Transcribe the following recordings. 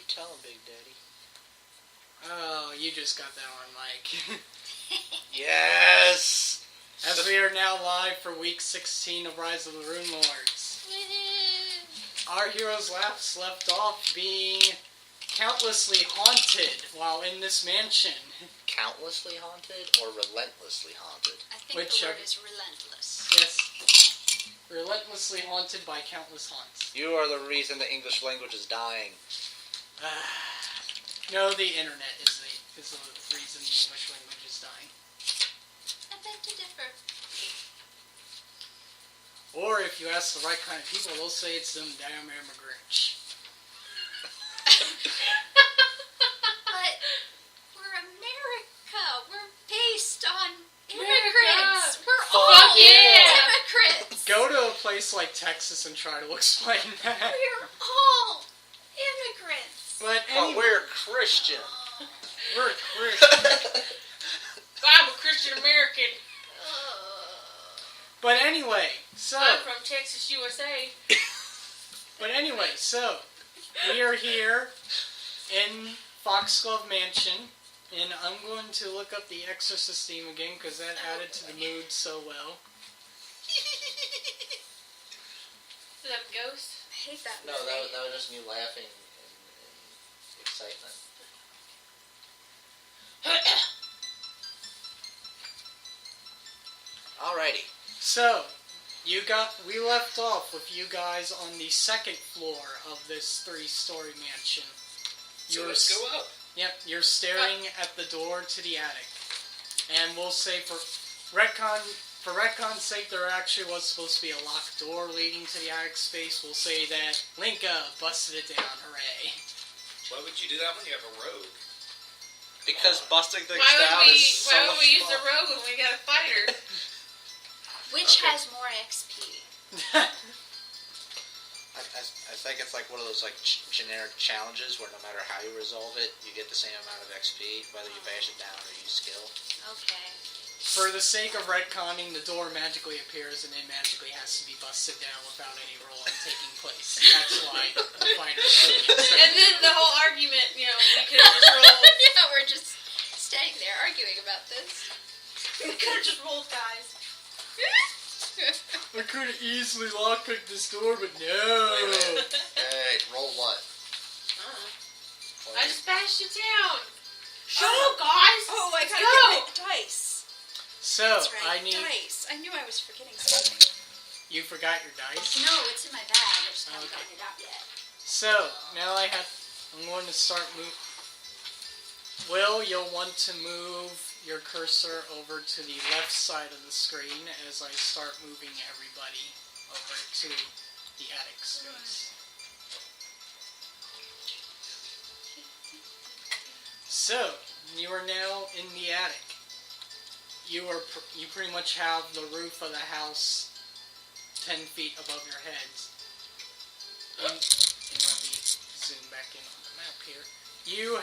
tell him, Big Daddy? Oh, you just got that on mic. Yes! As we are now live for week 16 of Rise of the Runelords. Our heroes left off being countlessly haunted while in this mansion. Countlessly haunted or relentlessly haunted? I think the word is relentless. Yes. Relentlessly haunted by countless haunts. You are the reason the English language is dying. No, the internet is the reason the English language is dying. I beg to differ. Or if you ask the right kind of people, they'll say it's them damn immigrants. But we're America. We're based on immigrants. We're all immigrants. Go to a place like Texas and try to explain that. We're all immigrants. But we're Christian. We're Christian. I'm a Christian American. But anyway, so... I'm from Texas, USA. But anyway, so... We are here in Foxglove Mansion, and I'm going to look up the Exorcist theme again, because that added to the mood so well. Is that a ghost? I hate that No, movie. that was just me laughing in excitement. Alrighty. So, we left off with you guys on the second floor of this 3-story mansion. So let's go up. Yep, you're staring at the door to the attic. And we'll say for retcon's sake, there actually was supposed to be a locked door leading to the attic space. We'll say that Linka busted it down, hooray. Why would you do that when you have a rogue? Because busting things Why down is so would much we use the fun. rogue when we got a fighter? Which has more XP? I think it's like one of those like generic challenges where no matter how you resolve it, you get the same amount of XP, whether you bash it down or use skill. Okay. For the sake of retconning, the door magically appears and it magically has to be busted down without any rolling taking place. That's why the fighters And then the whole argument, we could have just rolled. Yeah, we're just staying there arguing about this. We could have just rolled, guys. I could have easily lockpicked this door, but no. Hey, roll what? I just bashed it down. Shut Oh. up, guys. Oh, I gotta Go. get dice. So, That's right, I need... dice. I knew I was forgetting something. You forgot your dice? No, it's in my bag. I just haven't Okay. gotten it out yet. So, now I'm going to start move. Will, you'll want to move your cursor over to the left side of the screen as I start moving everybody over to the attic space. So, you are now in the attic. You pretty much have the roof of the house 10 feet above your heads. And let me zoom back in on the map here. You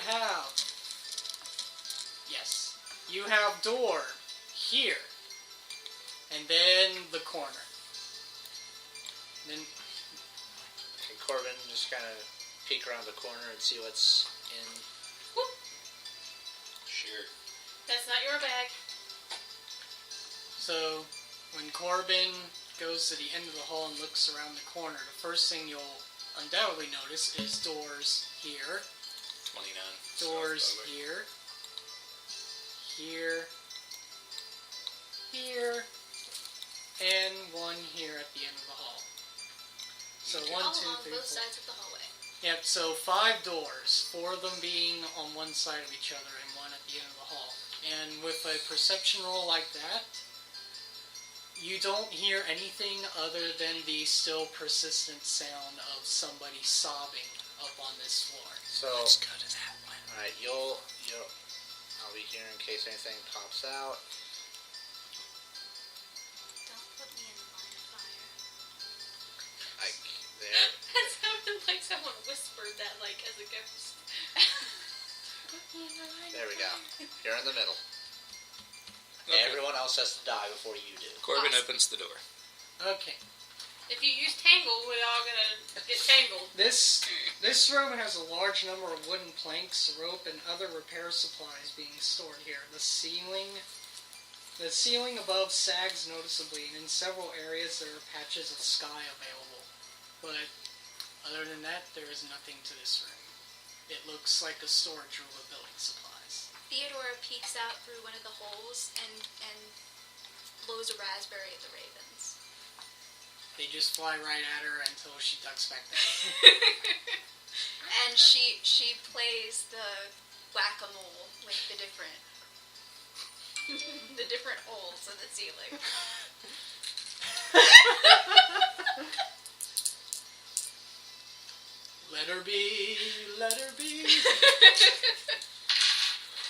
have door here, and then the corner. Then Can Corbin just kind of peek around the corner and see what's in? Whoop. Sure. That's not your bag. So, when Corbin goes to the end of the hall and looks around the corner, the first thing you'll undoubtedly notice is doors here, 29. doors Sounds lovely. here, here, here, and one here at the end of the hall. So All 1, 2, along 3, both 4. sides of the hallway. Yep, so 5 doors, 4 of them being on one side of each other and one at the end of the hall. And with a perception roll like that, you don't hear anything other than the still persistent sound of somebody sobbing up on this floor. So Let's go to that one. Alright, I'll be here in case anything pops out. Don't put me in the line of fire. Like there. That sounded like someone whispered that, as a ghost. There we go. You're in the middle. Okay. Everyone else has to die before you do. Corbin Awesome. opens the door. Okay. If you use tangle, we're all gonna get tangled. This room has a large number of wooden planks, rope, and other repair supplies being stored here. The ceiling above sags noticeably, and in several areas there are patches of sky available. But other than that, there is nothing to this room. It looks like a storage room of building supplies. Theodora peeks out through one of the holes and blows a raspberry at the ravens. They just fly right at her until she ducks back down. And she plays the whack-a-mole with the different holes in the ceiling. Let her be, let her be.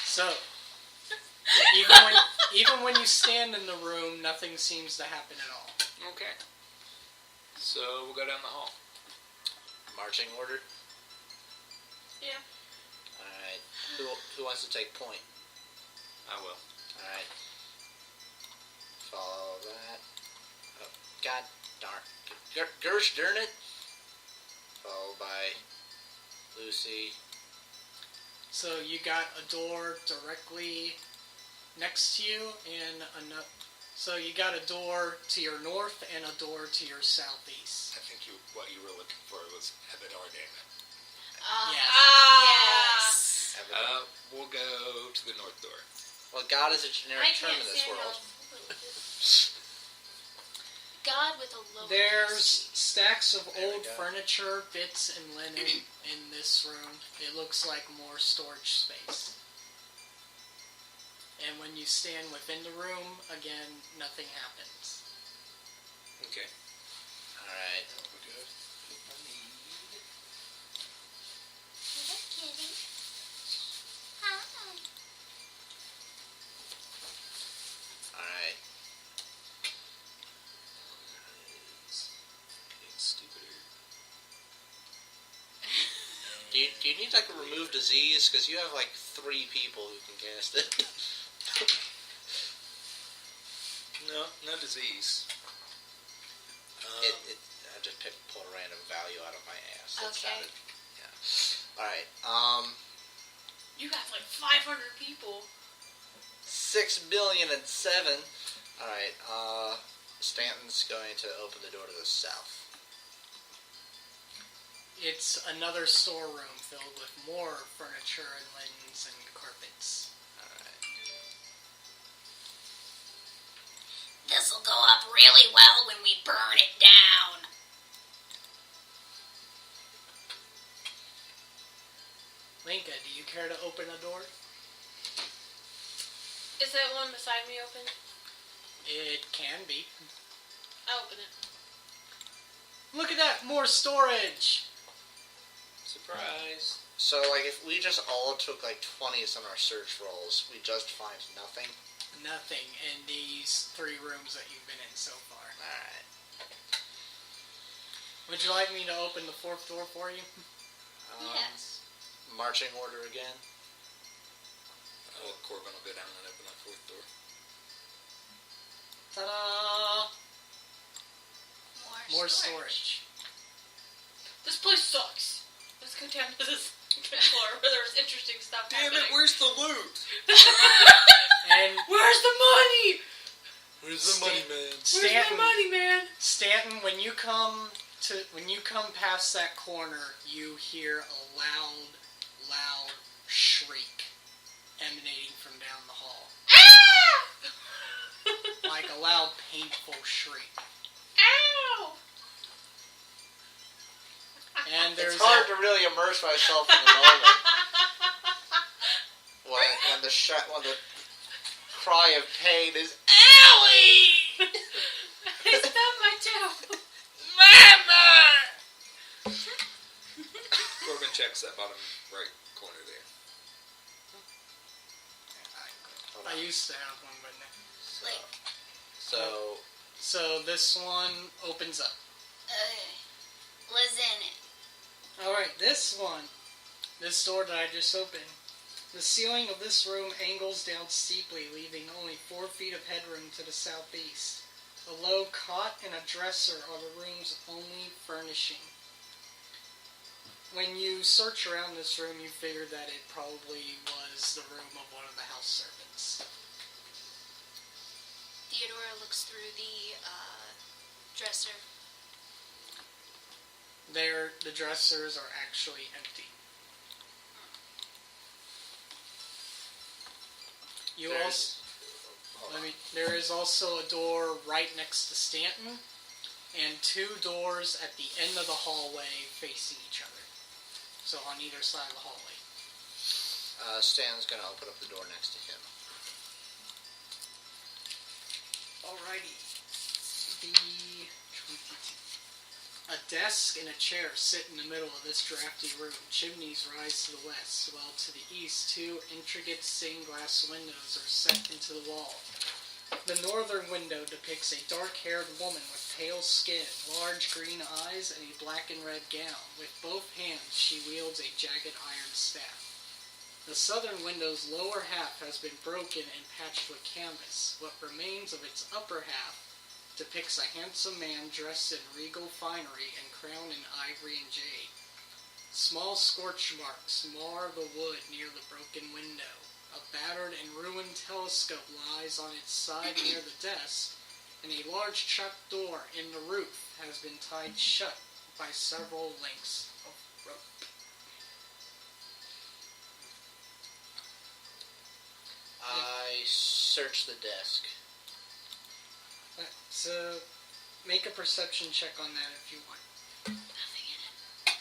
So, even when you stand in the room, nothing seems to happen at all. Okay. So we'll go down the hall. Marching order. Yeah. All right. Who wants to take point? I will. All right. Follow that. Oh, God darn. Gersh darn it. Followed by Lucy. So you got a door directly next to you, and so you got a door to your north and a door to your southeast. I think what you were looking for was Hebedar Damon. Yes. We'll go to the north door. Well, God is a generic I term can't in this stand world. God with a low. There's stacks of There we old go. furniture, bits, and linen in this room. It looks like more storage space. And when you stand within the room, again, nothing happens. Okay. All right. We're good. Kitty. Hi. All right. Getting stupider. Do you need like a remove disease? Because you have like 3 people who can cast it. No disease. I just pulled a random value out of my ass. That Okay. sounded- yeah. All right. You got like 500 people. 6,000,000,007. All right. Stanton's going to open the door to the south. It's another storeroom filled with more furniture and linens and carpets. All right. This'll go up really well when we burn it down. Linka, do you care to open a door? Is that one beside me open? It can be. I'll open it. Look at that, more storage! Surprise. So, like, if we just all took like 20s on our search rolls, we just find nothing. Nothing in these 3 rooms that you've been in so far. All right. Would you like me to open the 4th door for you? Yes. Marching order again. Corbin will go down and open that fourth door. Ta-da! More storage. This place sucks. Let's go down to this floor where there's interesting stuff Damn happening. it, where's the loot? And Where's the money? Where's the money, man? Where's my money, man? Stanton, when you come past that corner, you hear a loud shriek emanating from down the hall. Ah! Like a loud, painful shriek. Ow! And there's It's hard to really immerse myself in the moment when the cry of pain is Owie! I stubbed my toe. Mama. Corbin checks that bottom right corner there. I used to have one, but no. So this one opens up. What's in it? Alright, this door that I just opened. The ceiling of this room angles down steeply, leaving only 4 feet of headroom to the southeast. A low cot and a dresser are the room's only furnishing. When you search around this room, you figure that it probably was the room of one of the house servants. Theodora looks through the dresser. The dressers are actually empty. There is also a door right next to Stanton, and 2 doors at the end of the hallway facing each other. So on either side of the hallway. Stan's going to open up the door next to him. Alrighty. A desk and a chair sit in the middle of this drafty room. Chimneys rise to the west, while to the east 2 intricate stained glass windows are set into the wall. The northern window depicts a dark-haired woman with pale skin, large green eyes, and a black and red gown. With both hands, she wields a jagged iron staff. The southern window's lower half has been broken and patched with canvas. What remains of its upper half depicts a handsome man dressed in regal finery and crowned in ivory and jade. Small scorch marks mar the wood near the broken window. A battered and ruined telescope lies on its side near the desk, and a large chuck door in the roof has been tied shut by several lengths of rope. I search the desk. So, make a perception check on that if you want. Nothing in it.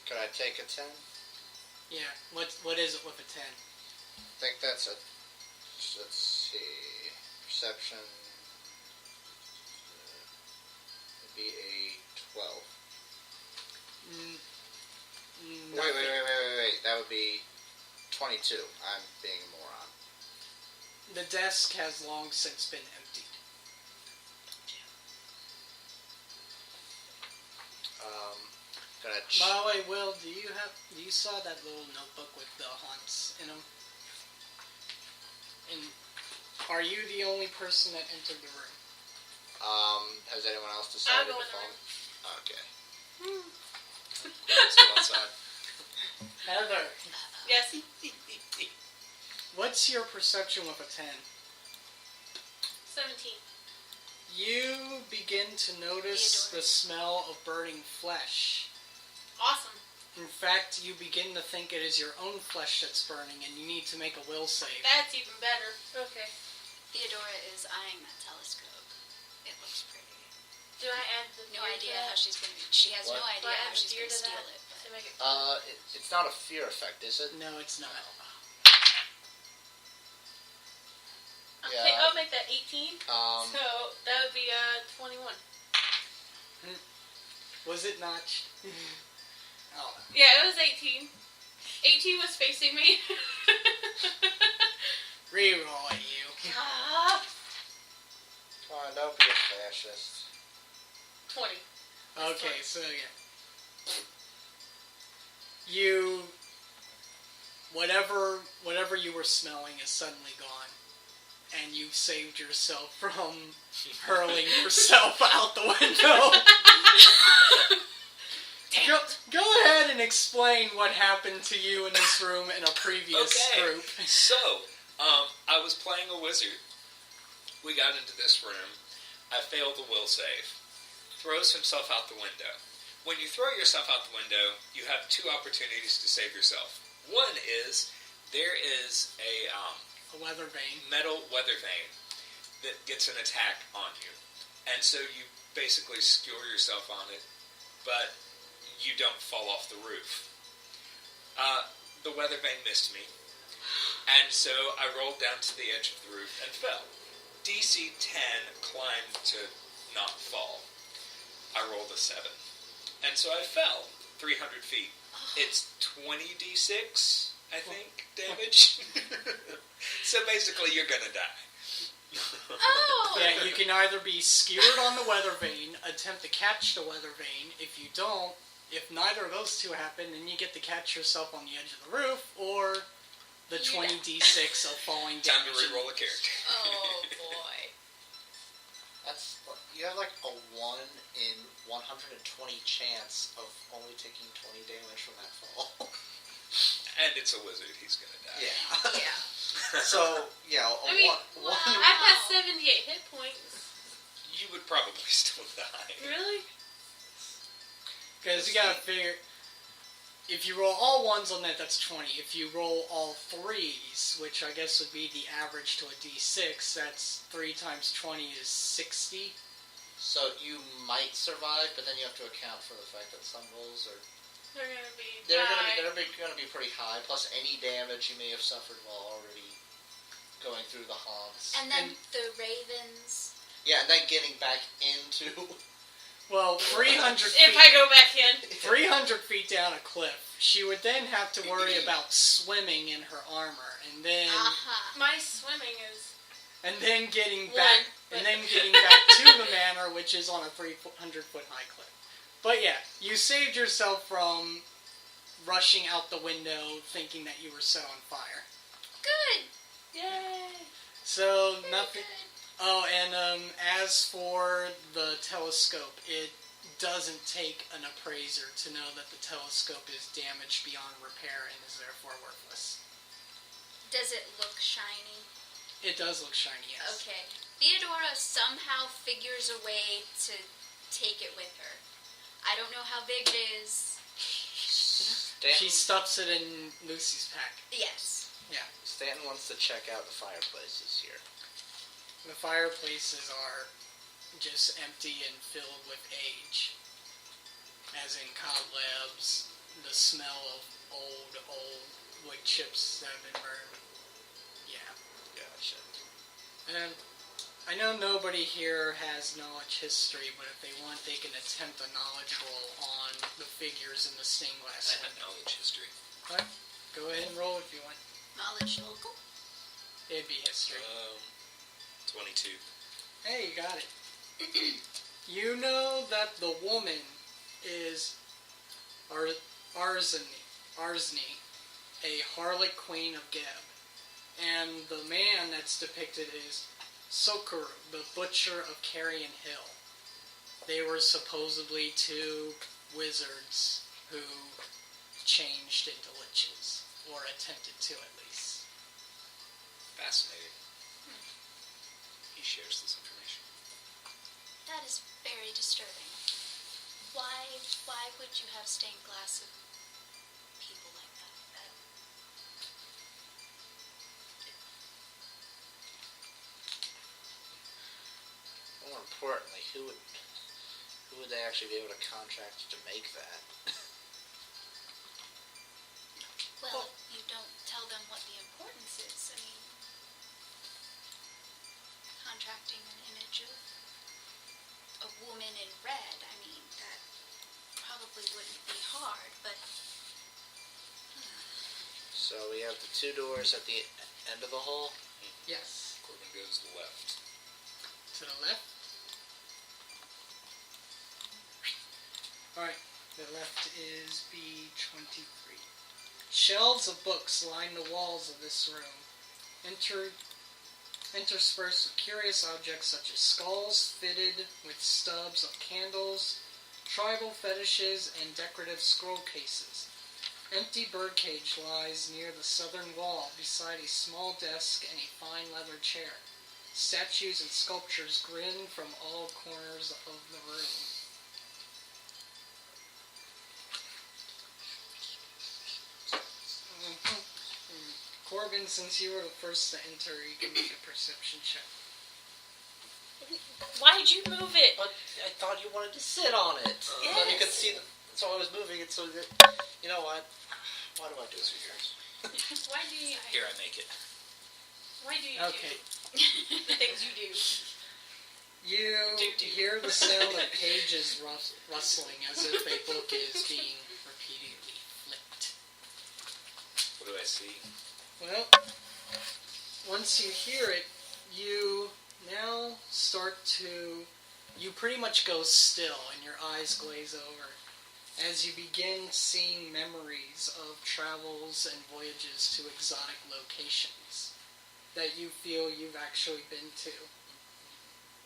Could I take a 10? Yeah, what is it with a 10? I think that's a... Let's see... Perception... Would be a 12. Wait. That would be 22. I'm being a moron. The desk has long since been emptied. By the way, Will, you saw that little notebook with the haunts in them? And are you the only person that entered the room? Has anyone else decided I'll go to in the follow? room. Okay. Let's go outside. Heather, Yes. what's your perception with a 10? 17. You begin to notice the smell of burning flesh. Awesome. In fact, you begin to think it is your own flesh that's burning, and you need to make a will save. That's even better. Okay. Theodora is eyeing that telescope. It looks pretty. Do I add the No fear idea to how that? she's gonna. She has What? no Do idea I how add the she's fear gonna to steal that? it. But To make it... It's not a fear effect, is it? No, it's not. Okay, I'll make that 18. So that would be 21. Was it not? Oh. Yeah, it was 18. 18 was facing me. Reroll at you. Ah, Come on, don't be a fascist. 20. Okay, so yeah. You... Whatever you were smelling is suddenly gone. And you saved yourself from hurling yourself out the window. Go ahead and explain what happened to you in this room in a previous group. So, I was playing a wizard. We got into this room. I failed the will save. Throws himself out the window. When you throw yourself out the window, you have 2 opportunities to save yourself. One is, there is a weather vane. metal weather vane that gets an attack on you. And so you basically skewer yourself on it, but you don't fall off the roof. The weather vane missed me, and so I rolled down to the edge of the roof and fell. DC 10 climbed to not fall. I rolled a 7. And so I fell 300 feet. It's 20d6, I think, damage. So basically you're gonna die. oh, Yeah, you can either be skewered on the weather vane, attempt to catch the weather vane. If you don't, if neither of those 2 happen, then you get to catch yourself on the edge of the roof, or the 20d6 of falling Time to damage. re-roll a character. oh boy. That's 20 chance of only taking 20 damage from that fall. And it's a wizard. He's gonna die. Yeah. Yeah. So, yeah, I mean, one I've got 78 hit points. You would probably still die. Really? Because you gotta figure, if you roll all ones on that, that's 20. If you roll all threes, which I guess would be the average to a d6, that's 3 times 20 is 60. So you might survive, but then you have to account for the fact that some rolls are They're gonna be. gonna be pretty high. Plus any damage you may have suffered while already going through the haunts. And then the ravens. Yeah, and then getting back into. Well, 300 If feet, I go back in. 300 feet down a cliff, she would then have to worry about swimming in her armor, and then My swimming is. getting One, back, but- and then getting back to the manor, which is on a 300-foot high cliff. But yeah, you saved yourself from rushing out the window thinking that you were set on fire. Good. Yay! So Very nothing. good. Oh, and as for the telescope, it doesn't take an appraiser to know that the telescope is damaged beyond repair and is therefore worthless. Does it look shiny? It does look shiny, yes. Okay. Theodora somehow figures a way to take it with her. I don't know how big it is. She stuffs it in Lucy's pack. Yes. Stanton wants to check out the fireplaces here. The fireplaces are just empty and filled with age. As in cobwebs, the smell of old wood chips that have been burned. Yeah. Gotcha. And I know nobody here has knowledge history, but if they want, they can attempt a knowledge roll on the figures in the stained glass I have window. knowledge history. Alright, go ahead and roll if you want. Knowledge local? It'd be history. 22. Hey, you got it. You know that the woman is Arsene, a harlot queen of Geb. And the man that's depicted is Sokoru, the butcher of Carrion Hill. They were supposedly two wizards who changed into liches, or attempted to at least. Fascinating. He shares this information. That is very disturbing. Why would you have stained glass of people like that? More importantly, who would they actually be able to contract to make that? Well, you don't tell them what the importance is. I mean, contracting an image of a woman in red, I mean, that probably wouldn't be hard, but So we have the two doors at the end of the hall. Yes. Corbin goes left. To the left. Alright, the left is B23. Shelves of books line the walls of this room, interspersed with curious objects such as skulls fitted with stubs of candles, tribal fetishes, and decorative scroll cases. Empty birdcage lies near the southern wall beside a small desk and a fine leather chair. Statues and sculptures grin from all corners of the room. Corbin, since you were the first to enter, you can make a perception check. Why'd you move it? But I thought you wanted to sit on it. Yes. Then you could see so I was moving it so that, you know what? Why do I do this to you? Why do you? Here, I make it. Why do you Okay. do the things you do? You hear the sound of pages rustling as if a book is being repeatedly flipped. What do I see? Well, once you hear it, you now start to... You pretty much go still and your eyes glaze over as you begin seeing memories of travels and voyages to exotic locations that you feel you've actually been to.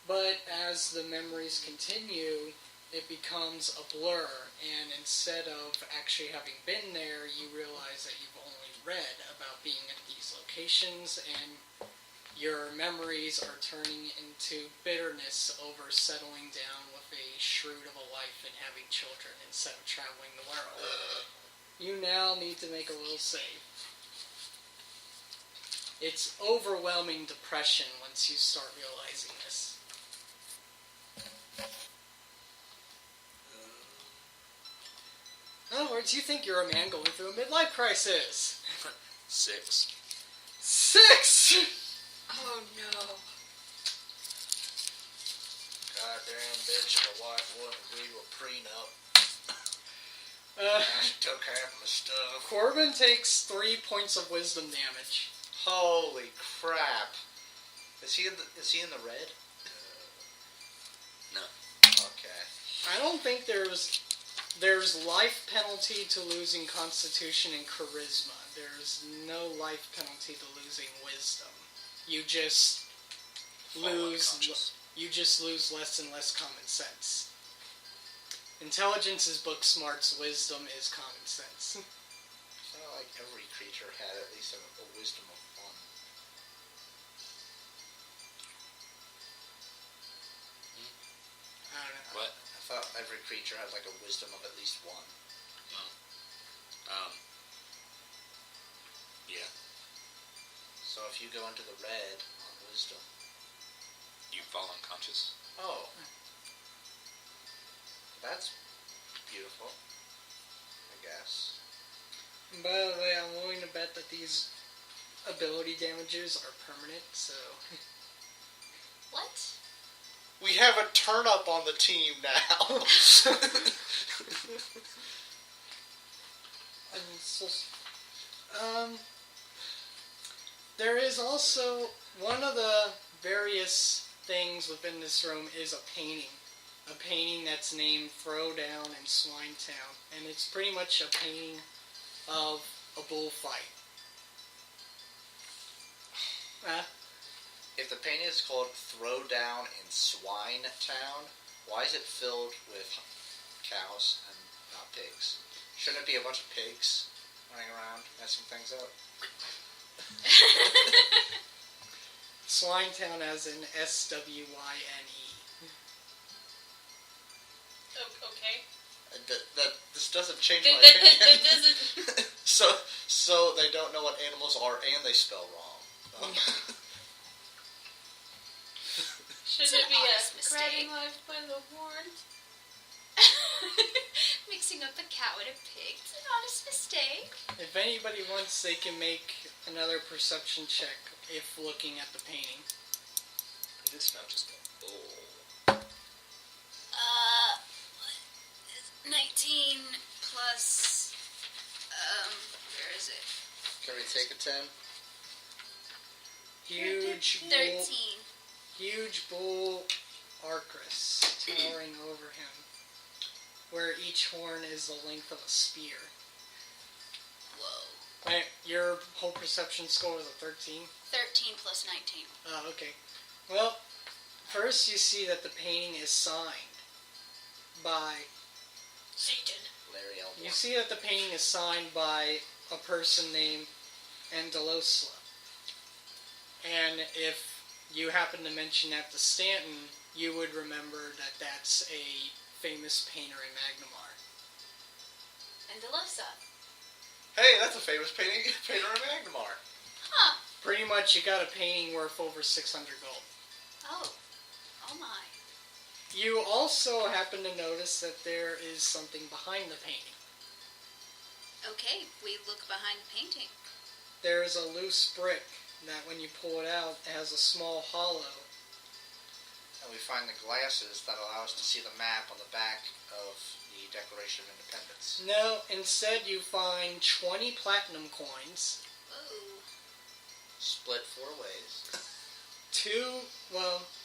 But as the memories continue, it becomes a blur, and instead of actually having been there, you realize that you've only read about being at these locations, and your memories are turning into bitterness over settling down with a shrew of a wife and having children instead of traveling the world. You now need to make a little save. It's overwhelming depression once you start realizing this. In other words, you think you're a man going through a midlife crisis. 6. 6! Oh no. Goddamn bitch, my wife wouldn't agree to a prenup. She took half of my stuff. Corbin takes 3 points of wisdom damage. Holy crap. Is he in the red? No. Okay. I don't think there's life penalty to losing Constitution and Charisma. There's no life penalty to losing Wisdom. You just lose less and less common sense. Intelligence is book smarts. Wisdom is common sense. It's not like every creature had at least a wisdom of 1. I don't know. What? I thought every creature had like a wisdom of at least 1. Yeah. So if you go into the red on wisdom. You fall unconscious. Oh. That's beautiful. I guess. And by the way, I'm willing to bet that these ability damages are permanent, so... What? We have a turn up on the team now. There is also one of the various things within this room is a painting. A painting that's named Throwdown in Swinetown. And it's pretty much a painting of a bullfight. If the painting is called Throwdown in Swinetown, why is it filled with cows and not pigs? Shouldn't it be a bunch of pigs running around messing things up? Swinetown as in S-W-Y-N-E. Okay. This doesn't change That my opinion. doesn't. So they don't know what animals are and they spell wrong. Shouldn't It's an it be honest a mistake. grabbing life by the horns? Mixing up a cow and a pig. It's an honest mistake. If anybody wants, they can make another perception check if looking at the painting. It is not just a bull. 19 plus, where is it? Can we take a 10? Huge bull Arcris towering over him, where each horn is the length of a spear. Whoa. Right, your whole perception score was a 13? 13 plus 19. Oh, okay. Well, first you see that the painting is signed by... Satan. Larry Elmore. You see that the painting is signed by a person named Andalusia. And if you happen to mention that to Stanton, you would remember that that's a famous painter in Magnamar. And Delosa. Hey, that's a famous painter in Magnamar. Huh. Pretty much you got a painting worth over 600 gold. Oh. Oh my. You also happen to notice that there is something behind the painting. Okay, we look behind the painting. There is a loose brick that when you pull it out, it has a small hollow. And we find the glasses that allow us to see the map on the back of the Declaration of Independence. No, instead you find 20 platinum coins. Whoa. Split 4 ways.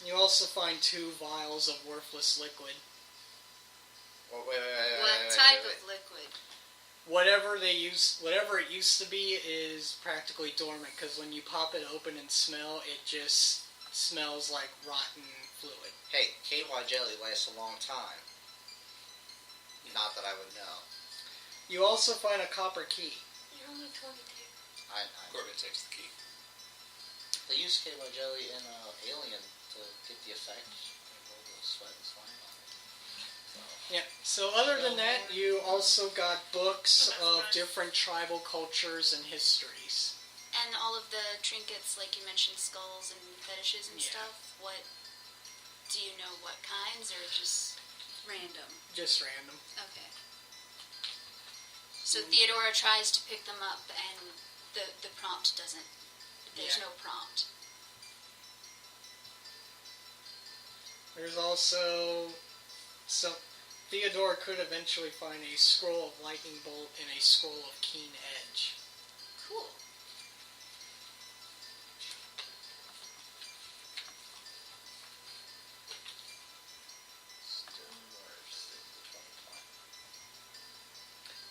You also find 2 vials of worthless liquid. What type of liquid? Whatever it used to be is practically dormant, because when you pop it open and smell, it just smells like rotten fluid. Hey, KY jelly lasts a long time. not that I would know. You also find a copper key. You're only 22. I Corbin takes the key. They used K-By Jelly in Alien to get the effect. They rolled the sweat and slime on it. So. Yeah. So other than that, you also got books of different tribal cultures and histories. And all of the trinkets, like you mentioned, skulls and fetishes and Yeah. stuff. What do you know? What kinds, or just random? Just random. Okay. So Theodora tries to pick them up, and the prompt doesn't. There's Yeah. no prompt. There's also some. Theodore could eventually find a scroll of lightning bolt and a scroll of keen edge. Cool.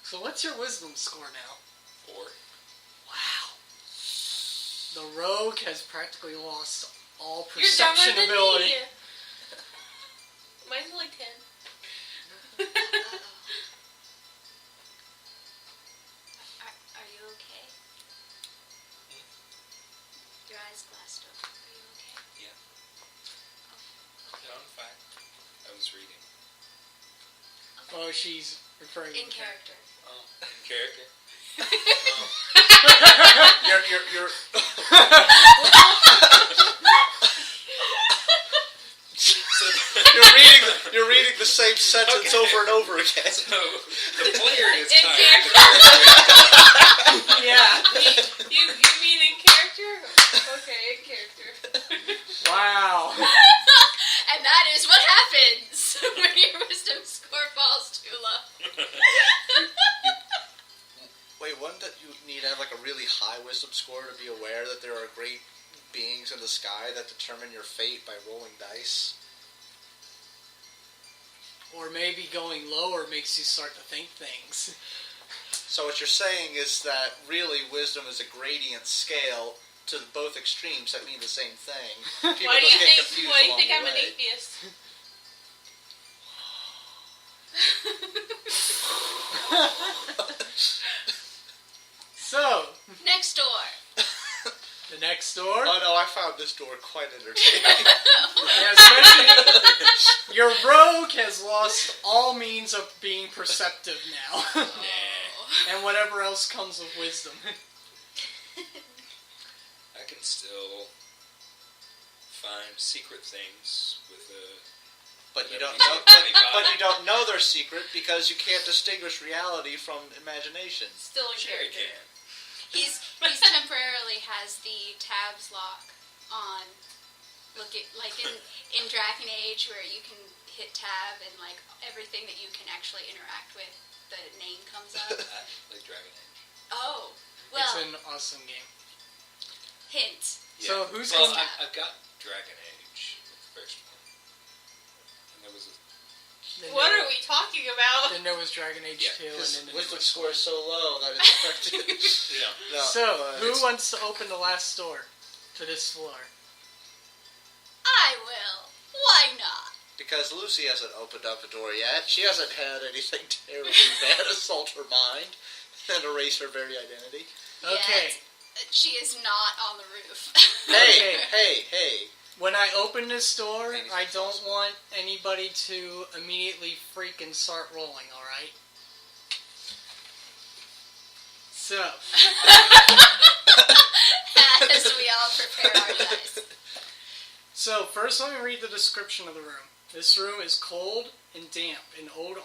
So what's your wisdom score now? 4. Wow. The rogue has practically lost all You're dumber perception than ability. me. Mine's only 10. Uh-oh. Are you okay? Your eyes glassed over. Are you okay? Yeah. Oh, No, I'm fine. I was reading. Oh, she's referring in to character. Oh, in character. You're So you're reading the same sentence over and over again. So the player is In tired. character? Yeah. You mean in character? Okay, in character. Wow. And that is what happens when your wisdom score falls too low. Wait, wouldn't that you need to have like a really high wisdom score to be aware that there are great beings in the sky that determine your fate by rolling dice? Or maybe going lower makes you start to think things. So what you're saying is that really wisdom is a gradient scale to both extremes that mean the same thing. People Why do you just get think? confused Why do you along think the I'm an way. atheist? So, Next door. the next door. Oh no, I found this door quite entertaining. Yeah, especially your rogue has lost all means of being perceptive now. And whatever else comes with wisdom. I can still find secret things with a. But you That'd don't be know. so But you don't know they're secret because you can't distinguish reality from imagination. Still in Sure, you character. can. He's temporarily has the tabs lock on. Look at like in Dragon Age where you can hit tab and like everything that you can actually interact with, the name comes up. I like Dragon Age. Oh, It's well, an awesome game. hint. So who's well, going- I've got Dragon Age, the first one. And there was a. What are we talking about? Then there was Dragon Age Yeah, 2 and His then the wisdom newest score one. is so low that it's affected. Yeah. No, So, but who it's- wants to open the last door to this floor? I will. Why not? Because Lucy hasn't opened up a door yet. She hasn't had anything terribly bad assault her mind and erase her very identity. Okay. Yet, she is not on the roof. Hey, Okay. hey. When I open this door, Anything I don't possible. want anybody to immediately freak and start rolling, alright? So, As we all prepare our dice. So, first let me read the description of the room. This room is cold and damp. An old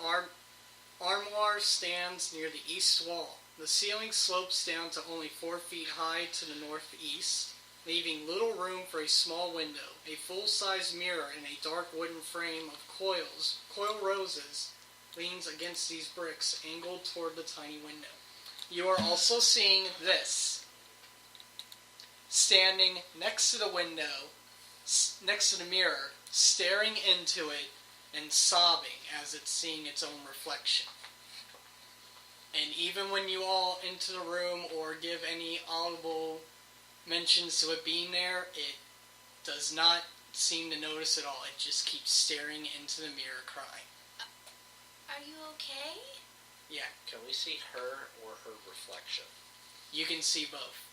armoire stands near the east wall. The ceiling slopes down to only 4 feet high to the northeast, leaving little room for a small window. A full-size mirror in a dark wooden frame of coil roses, leans against these bricks, angled toward the tiny window. You are also seeing this. Standing next to the window, next to the mirror, staring into it and sobbing as it's seeing its own reflection. And even when you all enter the room or give any audible mentions to it being there, it does not seem to notice at all. It just keeps staring into the mirror crying. Are you okay? Yeah, Can we see her or her reflection? you can see both.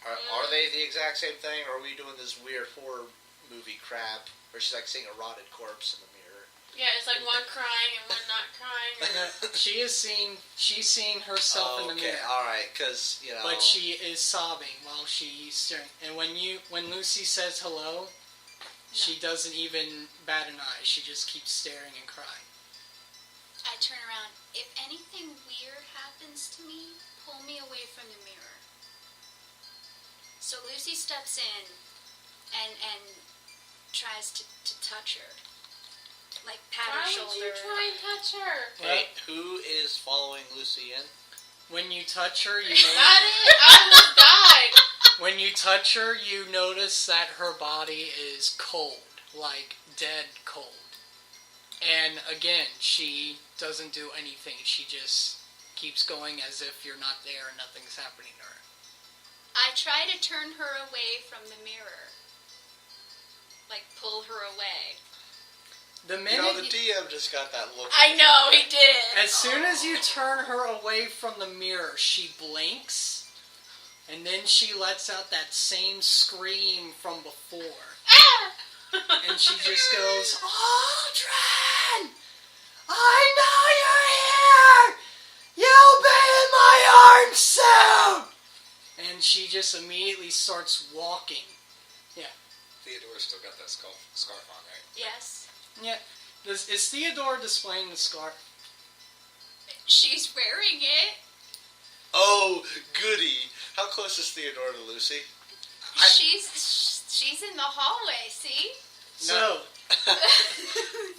Are they the exact same thing, or are we doing this weird horror movie crap where she's like seeing a rotted corpse in the mirror? Yeah, it's like one crying and one not crying. No, she's seeing herself in the mirror. All right, because you know. But she is sobbing while she's staring. And when Lucy says hello, she doesn't even bat an eye. She just keeps staring and crying. I turn around. If anything weird happens to me, pull me away from the mirror. So Lucy steps in and tries to touch her. Like pat her Why shoulder. would you try and touch her? Hey, who is following Lucy in? When you touch her, you Got know. it? I almost died. When you touch her, you notice that her body is cold, like dead cold. And again, she doesn't do anything. She just keeps going as if you're not there and nothing's happening to her. I try to turn her away from the mirror. Like, pull her away. The You minute know, the DM just got that look. I know, he did. as soon as you turn her away from the mirror, she blinks, and then she lets out that same scream from before. Ah! And she just goes, Aldrin! I know you're here! You'll be in my arms soon! And she just immediately starts walking. Theodore's still got that scarf on, right? Yes. Yeah. Is Theodore displaying the scarf? She's wearing it. Oh, goody! How close is Theodore to Lucy? She's in the hallway, see? So,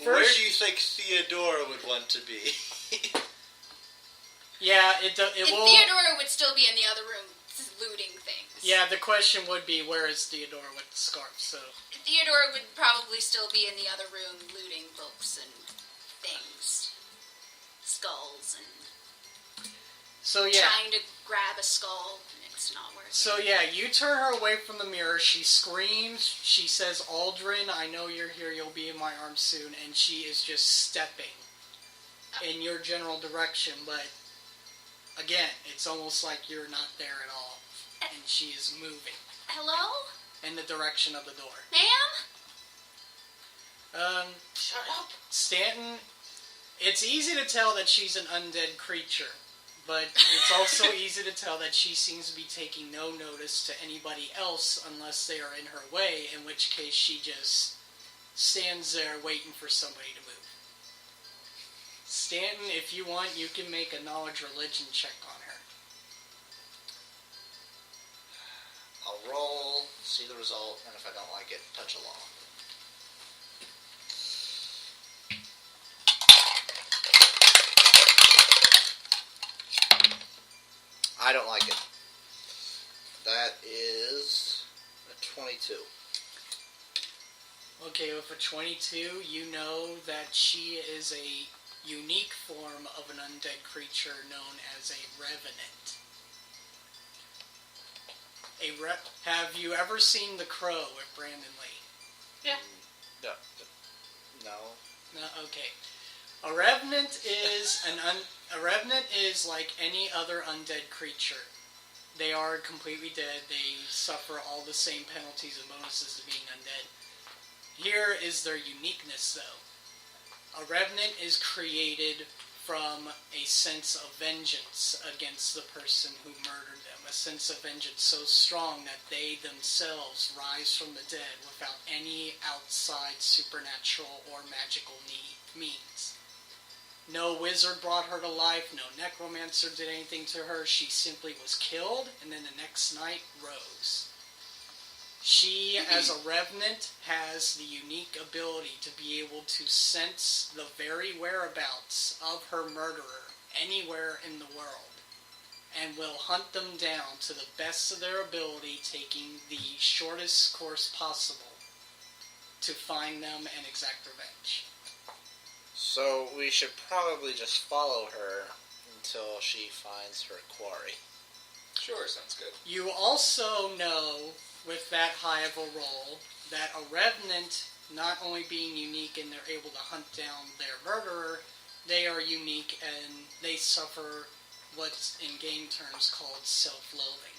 Where do you think Theodore would want to be? yeah, it And will... Theodora would still be in the other room looting things. Yeah, the question would be, where is Theodore with the scarf? So, Theodora would probably still be in the other room looting books and things. Skulls and so yeah. trying to grab a skull and it's not working. So yeah, you turn her away from the mirror, she screams, she says, Aldrin, I know you're here, you'll be in my arms soon, and she is just stepping in your general direction, but again, it's almost like you're not there at all, and she is moving Hello? in the direction of the door. Ma'am? Shut up. Stanton, it's easy to tell that she's an undead creature, but it's also easy to tell that she seems to be taking no notice to anybody else unless they are in her way, in which case she just stands there waiting for somebody to move. Stanton, if you want, you can make a knowledge religion check on her. I'll roll, see the result, and if I don't like it, touch a law. I don't like it. That is a 22. Okay, with a 22, you know that she is a unique form of an undead creature known as a revenant. Have you ever seen The Crow with Brandon Lee? Yeah. No. No, okay. A revenant is a revenant is like any other undead creature. They are completely dead. They suffer all the same penalties and bonuses of being undead. Here is their uniqueness, though. A revenant is created from a sense of vengeance against the person who murdered them. A sense of vengeance so strong that they themselves rise from the dead without any outside supernatural or magical means. No wizard brought her to life, no necromancer did anything to her. She simply was killed and then the next night rose. She, as a revenant, has the unique ability to be able to sense the very whereabouts of her murderer anywhere in the world, and will hunt them down to the best of their ability, taking the shortest course possible to find them and exact revenge. So we should probably just follow her until she finds her quarry. Sure, sounds good. You also know, with that high of a roll, that a revenant, not only being unique and they're able to hunt down their murderer, they are unique and they suffer what's in game terms called self-loathing.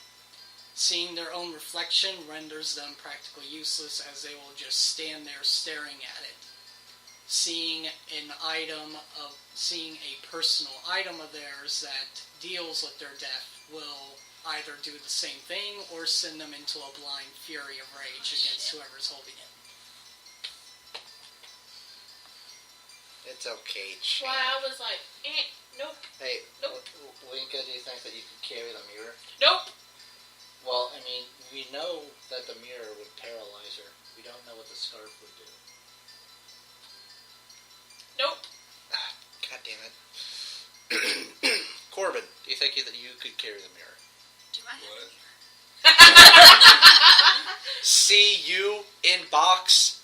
Seeing their own reflection renders them practically useless, as they will just stand there staring at it. Seeing a personal item of theirs that deals with their death will either do the same thing or send them into a blind fury of rage against whoever's holding it. It's okay, champ. Why I was like, nope, Hey, Nope. Winka, do you think that you could carry the mirror? nope. Well, I mean, we know that the mirror would paralyze her. We don't know what the scarf would do. Nope. God damn it. Corbin, do you think that you could carry the mirror? Do I have What? See you in box,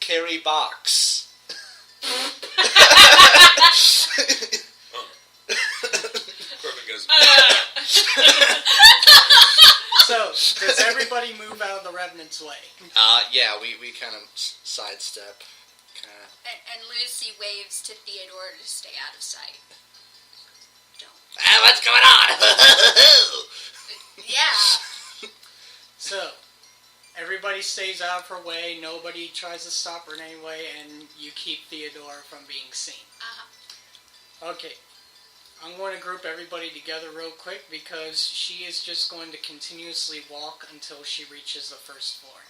carry box. Corbin goes, So, does everybody move out of the Revenant's way? Yeah, we kind of sidestep. Kind and Lucy waves to Theodore to stay out of sight. Don't. what's going on? Yeah. So, everybody stays out of her way, nobody tries to stop her in any way, and you keep Theodore from being seen. Okay. I'm going to group everybody together real quick because she is just going to continuously walk until she reaches the first floor.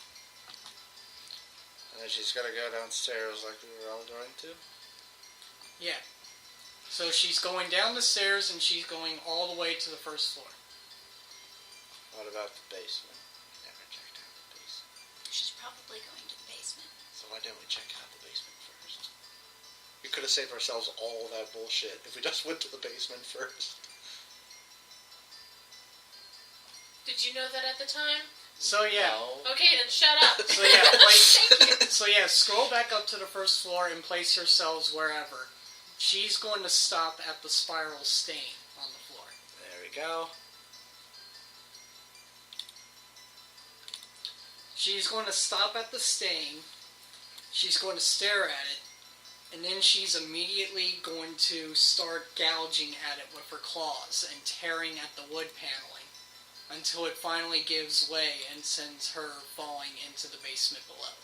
And then she's got to go downstairs like we were all going to? Yeah. So she's going down the stairs and she's going all the way to the first floor. What about the basement? Never checked out the basement. She's probably going to the basement. So why didn't we check out the basement first? We could have saved ourselves all that bullshit if we just went to the basement first. Did you know that at the time? So yeah. No. Okay, then shut up. So yeah, Thank you. So yeah, scroll back up to the first floor and place yourselves wherever. She's going to stop at the spiral stain on the floor. There we go. She's going to stop at the stain. She's going to stare at it. And then she's immediately going to start gouging at it with her claws and tearing at the wood paneling until it finally gives way and sends her falling into the basement below.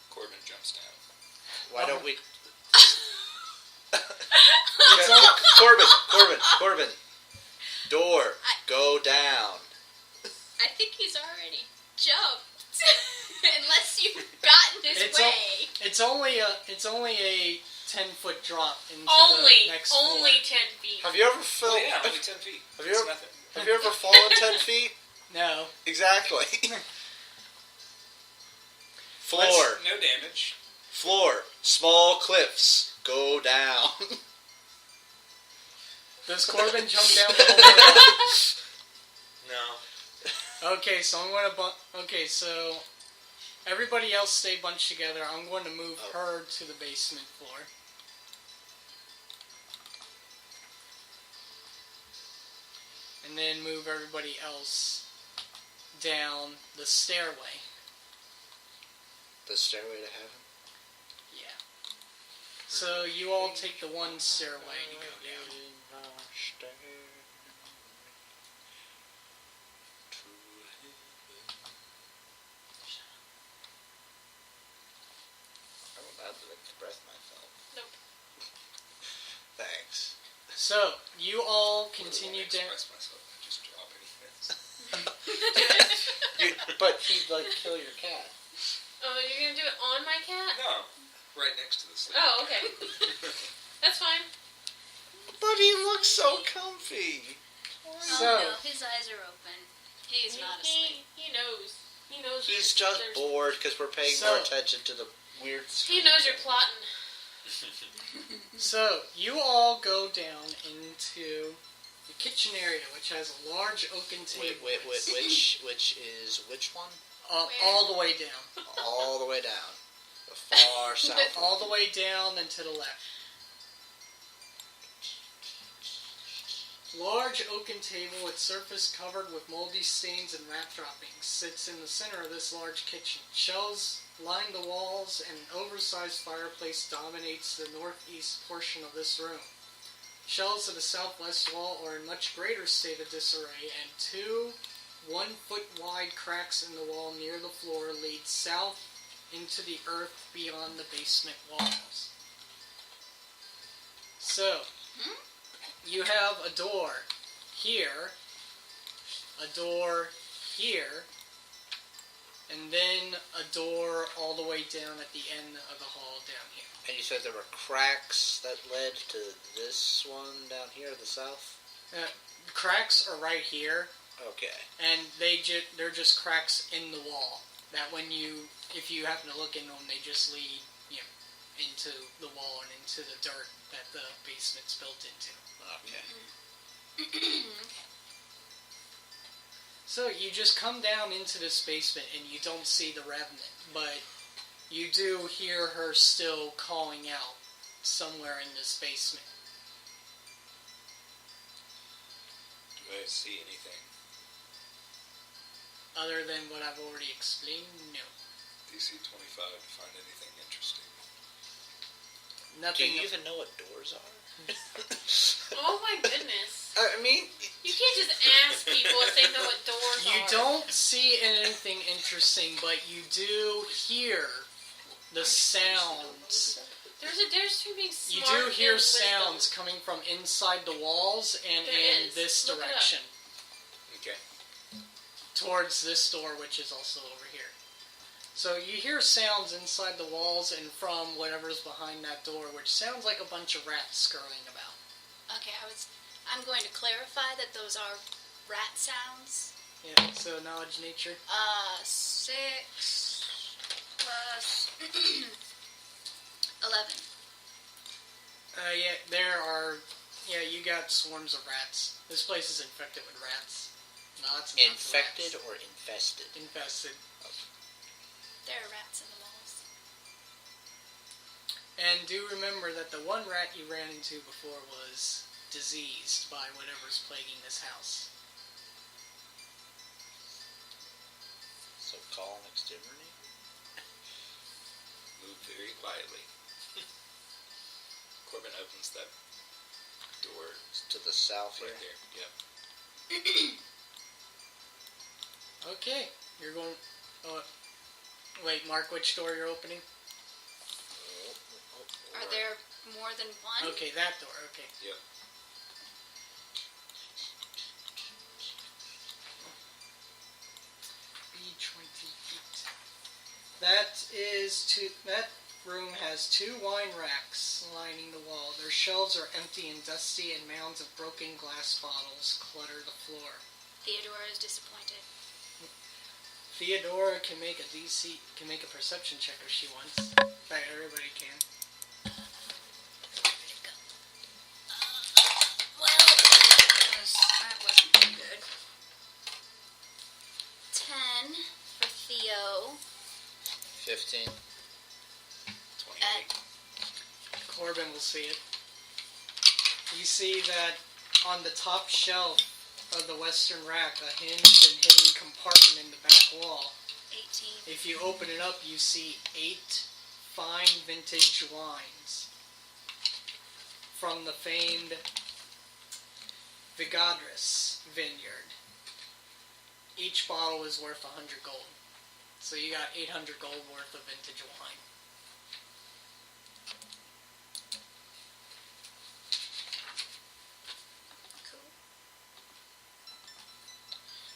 Corbin jumps down. Why don't we... It's all- Corbin. Door. Go down. I think he's already jumped. Unless you've gotten his It's way. It's only a 10-foot drop into Only the next floor. 10 feet. Have you ever fell... Oh yeah, only 10 feet. Have It's you ever- nothing. Have you ever fallen 10 feet? No. Exactly. Floor. No damage. Floor. Small cliffs. Go down. Does Corbin jump down the whole No. way? Okay, so I'm going to Okay, so everybody else stay bunched together. I'm going to move her to the basement floor. And then move everybody else down the stairway. The stairway to heaven. Yeah. So you all take the one stairway to go down. I'm about to express myself. Nope. Thanks. So you all What do I continue down. express myself? I just drop anything. But he'd like kill your cat. Oh, you're gonna do it on my cat? No, right next to the sleep. Oh, okay. That's fine. But he looks so comfy. So- Oh no, his eyes are open. He's not asleep. He knows. He knows. He's there's- just there's- bored because we're paying So- more attention to the weird. He knows you're plotting. So you all go down into the kitchen area, which has a large oaken table. Which is which one? All the way down. All the way down. The far south. All the way down and to the left. Large oaken table, its surface covered with moldy stains and rat droppings, sits in the center of this large kitchen. Shelves line the walls, and an oversized fireplace dominates the northeast portion of this room. Shelves of the southwest wall are in much greater state of disarray, and 2 1-foot-wide cracks in the wall near the floor lead south into the earth beyond the basement walls. So, you have a door here, a door here, and then a door all the way down at the end of the hall down here. And you said there were cracks that led to this one down here, the south? Cracks are right here, Okay. and they're just cracks in the wall. That if you happen to look in them, they just lead, into the wall and into the dirt that the basement's built into. Okay. So you just come down into this basement and you don't see the Revenant, but you do hear her still calling out somewhere in this basement. Do I see anything? Other than what I've already explained, no. DC 25 to find anything interesting. Do Nothing. you even know what doors are? Oh my goodness. I mean, You can't just ask people if they know what doors You are. don't see anything interesting, but you do hear the sounds. There's a difference between being You smart do hear and wisdom. sounds coming from inside the walls and There in is. this Look it up. direction. Okay. Towards this door, which is also over here. So you hear sounds inside the walls and from whatever's behind that door, which sounds like a bunch of rats scurrying about. Okay, I'm going to clarify that those are rat sounds. Yeah, so knowledge nature. 6 plus 11. You got swarms of rats. This place is infected with rats. Lots and lots infected of rats. or infested? Infested. There are rats in the walls. And do remember that the one rat you ran into before was diseased by whatever's plaguing this house. So call an exterminator? Move very quietly. Corbin opens that door To the south right here? there. Yep. Okay, you're going... wait, Mark, which door you're opening? Are there more than one? Okay, that door, okay. Yep. Be 20 feet. That room has 2 wine racks lining the wall. Their shelves are empty and dusty, and mounds of broken glass bottles clutter the floor. Theodora is disappointed. Theodora can make a perception check if she wants. In fact, everybody can. That wasn't too good. 10 for Theo. 15. 28. Corbin will see it. You see that on the top shelf of the western rack, a hinged and hidden compartment in the back wall. 18. If you open it up, you see 8 fine vintage wines from the famed Vigadris vineyard. Each bottle is worth 100 gold. So you got 800 gold worth of vintage wine. Cool.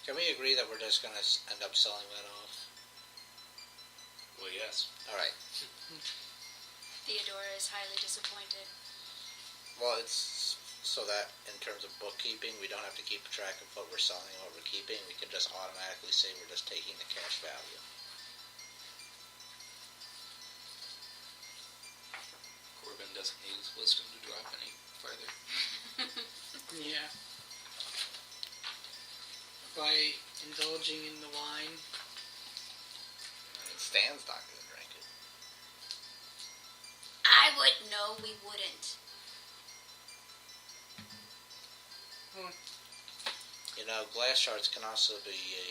Can we agree that we're just going to end up selling that off? Well, yes. Alright. Theodora is highly disappointed. Well, it's so that in terms of bookkeeping, we don't have to keep track of what we're selling and what we're keeping. We can just automatically say we're just taking the cash value. Corbin doesn't need his wisdom to drop any further. Yeah. By indulging in the wine. I mean, Stan's not going to drink it. I would know we wouldn't. You know, glass shards can also be a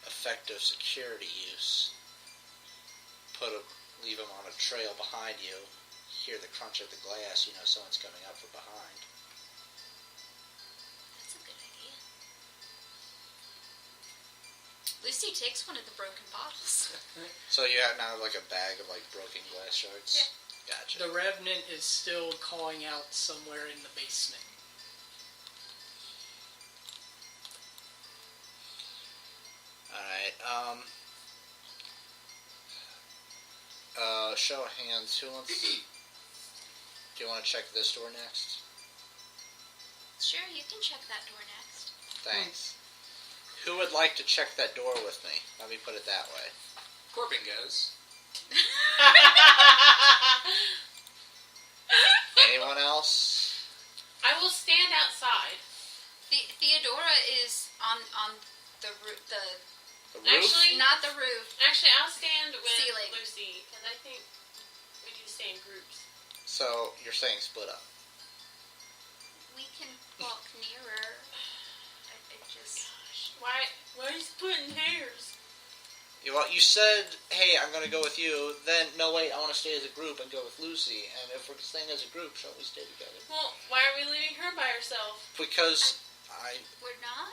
effective security use. Leave them on a trail behind you. Hear the crunch of the glass. You know someone's coming up from behind. That's a good idea. Lucy takes one of the broken bottles. So you have now like a bag of like broken glass shards. Yeah. Gotcha. The Revenant is still calling out somewhere in the basement. Alright, show of hands, who wants to... Do you want to check this door next? Sure, you can check that door next. Thanks. Who would like to check that door with me? Let me put it that way. Corbin goes. Anyone else? I will stand outside. Theodora is on the roof. The roof? Actually, Not the roof. Actually, I'll stand with Ceiling. Lucy, because I think we need to stay in groups. So, you're saying split up. We can walk nearer. I just... Why are you splitting hairs? You said, hey, I'm going to go with you. Then, no, wait, I want to stay as a group and go with Lucy. And if we're staying as a group, shall we stay together? Well, why are we leaving her by herself? Because We're not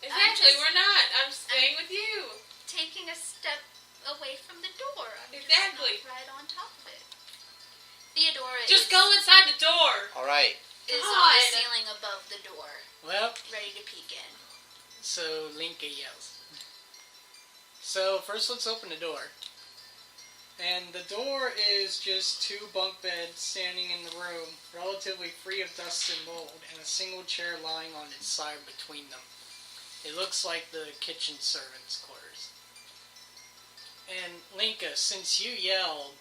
Exactly, we're not. I'm staying with you. taking a step away from the door. I'm Exactly. just not right on top of it. Theodora Just go inside the door. Alright. is on God. the ceiling above the door, Well, ready to peek in. so Linka yells. So first let's open the door. And the door is just two bunk beds standing in the room, relatively free of dust and mold, and a single chair lying on its side between them. It looks like the kitchen servants' quarters. And Linka, since you yelled,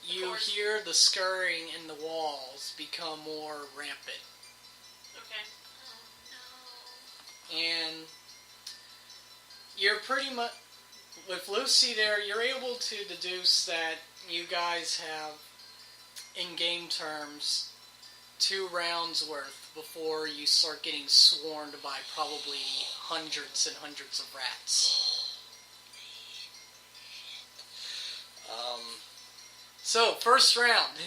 you course. hear the scurrying in the walls become more rampant. Okay. Oh And you're pretty much, with Lucy there, you're able to deduce that you guys have, in game terms, 2 rounds worth before you start getting swarmed by probably hundreds and hundreds of rats. So, first round.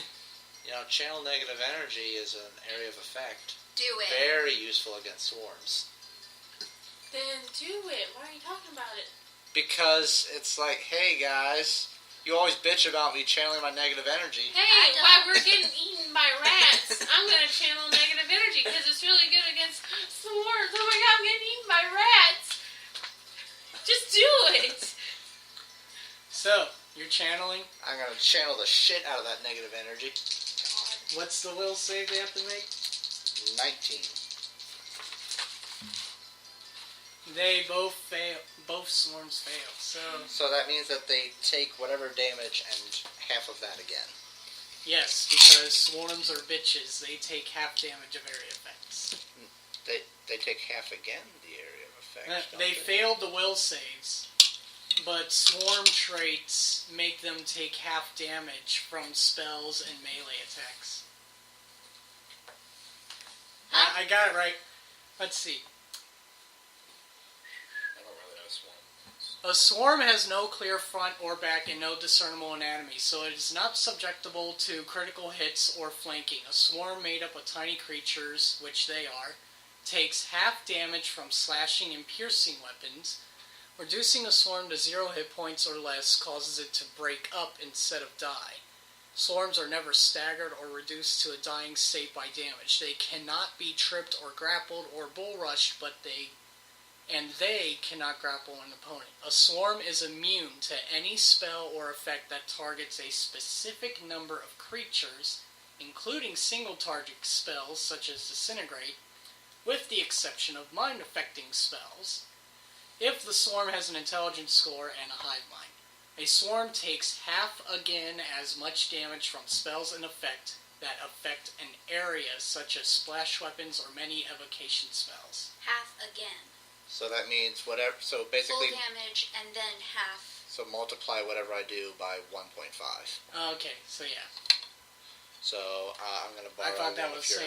Channel negative energy is an area of effect. Do it. Very useful against swarms. Then do it. Why are you talking about it? Because it's like, hey guys, you always bitch about me channeling my negative energy. Hey, I don't- while we're getting eaten by rats, I'm going to channel negative energy because it's really good against swarms. Oh my god, I'm getting eaten by rats. Just do it. So, you're channeling. I'm going to channel the shit out of that negative energy. What's the will save they have to make? 19. They both fail. Both swarms fail. So that means that they take whatever damage and half of that again. Yes, because swarms are bitches. They take half damage of area effects. They take half again the area of effect. don't They failed the will saves, but swarm traits make them take half damage from spells and melee attacks. I got it right. Let's see. I don't really know swarm. A swarm has no clear front or back and no discernible anatomy, so it is not subjectable to critical hits or flanking. A swarm made up of tiny creatures, which they are, takes half damage from slashing and piercing weapons. Reducing a swarm to 0 hit points or less causes it to break up instead of die. Swarms are never staggered or reduced to a dying state by damage. They cannot be tripped or grappled or bull rushed, they cannot grapple an opponent. A swarm is immune to any spell or effect that targets a specific number of creatures, including single target spells such as Disintegrate, with the exception of mind-affecting spells, if the swarm has an intelligence score and a hive mind. A swarm takes half again as much damage from spells and effect that affect an area, such as splash weapons or many evocation spells. Half again. So that means whatever. So Full basically, damage and then half. so multiply whatever I do by 1.5. Okay, so yeah. So I'm gonna borrow. I thought that one was of your-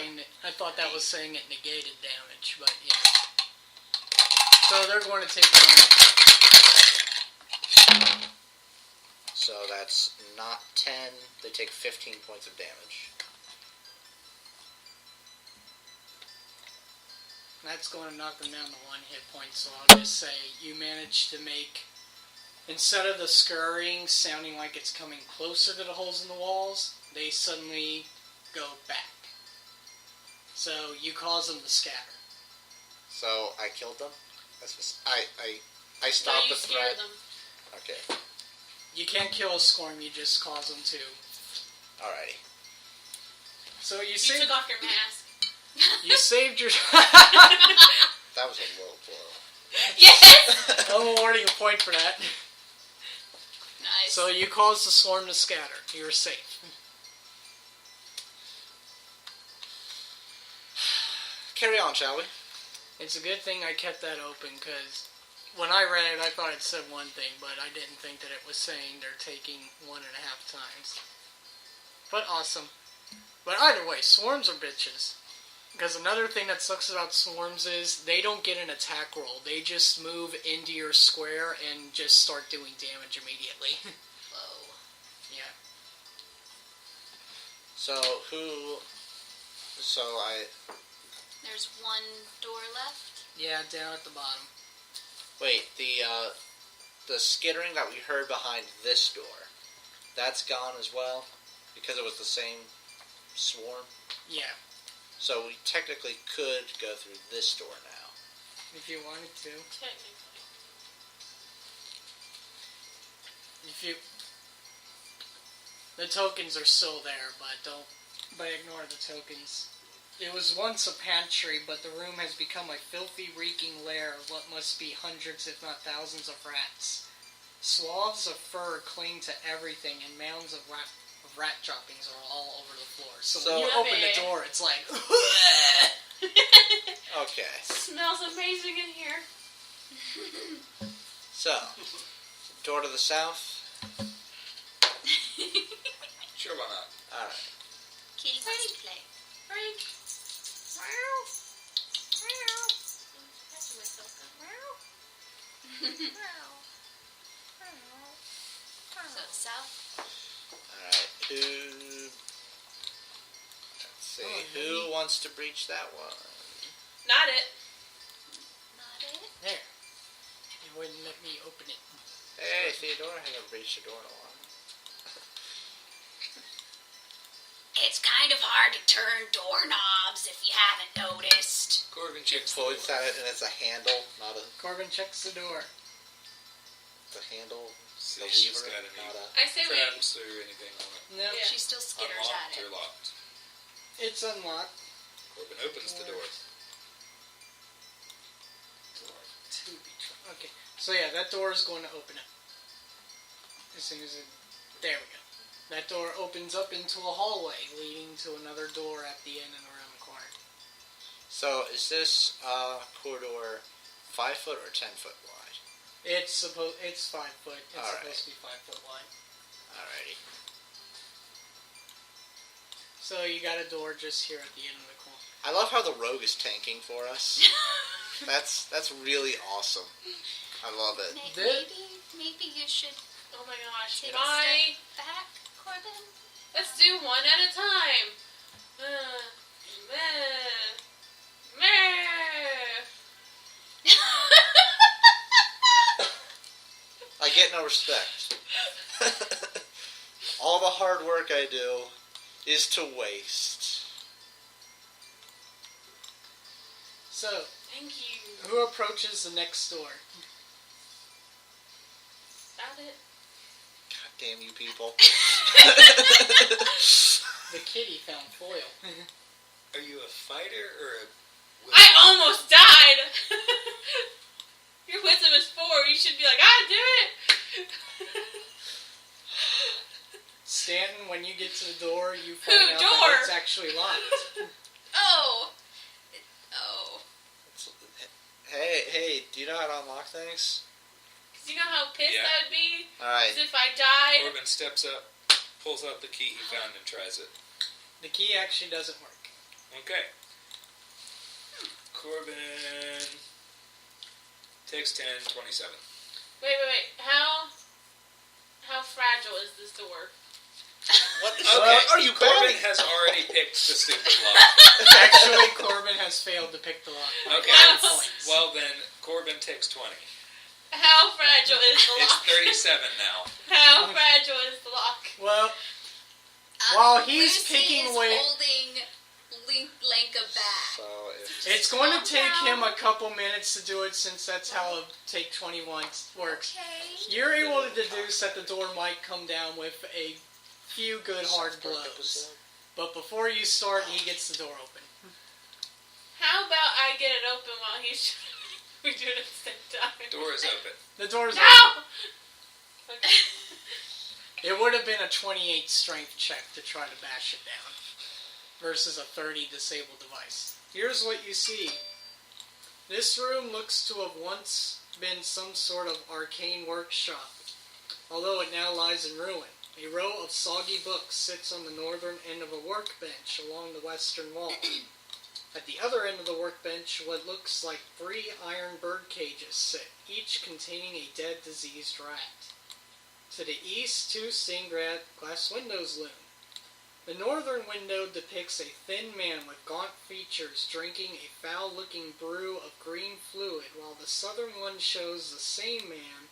saying it negated damage, but yeah. So they're going to take one. So that's not 10. They take 15 points of damage. That's going to knock them down to 1 hit point. So I'll just say you managed to make, instead of the scurrying sounding like it's coming closer to the holes in the walls, they suddenly go back. So you cause them to scatter. So I killed them. I stopped the scare threat. them. Okay. You can't kill a swarm, you just cause them to. Alrighty. So you You saved, took off your mask. you saved your... That was a low blow. Yes! I'm awarding a point for that. Nice. So you caused the swarm to scatter. You're safe. Carry on, shall we? It's a good thing I kept that open, because when I read it, I thought it said one thing, but I didn't think that it was saying they're taking 1.5 times. But awesome. But either way, swarms are bitches. Because another thing that sucks about swarms is they don't get an attack roll. They just move into your square and just start doing damage immediately. Whoa. Yeah. So There's one door left. Yeah, down at the bottom. wait, the skittering that we heard behind this door, that's gone as well? Because it was the same swarm? Yeah, So we technically could go through this door now. if you wanted to. Technically. If you... The tokens are still there, but ignore the tokens. It was once a pantry, but the room has become a filthy, reeking lair of what must be hundreds, if not thousands, of rats. Swaths of fur cling to everything, and mounds of rat droppings are all over the floor. So when you open the door, it's like... Okay. Smells amazing in here. So, door to the south. Sure, why not? Alright. Kitty wants to play. Frank. So south. Alright, let's see, who wants to breach that one? Not it. Not it. There. It wouldn't let me open it. Hey, Theodore, I haven't breached a door in a while. It's kind of hard to turn doorknobs if you haven't noticed. Corbin checks Points at it and it's a handle, not a Corbin checks the door. handle, See the if she's lever, got any not a... I say we. traps or anything on it. No, Yeah. She still skitters Unlocked at or it. locked? it's unlocked. Corbin opens the door. Door to be okay. So yeah, that door is going to open up. As soon as it... There we go. That door opens up into a hallway leading to another door at the end and around the corner. So, is this corridor 5 foot or 10 foot wide? It's 5 foot. It's Alright. supposed to be 5 foot wide. Alrighty. So you got a door just here at the end of the corner. I love how the rogue is tanking for us. That's really awesome. I love it. Maybe you should Oh my gosh. take a My. step back, Corbin. Let's do one at a time. I get no respect. All the hard work I do is to waste. So, Thank you. who approaches the next door? Got it. God damn you people. The kitty found foil. Are you a fighter or a... I almost died. Your wisdom is 4. You should be like, I do it. Stanton, when you get to the door, you Who, find out door? that it's actually locked. Oh. Hey, do you know how to unlock things? Cause you know how pissed Yeah. I would be Alright. as if I died. Corbin steps up, pulls out the key he found and tries it. The key actually doesn't work. Okay. Corbin takes 10, 27. Wait. How fragile is this door? What Okay, are you Corbin betting? has already picked the stupid lock. Actually, Corbin has failed to pick the lock. Okay. By 10 points. Well then, Corbin takes 20. How fragile is the It's lock? 37 now. How fragile is the lock? Well, while he's Lucy picking is away, holding Lenka back. So if it's going to take Calm him down. a couple minutes to do it, since that's how a take 21 works. Okay. You're able to deduce that the door might come down with a few good hard blows. But before you start, he gets the door open. How about I get it open while he's we do it at the same time? Door is open. The door's No! open. Okay. It would have been a 28 strength check to try to bash it down, versus a 30 disable device. Here's what you see. This room looks to have once been some sort of arcane workshop, although it now lies in ruin. A row of soggy books sits on the northern end of a workbench along the western wall. At the other end of the workbench, what looks like 3 iron bird cages sit, each containing a dead, diseased rat. To the east, 2 stained glass windows loom. The northern window depicts a thin man with gaunt features drinking a foul-looking brew of green fluid, while the southern one shows the same man,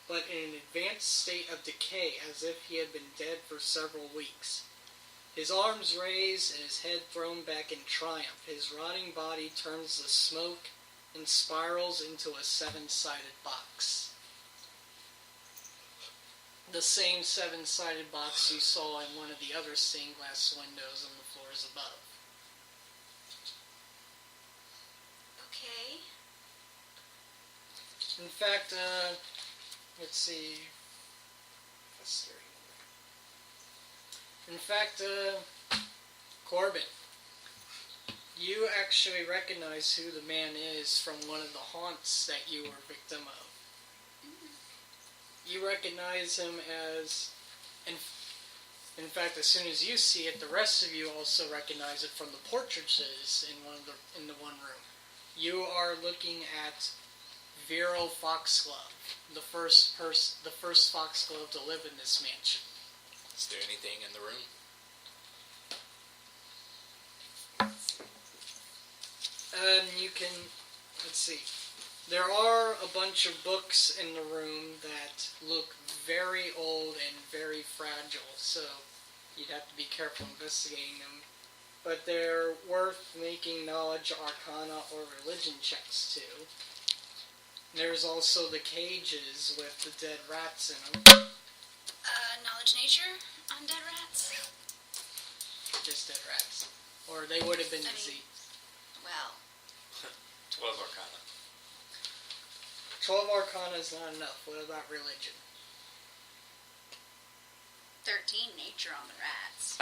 but in an advanced state of decay, as if he had been dead for several weeks. His arms raised and his head thrown back in triumph. His rotting body turns the smoke and spirals into a 7-sided box. The same 7-sided box you saw in one of the other stained glass windows on the floors above. Okay. In fact, let's see. In fact, Corbin, you actually recognize who the man is from one of the haunts that you were victim of. You recognize him as, in fact, as soon as you see it, the rest of you also recognize it from the portraits in the one room. You are looking at Vero Foxglove, the first Foxglove to live in this mansion. Is there anything in the room? You can, let's see. There are a bunch of books in the room that look very old and very fragile, so you'd have to be careful investigating them. But they're worth making knowledge, arcana, or religion checks to. There's also the cages with the dead rats in them. Knowledge nature on dead rats? Just dead rats. Or they would have been diseased. Well, 12 Arcana. 12 arcana is not enough. What about religion? 13 nature on the rats.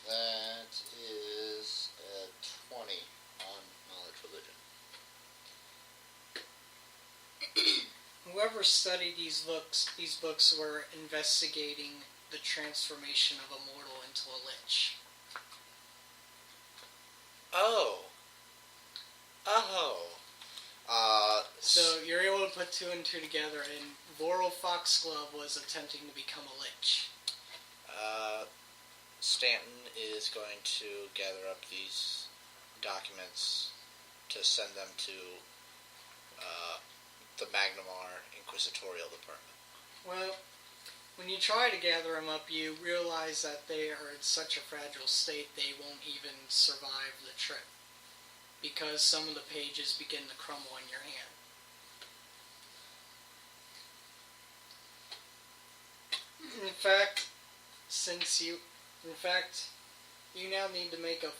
That is a 20 on knowledge religion. Whoever studied these books were investigating the transformation of a mortal into a lich. Oh. So you're able to put 2 and 2 together, and Voro Foxglove was attempting to become a lich. Stanton is going to gather up these documents to send them to the Magnamar Inquisitorial Department. Well, when you try to gather them up, you realize that they are in such a fragile state they won't even survive the trip, because some of the pages begin to crumble in your hand. In fact, you now need to make a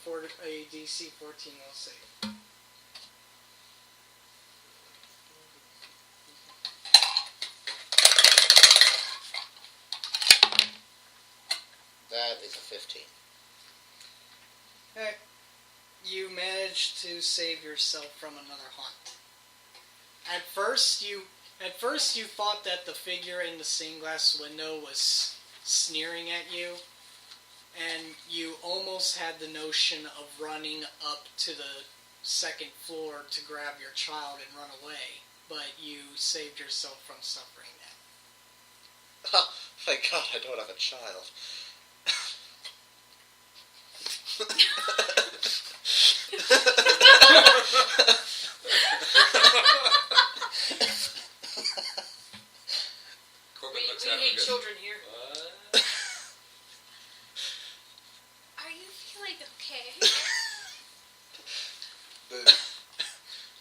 DC 14 will save. That is a 15. Alright. you manage to save yourself from another hunt. At first you thought that the figure in the stained glass window was sneering at you, and you almost had the notion of running up to the second floor to grab your child and run away, but you saved yourself from suffering that. Oh, thank God I don't have a child. Corbin looks We at him hate and goes, children here. "What?" Are you feeling okay?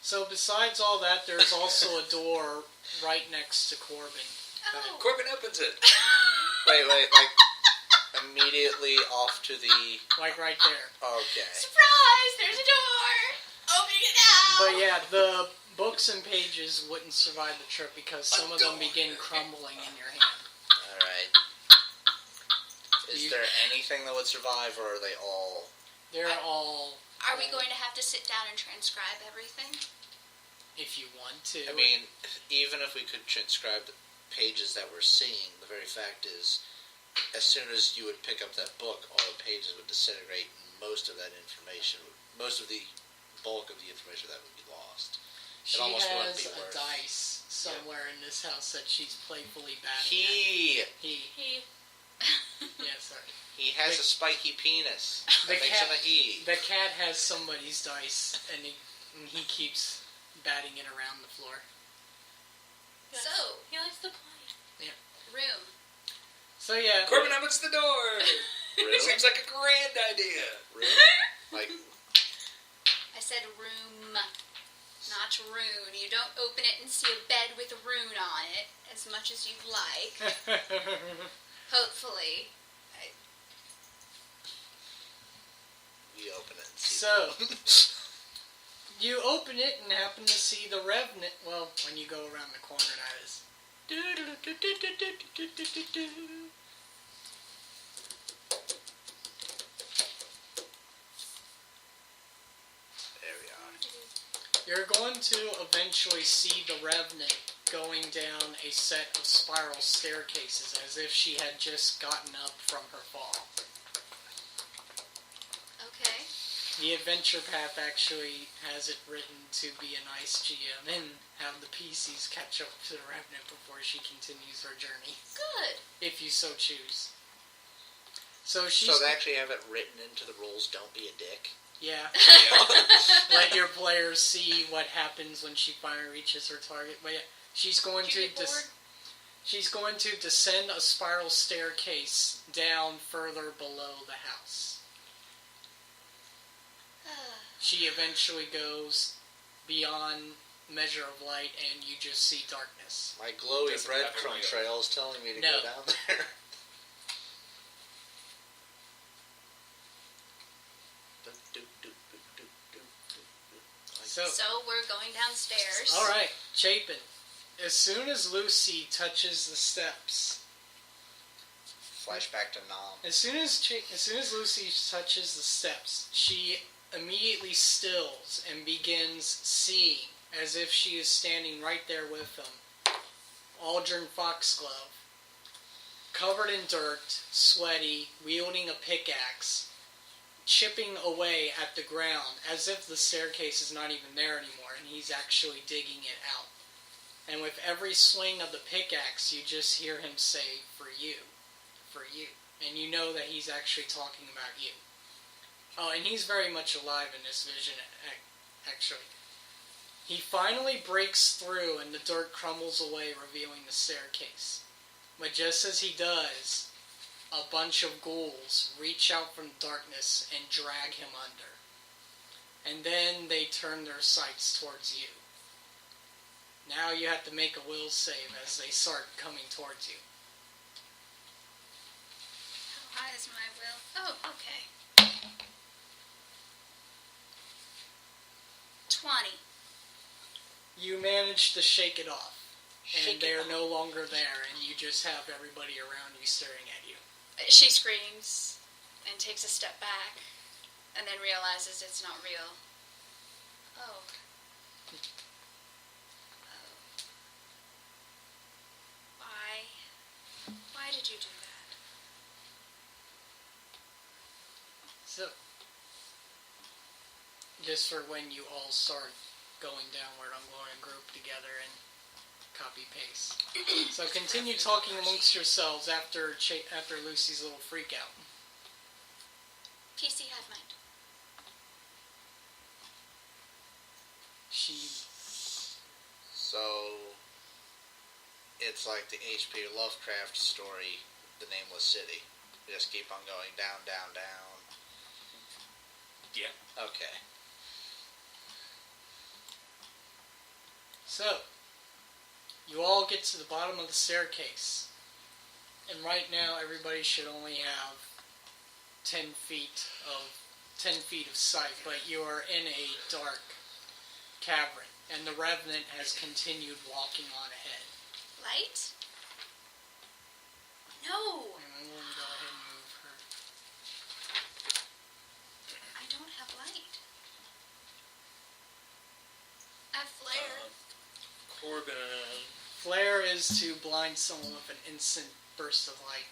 So besides all that, there's also a door right next to Corbin. Oh. Corbin opens it. Wait, like immediately off to the. Like right there. Okay. Surprise! There's a door! Opening it now! But yeah, the books and pages wouldn't survive the trip because some of them begin crumbling in your hand. All right. Is there anything that would survive, or are they all? They're all, Are we going to have to sit down and transcribe everything? if you want to. I mean, even if we could transcribe the pages that we're seeing, the very fact is, as soon as you would pick up that book, all the pages would disintegrate, and most of that information, most of the bulk of the information that would be lost. She almost wouldn't has be a worth- dice somewhere in this house that she's playfully batting He at. He. Yeah, sorry. has The- a spiky penis. the That makes cat- him a he. The cat has somebody's dice, and he keeps batting it around the floor. Yes. So, He likes to play. room. So yeah, Corbin opens the door. Really? Seems like a grand idea. Really? Like, I said room, not rune. You don't open it and see a bed with a rune on it, as much as you'd like. Hopefully. we open it and see. So, you open it and happen to see the Revenant. Well, when you go around the corner, that is. There we are. You're going to eventually see the Revenant going down a set of spiral staircases as if she had just gotten up from her fall. Okay. The adventure path actually has it written to be a nice GM and have the PCs catch up to the Revenant before she continues her journey, Good. if you so choose. So she's... So they actually have it written into the rules, don't be a dick. Yeah. Yeah. Let your players see what happens when she finally reaches her target. But yeah, she's going Did you to get bored? she's going to descend a spiral staircase down further below the house. She eventually goes beyond measure of light, and you just see darkness. My glowy Doesn't have a breadcrumb wheel. trail is telling me to No. go down there. So, So we're going downstairs. all right, Chapin. As soon as Lucy touches the steps, Flashback to Nom. as soon as Lucy touches the steps, she immediately stills and begins seeing, as if she is standing right there with them, Aldrin Foxglove, covered in dirt, sweaty, wielding a pickaxe, chipping away at the ground, as if the staircase is not even there anymore, and he's actually digging it out. And with every swing of the pickaxe, you just hear him say, "For you, for you." And you know that he's actually talking about you. Oh, and he's very much alive in this vision, actually. He finally breaks through and the dirt crumbles away, revealing the staircase. But just as he does, a bunch of ghouls reach out from darkness and drag him under. And then they turn their sights towards you. Now you have to make a will save as they start coming towards you. How high is my will? Oh, okay. 20. You manage to shake it off. And Shake it they're off. no longer there, and you just have everybody around you staring at you. She screams and takes a step back and then realizes it's not real. Oh. Why did you do that? So, just for when you all start going downward, I'm going to group together and copy paste. So continue talking amongst yourselves after Lucy's little freak out. PC had mind. So, it's like the H.P. Lovecraft story, The Nameless City. You just keep on going down, down, down. Yeah. Okay. So, you all get to the bottom of the staircase. And right now, everybody should only have 10 feet of sight, but you are in a dark cavern, and the Revenant has continued walking on ahead. Light? No! And I'm going to go ahead and move her. I don't have light. I have flare. Corbin Flare is to blind someone with an instant burst of light.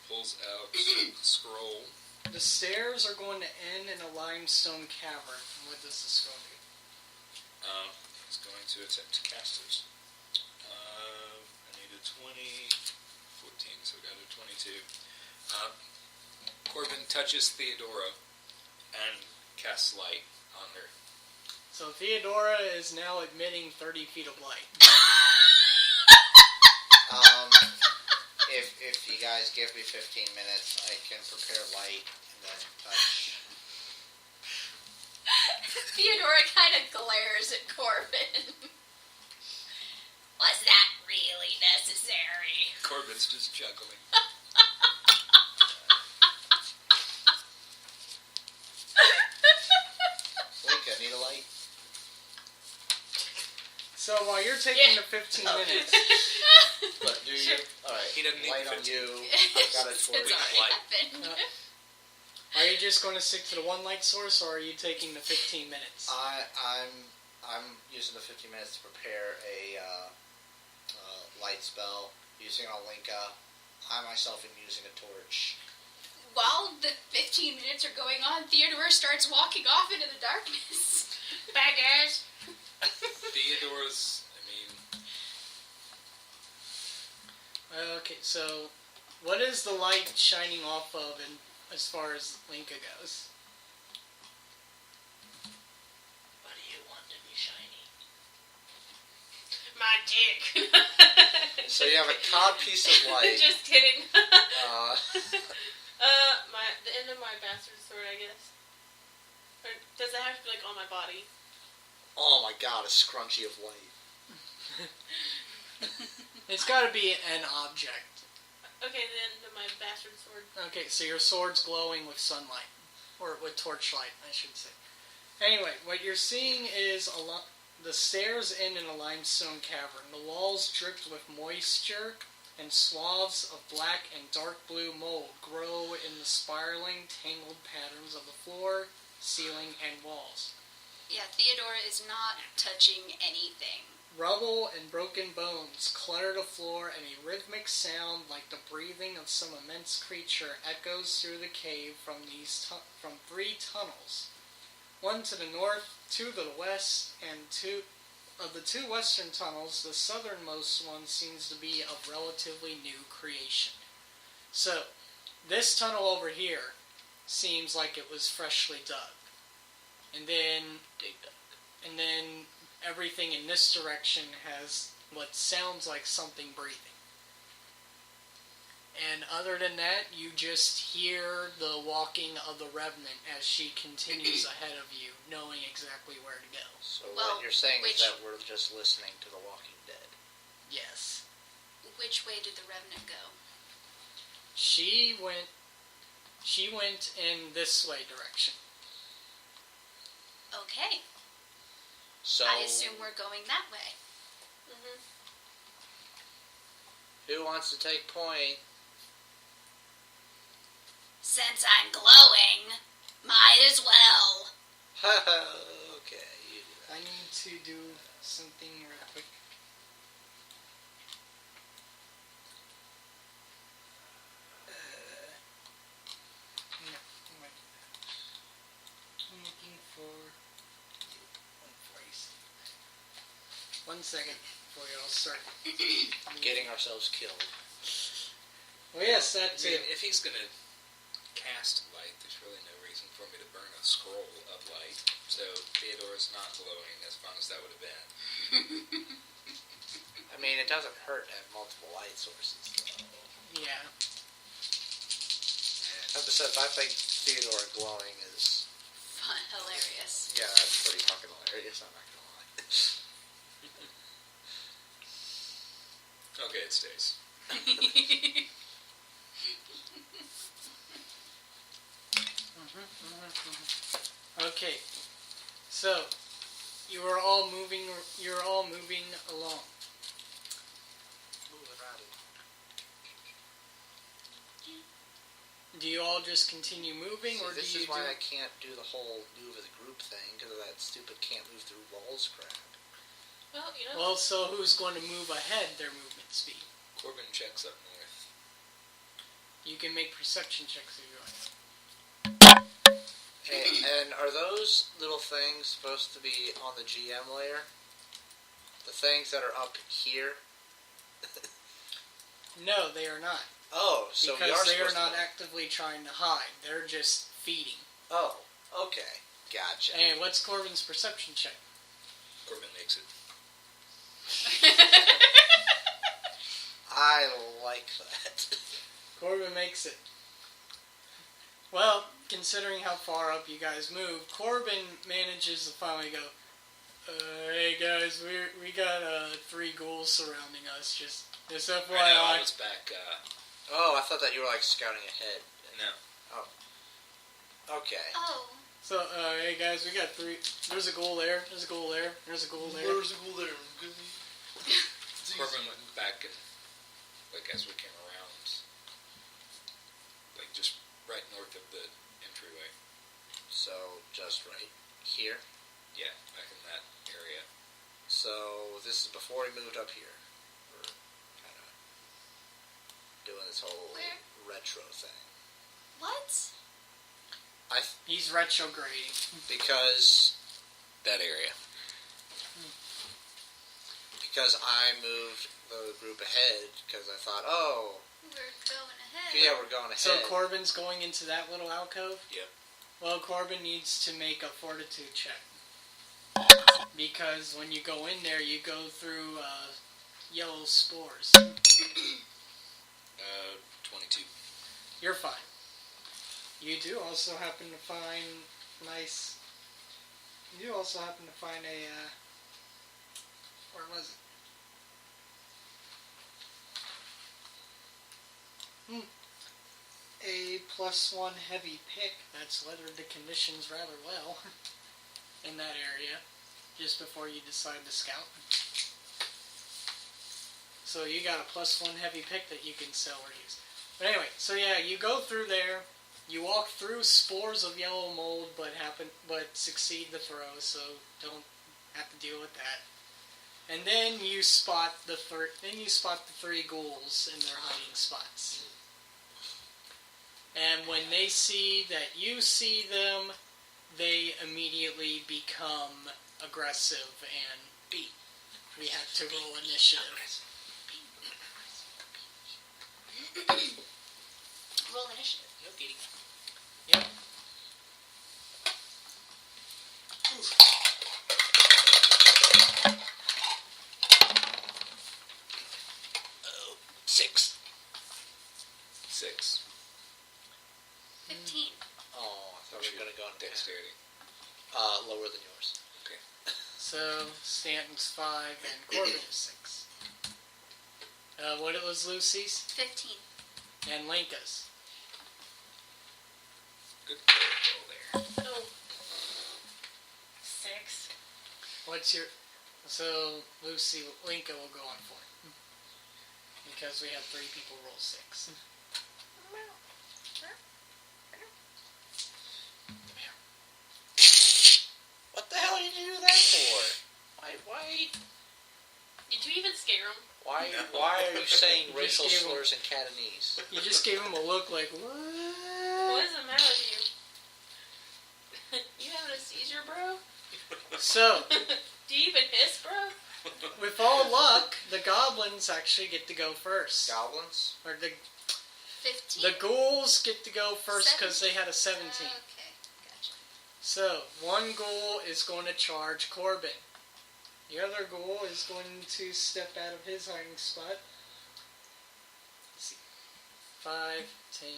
pulls out the scroll. The stairs are going to end in a limestone cavern. What does the scroll do? He's going to attempt to cast it. I need a 20, 14, so I got a 22. Corbin touches Theodora and casts light on her. So Theodora is now emitting 30 feet of light. If you guys give me 15 minutes, I can prepare light and then touch. Theodora kind of glares at Corbin. Was that really necessary? Corbin's just chuckling. Linka, need a light? So while you're taking the 15 minutes, But do you? Alright, He doesn't need light on 15. you. I've got a It's torch. already light. happened. are you just going to stick to the one light source, or are you taking the 15 minutes? I'm using the 15 minutes to prepare a light spell. Using it on Linka. I myself am using a torch. While the 15 minutes are going on, Theodora starts walking off into the darkness. Bad guys. Theodora's, Okay, so what is the light shining off of in, as far as Linka goes? What do you want to be shiny? My dick. So you have a cod piece of light. Just kidding. The end of my bastard sword, I guess. Or does it have to be like on my body? Oh my god, a scrunchie of light. It's got to be an object. Okay, the end of my bastard sword. Okay, so your sword's glowing with sunlight. Or with torchlight, I should say. Anyway, what you're seeing is the stairs end in a limestone cavern. The walls dripped with moisture, and swaths of black and dark blue mold grow in the spiraling, tangled patterns of the floor, ceiling, and walls. Yeah, Theodora is not touching anything. Rubble and broken bones clutter the floor, and a rhythmic sound like the breathing of some immense creature echoes through the cave from three tunnels. One to the north, two to the west, and of the two western tunnels, the southernmost one seems to be of relatively new creation. So, this tunnel over here seems like it was freshly dug. And then everything in this direction has what sounds like something breathing. And other than that, you just hear the walking of the Revenant as she continues ahead of you, knowing exactly where to go. So Well, what you're saying is which- that we're just listening to The Walking Dead. Yes. Which way did the Revenant go? She went in this way direction. Okay, So I assume we're going that way. Mm-hmm. who wants to take point? Since I'm glowing, Might as well. Okay, you do that. I need to do something real quick. No, wait. I'm looking for 1 second before y'all start. Getting ourselves killed. Well, yes, I that's mean, it. if he's going to cast light, there's really no reason for me to burn a scroll of light. So Theodore's not glowing as fun as that would have been. I mean, it doesn't hurt to have multiple light sources, though. Yeah. Besides, I think Theodore glowing is... Fun, hilarious. Yeah, that's pretty fucking hilarious, I'm not gonna lie. Okay, it stays. Okay, so you're all moving along. Do you all just continue moving, See, or do this you is why do? I can't do the whole move of the group thing, because of that stupid can't move through walls crap. Well, you know. Well, so who's going to move ahead their movement speed? Corbin checks up north. You can make perception checks if you want. And are those little things supposed to be on the GM layer? The things that are up here? No, they are not. Oh, so we are Because they are supposed not to know. actively trying to hide. They're just feeding. Oh, okay. Gotcha. And what's Corbin's perception check? Corbin makes it. I like that. Corbin makes it. Well, considering how far up you guys move, Corbin manages to finally go, hey guys, we got 3 ghouls surrounding us, just FYI. I know, I was back, Oh, I thought that you were like scouting ahead. no. Okay. Oh. So, hey guys, we got 3. There's a ghoul there, there's a ghoul there, there's a ghoul there. There's a ghoul there. Corbin went back and, like, as we came around, like, just right north of the entryway. So, just right here. Yeah, back in that area. So, this is before we moved up here. We're kind of doing this whole Where? retro thing. What? He's retrograding. Because that area. Because I moved the group ahead because I thought, oh, We're going ahead. yeah, we're going ahead. So Corbin's going into that little alcove? Yep. Well, Corbin needs to make a fortitude check. Because when you go in there, you go through yellow spores. 22. You're fine. You do also happen to find nice... You do also happen to find a... where was it? A +1 heavy pick that's weathered the conditions rather well in that area just before you decide to scout. So you got a +1 heavy pick that you can sell or use. But anyway, so yeah, you go through there, you walk through spores of yellow mold but succeed the throw, so don't have to deal with that. And then you spot the 3 ghouls in their hiding spots. And when they see that you see them, they immediately become aggressive and we have to roll initiative. Roll initiative. No kidding. Yep. Oh, 6. 6. 15. Oh, I thought we were going to go on Dexterity. lower than yours. Okay. So Stanton's 5 and Corbin is 6. What it was Lucy's 15. and Linka's. Good roll there. Oh. 6. What's your... So Lucy, Linka will go on for it. Because we have 3 people roll 6. hear him. Why? No. Why are you saying You just racial gave him- slurs in Catanese? You just gave him a look like, What what? is the matter with you? You having a seizure, bro? So, Do you even hiss, bro? with all luck, the goblins actually get to go first. Goblins? Or the 15. ghouls get to go first because they had a 17. Okay, gotcha. So, one ghoul is going to charge Corbin. The other ghoul is going to step out of his hiding spot. Let's see. 5, 10,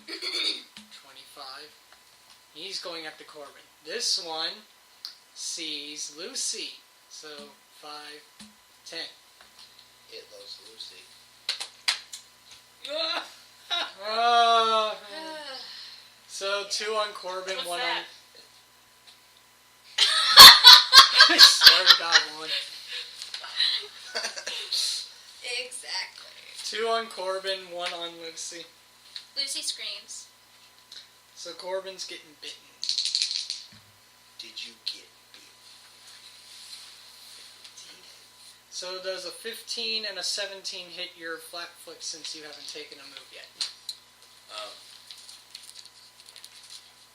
15, 25. He's going after Corbin. This one sees Lucy. So, 5, 10. It loves Lucy. So, 2 on Corbin, What's 1 that? on... I swear to God, 1. Exactly. 2 on Corbin, 1 on Lucy. Lucy screams. So Corbin's getting bitten. Did you get bit? So does a 15 and a 17 hit your flat-foot since you haven't taken a move yet?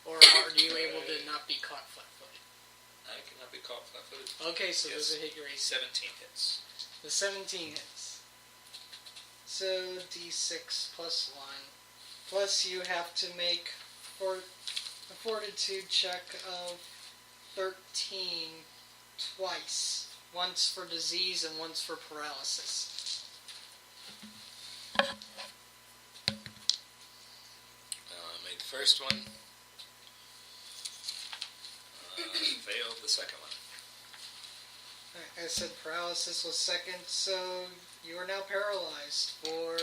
Or are you able to not be caught flat-footed? I cannot be caught flat-footed. Okay, so Yes. does it hit your AC? 17 hits. The 17 hits. So D6 plus 1. Plus you have to make a fortitude check of 13 twice. Once for disease and once for paralysis. Made the first one. Failed the second one. I said paralysis was second, so you are now paralyzed for...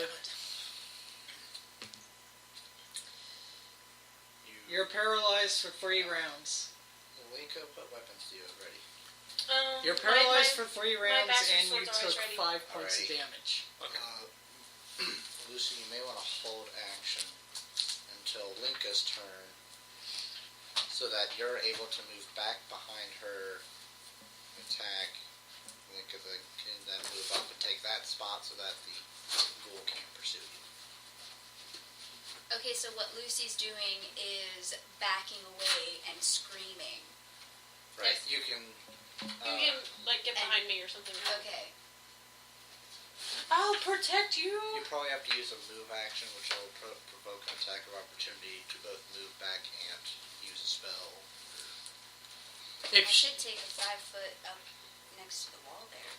You're paralyzed for 3 rounds. Linka, what weapons do you have ready? You're paralyzed for 3 rounds bastard and you sword's always took ready. 5 points of Alrighty. damage. Lucy, you may want to hold action until Linka's turn so that you're able to move back behind her attack. Linka can then move up and take that spot so that the ghoul can't pursue you. Okay, so what Lucy's doing is backing away and screaming. Right, Yes. you can... You can, like, get behind me or something. Right? Okay. I'll protect you! You probably have to use a move action, which will provoke an attack of opportunity to both move back and use a spell. I If should take a 5 foot up next to the wall there.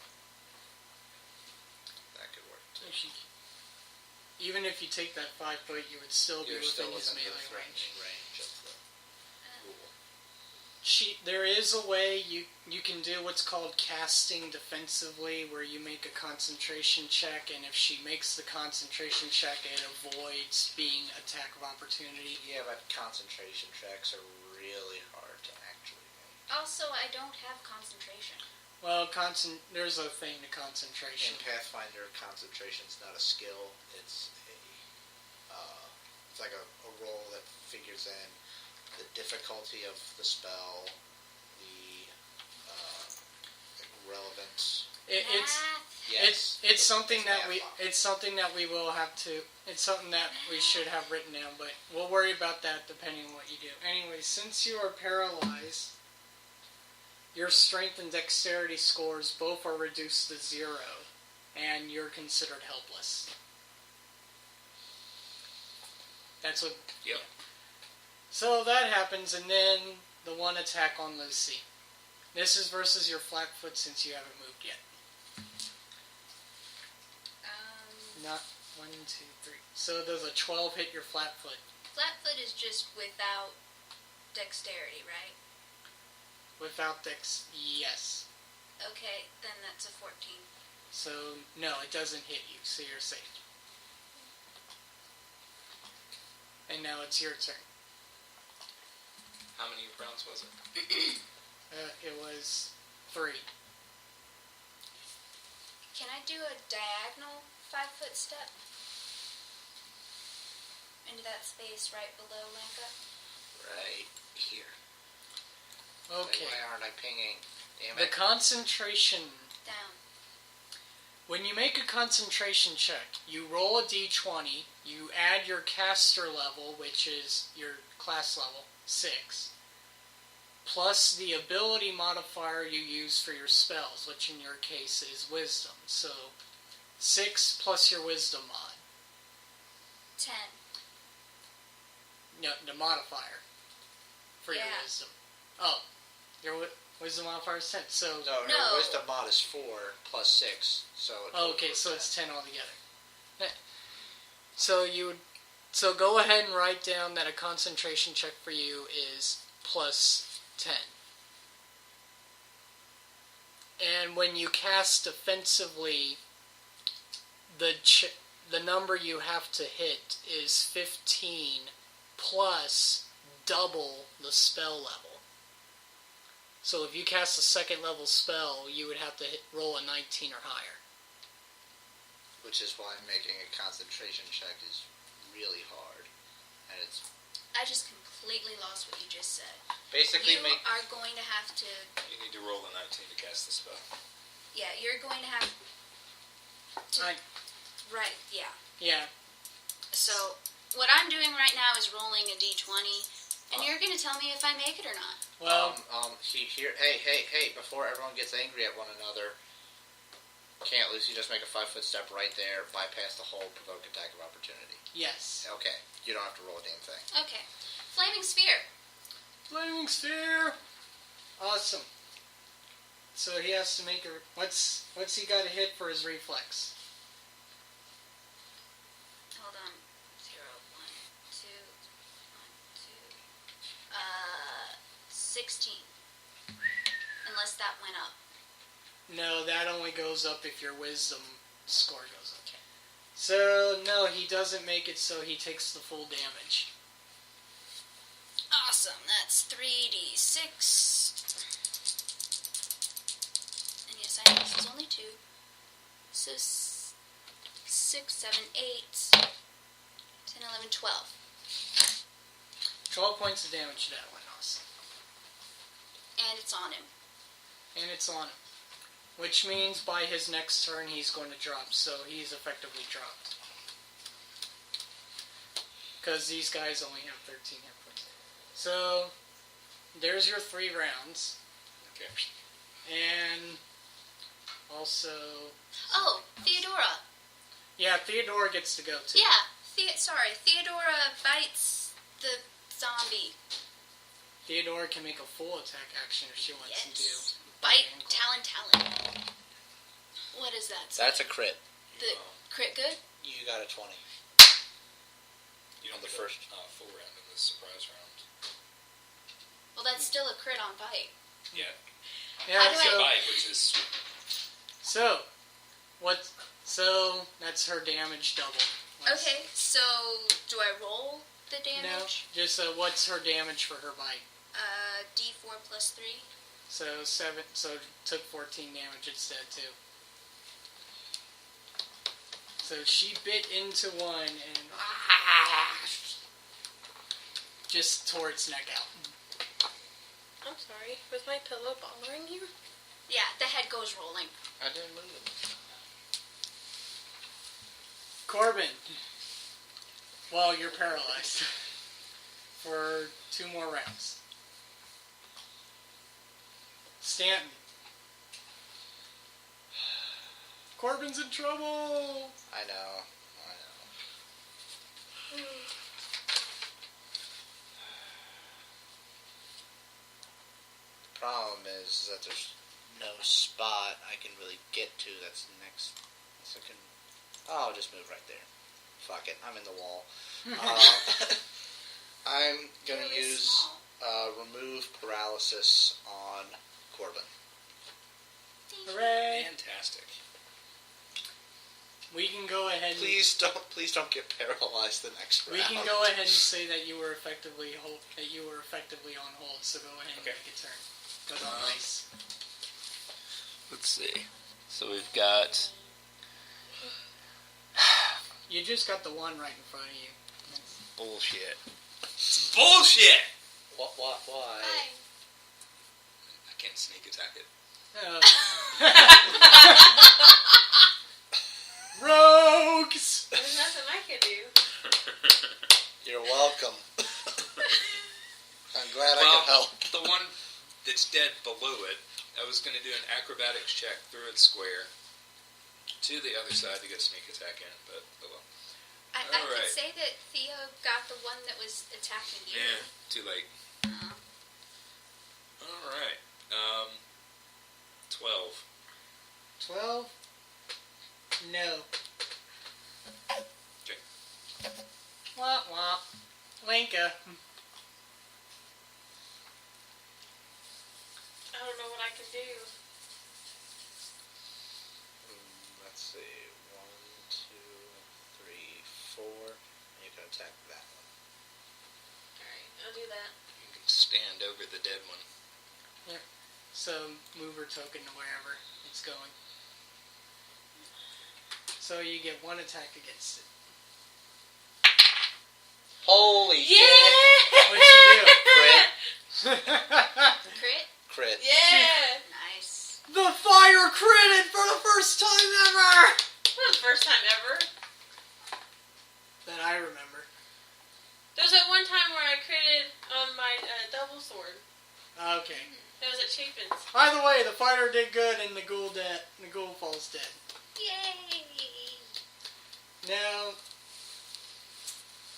That could work too. even if you take that 5 foot, you would still be You're within still his within the melee range. threatening range of the ghoul. There is a way you can do what's called casting defensively, where you make a concentration check, and if she makes the concentration check, it avoids being attack of opportunity. Yeah, but concentration checks are really hard to actually make. Also, I don't have concentration. Well, there's a thing to In concentration. Pathfinder, concentration's not a skill. It's it's like a roll that figures in the difficulty of the spell, the relevance. It's Math. it's something It's that math. it's something that we will have to. It's something that we should have written down, but we'll worry about that depending on what you do. Anyway, since you are paralyzed, your strength and dexterity scores both are reduced to 0, and you're considered helpless. That's what. Yep. So that happens, and then the one attack on Lucy. This is versus your flat-foot since you haven't moved yet. Not 1, 2, 3. So does a 12 hit your flat-foot? Flatfoot is just without dexterity, right? Without dex, yes. Okay, then that's a 14. So no, it doesn't hit you, so you're safe. And now it's your turn. How many rounds was it? It was 3. Can I do a diagonal 5 foot step? Into that space right below Lanka? Right here. Okay. Why aren't I pinging? Damn The it. concentration. Down. When you make a concentration check, you roll a d20, you add your caster level, which is your class level, 6, plus the ability modifier you use for your spells, which in your case is wisdom. So 6 plus your wisdom mod. 10. No, the modifier for your Yeah. wisdom. Oh, your wisdom modifier is 10. So No, No. wisdom mod is 4 plus 6. So okay, so it's 10 altogether. So go ahead and write down that a concentration check for you is plus 10. And when you cast defensively, the number you have to hit is 15 plus double the spell level. So if you cast a second level spell, you would have to roll a 19 or higher. which is why making a concentration check is really hard, and it's I just completely lost what you just said. basically You are going to have to. You need to roll a 19 to cast the spell. Yeah, you're going to have to. Right. Yeah. Yeah. So what I'm doing right now is rolling a d20, and you're going to tell me if I make it or not. Well, hey, before everyone gets angry at one another, can't Lucy just make a 5-foot step right there, bypass the whole provoke attack of opportunity? yes. Okay, you don't have to roll a damn thing. Okay. Flaming sphere. Flaming sphere. Awesome. So he has to make a. What's he got to hit for his reflex? Hold on. 0, 1, 2, 1, 2. 16. Unless that went up. No, that only goes up if your wisdom score goes up. So no, he doesn't make it. So he takes the full damage. Awesome. That's 3d6. And yes, I know this is only 2. So 6, 7, 8, 10, 11, 12. 12 points of damage to that one, awesome. And it's on him. And it's on him. Which means by his next turn he's going to drop, so he's effectively dropped. Because these guys only have 13 hit points. So, there's your 3 rounds. Okay. And also... Oh, Theodora. Yeah, Theodora gets to go too. Yeah, Theodora bites the zombie. Theodora can make a full attack action if she wants to do. Yes. Bite, talon. What is that? That's a crit. The crit good? You got a 20. You On don't the get first. a full round in this surprise round. Well, that's still a crit on bite. Yeah. Yeah, How do so, Bite, which is so that's her damage double. Okay, so do I roll the damage? No, just what's her damage for her bite? D4 plus 3. So 7. So took 14 damage instead too. So she bit into one and just tore its neck out. I'm sorry. Was my pillow bothering you? Yeah, the head goes rolling. I didn't move it. Corbin. Well, you're paralyzed for 2 more rounds. Stanton. Corbin's in trouble. I know. The problem is that there's no spot I can really get to that's next. So I'll just move right there. Fuck it, I'm in the wall. I'm going to Really use small. remove paralysis on Corbin. Hooray! fantastic. We can go ahead and Please don't get paralyzed the next round. we can go ahead and say that you were effectively on hold. So go ahead and Okay. make a turn. Go to ice. Let's see. So we've got... You just got the one right in front of you. Bullshit. It's bullshit! What? Why? Hi. I can't sneak attack it. Rogues! There's nothing I can do. You're welcome. I'm glad I Well, could help. the one that's dead below it, I was going to do an acrobatics check through its square to the other side to get sneak attack in, but oh well. I Alright. could say that Theo got the one that was attacking you. Yeah, too late. Oh. Alright. 12. 12? No. Okay. Womp womp. Linka. I don't know what I can do. Let's see. 1, 2, 3, 4. And you can attack that one. Alright, I'll do that. You can stand over the dead one. So move her token to wherever it's going. So you get one attack against it. Holy Yeah! What'd she do? shit! Crit? Crit. Yeah! Nice. The fire critted for the first time ever! Not the first time ever. That I remember. There was that one time where I critted on my double sword. Okay. That was at Chapin's. By the way, the fighter did good and the ghoul falls dead. Yay! Now,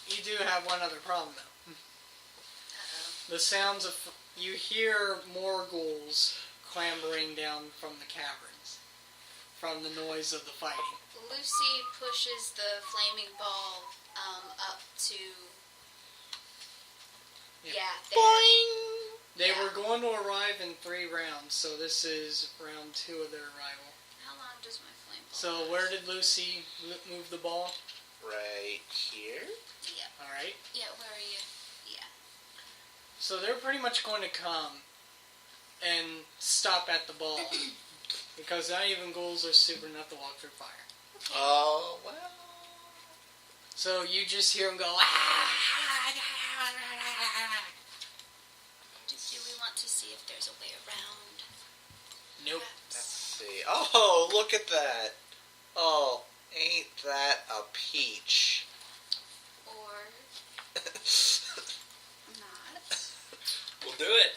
you do have one other problem though. Uh-oh. The sounds of... You hear more ghouls clambering down from the caverns. From the noise of the fighting. Lucy pushes the flaming ball up to... Yeah. Yeah, there. Boing! They Yeah. were going to arrive in 3 rounds, so this is round 2 of their arrival. How long does my flame ball So last? where did Lucy move the ball? Right here. Yeah. Alright. Yeah, where are you? Yeah. So they're pretty much going to come and stop at the ball. Because not even ghouls are super enough to walk through fire. Oh, well. So you just hear them go, ah! Do we want to see if there's a way around? Nope. Let's see. Oh, look at that. Oh, ain't that a peach? Or not? We'll do it.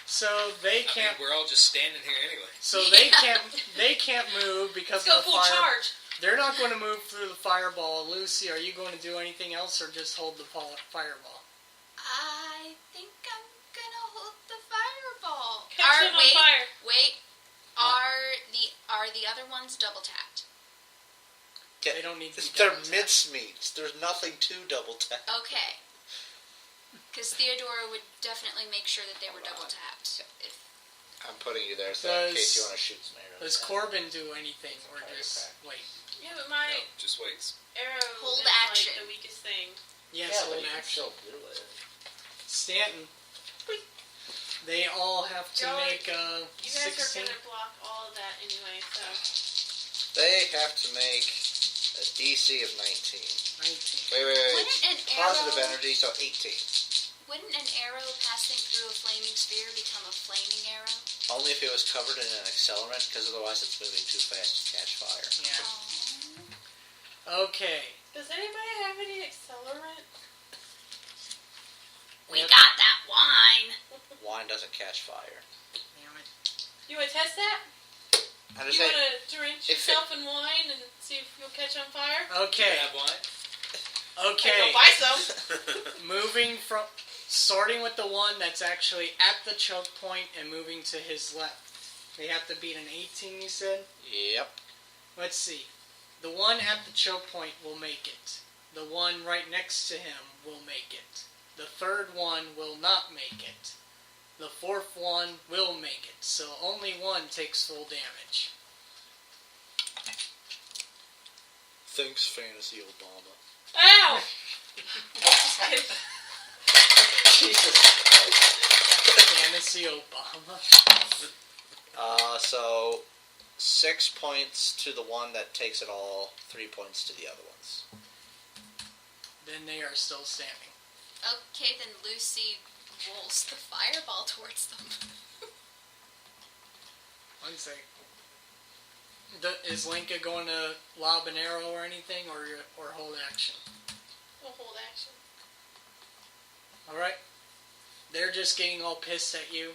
So they I can't. mean, we're all just standing here anyway. So they can't. They can't move because Let's go of the full fire. charge. They're not going to move through the fireball. Lucy, are you going to do anything else, or just hold the fireball? I think I'm gonna hold the fireball. Catch it on wait, fire. wait. Are the other ones double tapped? They don't need to. Be They're double tapped. mincemeats. There's nothing to double tap. Okay. Because Theodora would definitely make sure that they were double tapped. If I'm putting you there so in case you want to shoot some arrows. Does Corbin do anything, or Fire just attack. wait? Yeah, but my No, just wait. arrow Hold is action. like the weakest thing. Yes, yeah, but hold you can action. still do it. Stanton. They all have to Y'all- make a You guys 16. are gonna block all of that anyway, so. They have to make a DC of 19. 19. Wait. Wouldn't an Positive arrow- energy, so 18. wouldn't an arrow passing through a flaming sphere become a flaming arrow? Only if it was covered in an accelerant, because otherwise it's moving too fast to catch fire. Yeah. Okay. Does anybody have any accelerant? We Yep. got that wine. Wine doesn't catch fire. Damn it. You wanna test that? I You just say, wanna drench if yourself in wine and see if you'll catch on fire? Okay. Grab one. Okay. Go buy some. Moving from, starting with the one that's actually at the choke point and moving to his left. They have to beat an 18, you said? Yep. Let's see. The one at the choke point will make it. The one right next to him will make it. The third one will not make it. The fourth one will make it. So only one takes full damage. Thanks, Fantasy Obama. Ow! Jesus Christ. Fantasy Obama. So 6 points to the one that takes it all, 3 points to the other ones. Then they are still standing. Okay, then Lucy rolls the fireball towards them. One sec. Is Linka going to lob an arrow or anything, or hold action? We'll hold action. Alright. They're just getting all pissed at you,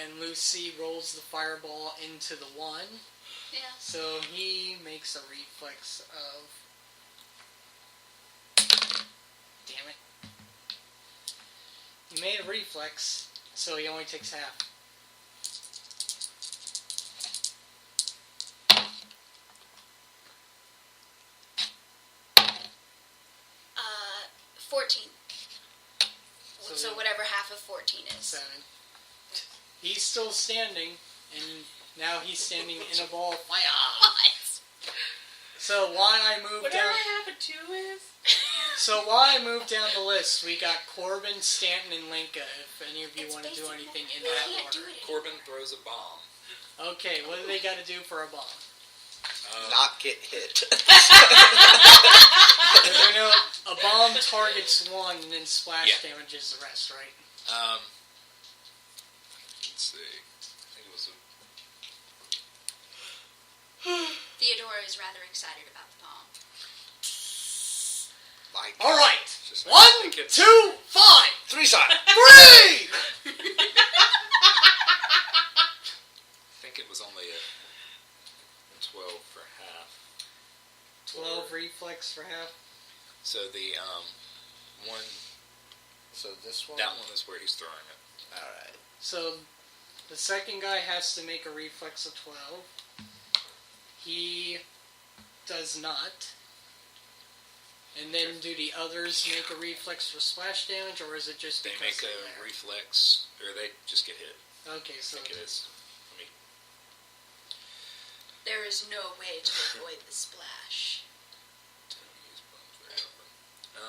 and Lucy rolls the fireball into the one. Yeah. So he makes a reflex of... Damn it. He made a reflex, so he only takes half. 14. So So then- whatever half of 14 is. 7. He's still standing, and now he's standing in a ball of fire. What? So while I move Whatever down... half of 2 is. So while I move down the list, we got Corbin, Stanton, and Linka. If any of you It's want to do basically- anything in we that can't do order. it. Corbin throws a bomb. Okay, what do they got to do for a bomb? Not get hit. Because I know a bomb targets one and then splash Yeah. damages the rest, right? Let's see. I think it was Theodora is rather excited about the bomb. Like, All right. just 1, think it's- 2, 5, 3 side. 3. I think it was only a 12 for half. 12 reflex for half. So the one, So this one. that one is where he's throwing it. All right. So the second guy has to make a reflex of 12. He does not. And then do the others make a reflex for splash damage, or is it just They because make they're a there? reflex, or they just get hit. Okay, so I think it is. Let me. There is no way to avoid the splash. Use bombs very often. 20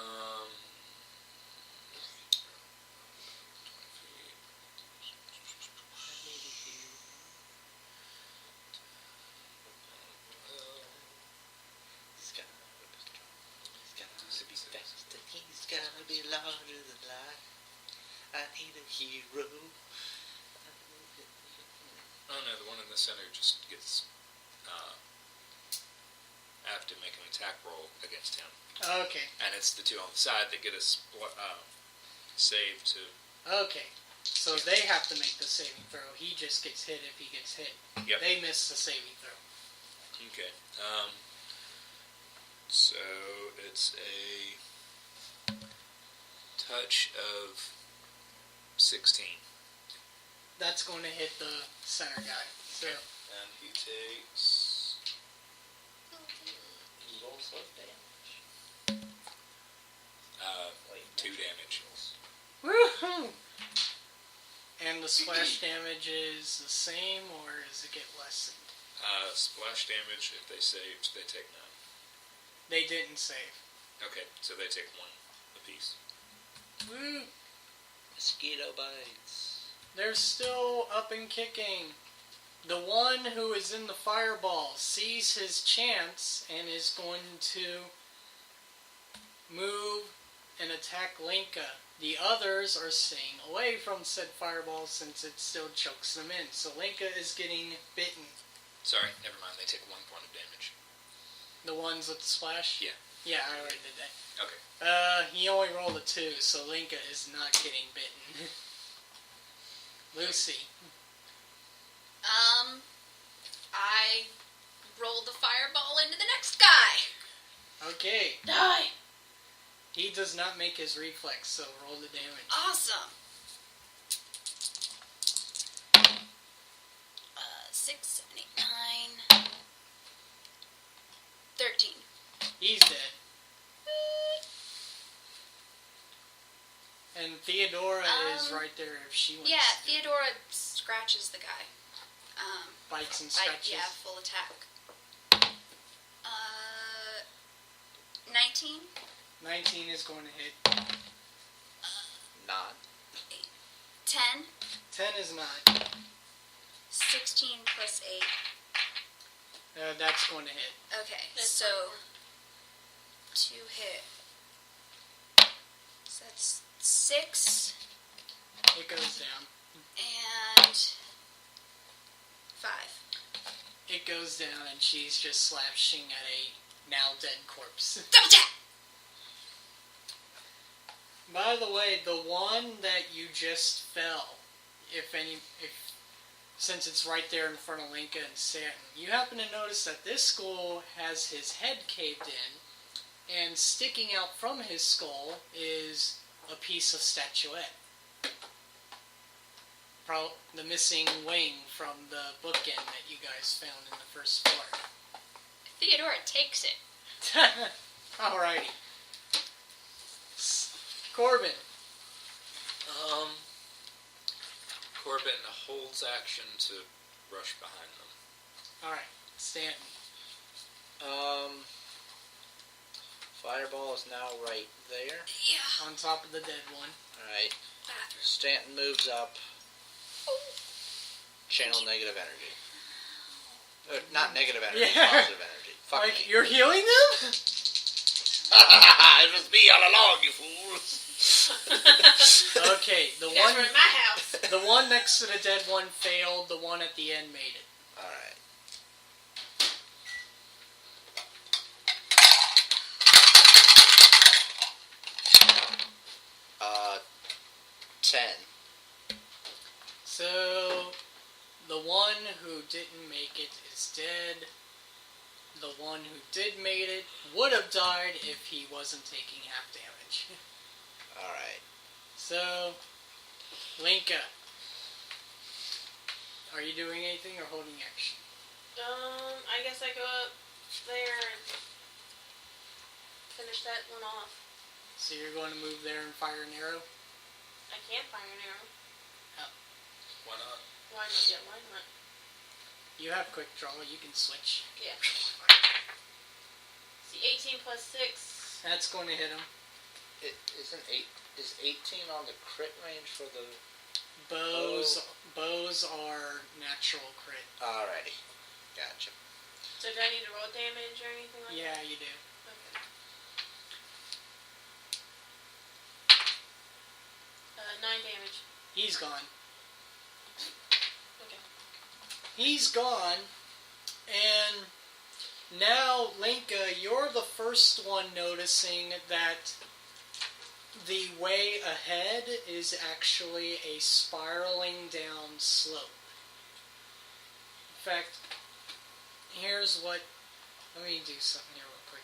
feet. He's gotta be faster. He's gotta be larger than life. I need a hero. Oh no, the one in the center just gets. I have to make an attack roll against him, okay, and it's the two on the side that get a save to. okay. So they have to make the saving throw. He just gets hit if he gets hit. Yep. They miss the saving throw. Okay. So it's a touch of 16, That's going to hit the center guy. So and he takes. Also damage. 2 damage. woohoo! And the splash damage is the same, or does it get lessened? Splash damage. If they saved, they take 9. They didn't save. Okay, so they take 1 apiece. Woo! Mosquito bites. They're still up and kicking. The one who is in the fireball sees his chance and is going to move and attack Linka. The others are staying away from said fireball since it still chokes them in. So Linka is getting bitten. Sorry, never mind. They take 1 point of damage. The ones with the splash? Yeah. Yeah, I already did that. Okay. He only rolled a 2, so Linka is not getting bitten. Lucy. I rolled the fireball into the next guy. Okay. Die. He does not make his reflex, so roll the damage. Awesome. 6, 7, 8, 9, 13. He's dead. And Theodora is right there if she wants Yeah, to. Theodora scratches the guy. Bites and scratches. Yeah, full attack. 19. 19 is going to hit. Not. 10. 10 is not. 16 plus 8. That's going to hit. Okay, That's so 2 hit. So that's 6 It goes down. and 5. it goes down, and she's just slashing at a now dead corpse. Double tap! By the way, the one that you just fell, since it's right there in front of Linka and Stanton, you happen to notice that this skull has his head caved in, and sticking out from his skull is a piece of statuette. The missing wing from the bookend that you guys found in the first floor. Theodora takes it. Alrighty. Corbin. Corbin holds action to rush behind them. Alright, Stanton. Fireball is now right there. Yeah. On top of the dead one. Alright. Bathroom. Stanton moves up. Channel negative energy. Not negative energy, Yeah. positive energy. Fuck Like, me. you're healing them? It was me all along, you fools. Okay, You guys were in my house. the one next to the dead one failed, the one at the end made it. Alright. Uh, 10. So, the one who didn't make it is dead. The one who did made it would have died if he wasn't taking half damage. Alright. So, Linka. Are you doing anything or holding action? I guess I go up there and finish that one off. So you're going to move there and fire an arrow? I can't fire an arrow. Why not? Why not? Yeah, why not? You have quick draw, you can switch. Yeah. See, 18 plus 6. That's going to hit him. Is 18 on the crit range for the... Bows are natural crit. Alrighty. Gotcha. So do I need to roll damage or anything like Yeah, that? you do. Okay. 9 damage. He's gone. Okay. He's gone. And now, Linka, you're the first one noticing that the way ahead is actually a spiraling down slope. In fact, here's what... Let me do something here real quick.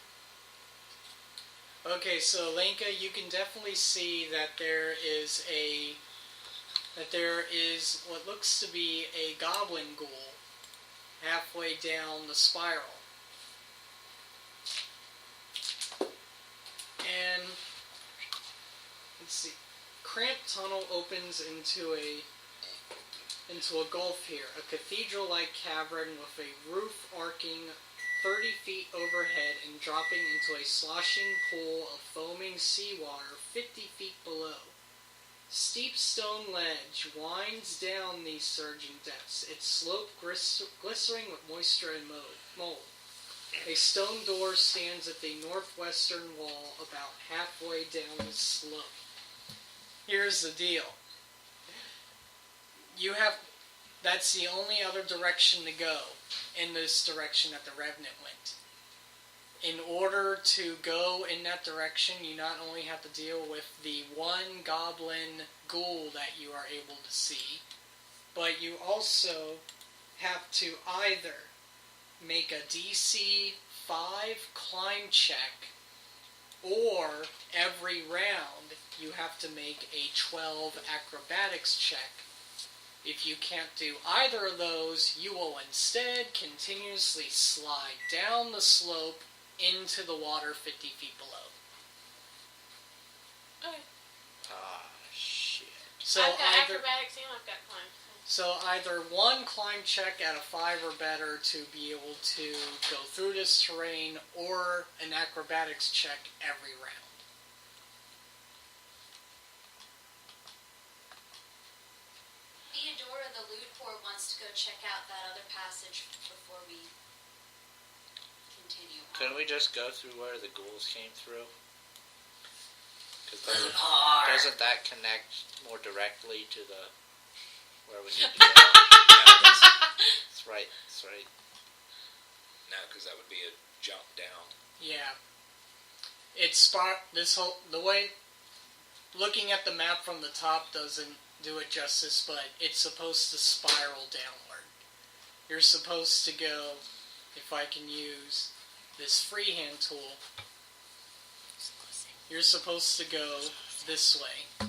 Okay, so Linka, you can definitely see that there is what looks to be a goblin ghoul halfway down the spiral. And let's see. Cramped tunnel opens into a gulf here, a cathedral-like cavern with a roof arcing 30 feet overhead and dropping into a sloshing pool of foaming seawater 50 feet below. Steep stone ledge winds down these surging depths, its slope glistering with moisture and mold. A stone door stands at the northwestern wall about halfway down the slope. Here's the deal. That's the only other direction to go in this direction that the Revenant went. In order to go in that direction, you not only have to deal with the one goblin ghoul that you are able to see, but you also have to either make a DC 5 climb check, or every round you have to make a 12 acrobatics check. If you can't do either of those, you will instead continuously slide down the slope into the water 50 feet below. Okay. Ah, shit. So I've got either acrobatics and I've got climb. So either one climb check at a 5 or better to be able to go through this terrain, or an acrobatics check every round. Theodora, the Ludport, wants to go check out that other passage before we continue on. Couldn't we just go through where the ghouls came through? Because doesn't that connect more directly to the where we need to go? Yeah, That's right. That's right. No, because that would be a jump down. Yeah. The way, looking at the map from the top doesn't do it justice, but it's supposed to spiral downward. You're supposed to go, if I can use this freehand tool, you're supposed to go this way.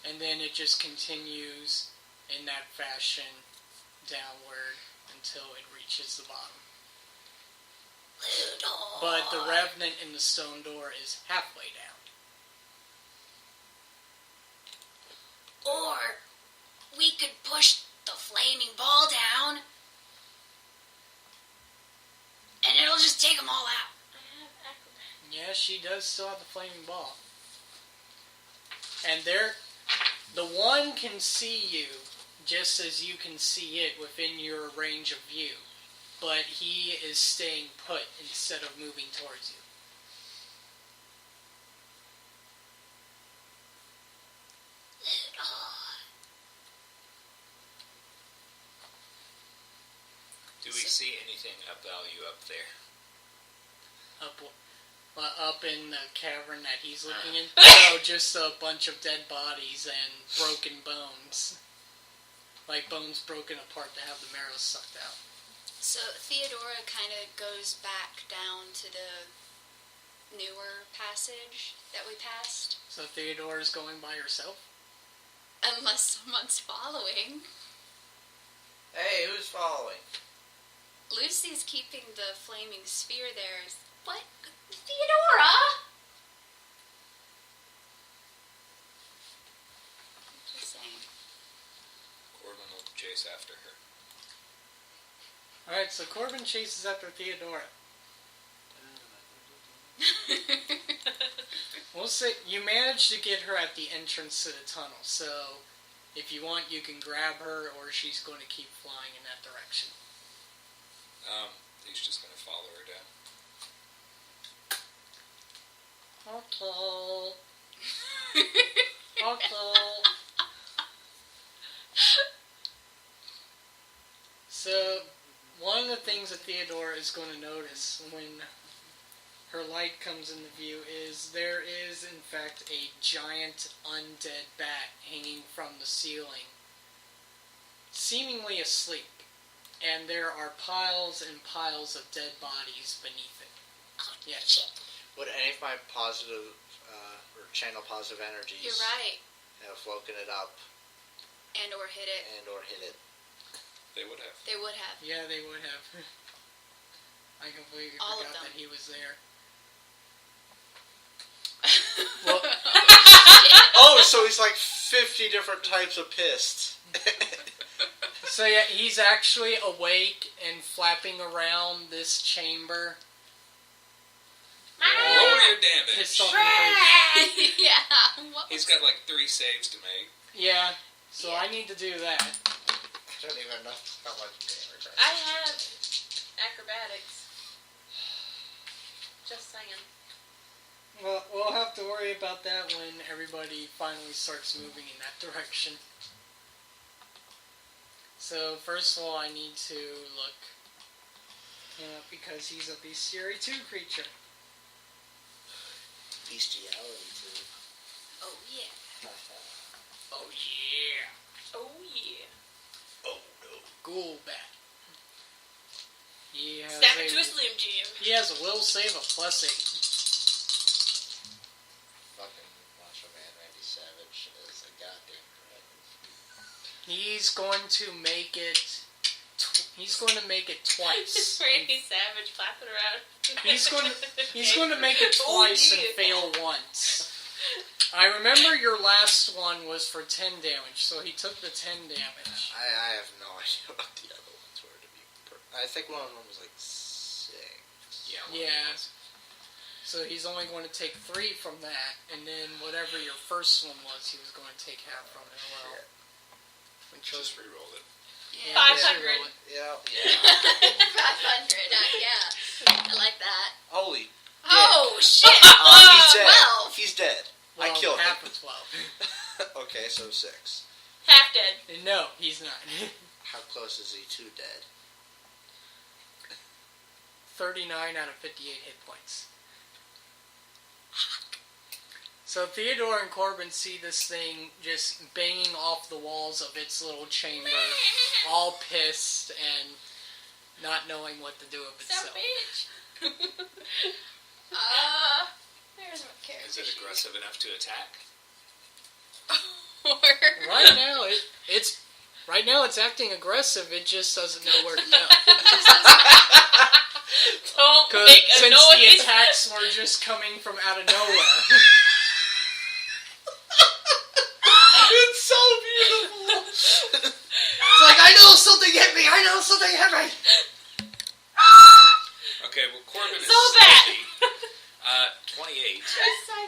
And then it just continues in that fashion downward until it reaches the bottom. But the revenant in the stone door is halfway down. Or we could push the flaming ball down, and it'll just take them all out. I have acrobatics. Yeah, she does still have the flaming ball. And the one can see you just as you can see it within your range of view. But he is staying put instead of moving towards you. Do we see anything of value up there? Up in the cavern that he's looking in? No, just a bunch of dead bodies and broken bones. Like bones broken apart to have the marrow sucked out. So Theodora kind of goes back down to the newer passage that we passed. So Theodora's going by herself? Unless someone's following. Hey, who's following? Lucy's keeping the flaming sphere there. What? Theodora? Just saying. Corbin will chase after her. Alright, so Corbin chases after Theodora. We'll say you managed to get her at the entrance to the tunnel, so if you want, you can grab her, or she's going to keep flying in that direction. He's just going to follow her down. Okay. Okay. So, one of the things that Theodora is going to notice when her light comes into view is there is, in fact, a giant undead bat hanging from the ceiling, seemingly asleep, and there are piles and piles of dead bodies beneath it. Yes. Would any of my positive, or channel positive energies You're right. have woken it up And or hit it. and or hit it? They would have. They would have. Yeah, they would have. I completely All of forgot them. that he was there. Well, Oh, so he's like 50 different types of pissed. So yeah, he's actually awake and flapping around this chamber. Roll your damage. Pissed off and crazy. yeah. What He's was- got like 3 saves to make. Yeah, so Yeah. I need to do that. I don't even know how much damage I have acrobatics. Just saying. Well, we'll have to worry about that when everybody finally starts moving in that direction. So first of all, I need to look because he's a bestiary 2 creature. bestiality too. Oh yeah. Oh yeah, Oh yeah. Oh no. ghoul bat. He has Snap it to a a Slim Jim. he has a will save of +8. Fucking Macho Man Randy Savage is a goddamn dragon. He's going to make it. He's going to make it twice. Randy Savage flapping around. He's going to make it twice and fail once. I remember your last one was for 10 damage, so he took the 10 damage. I have no idea what the other ones were to be. I think one of them was like 6. Yeah. Yeah. So he's only going to take 3 from that, and then whatever your first one was, he was going to take half from it as well. Shit. Which was Just re-roll it. Yeah. 500. Yeah. 500. Yeah. I like that. Holy. Oh shit. He's dead. 12. He's dead. I Well, killed half him. of 12. Okay, so 6. Half dead. No, he's not. How close is he to dead? 39 out of 58 hit points. So Theodore and Corbin see this thing just banging off the walls of its little chamber, all pissed and not knowing what to do with Son itself. of a bitch. There's my character. Is it aggressive enough to attack? Right now, it's acting aggressive. It just doesn't know where to go. Don't Because make a since noise. the attacks were just coming from out of nowhere. It's so beautiful. It's like, I know something hit me. I know something hit me. Okay, well, Corbin is So bad. stealthy. 28.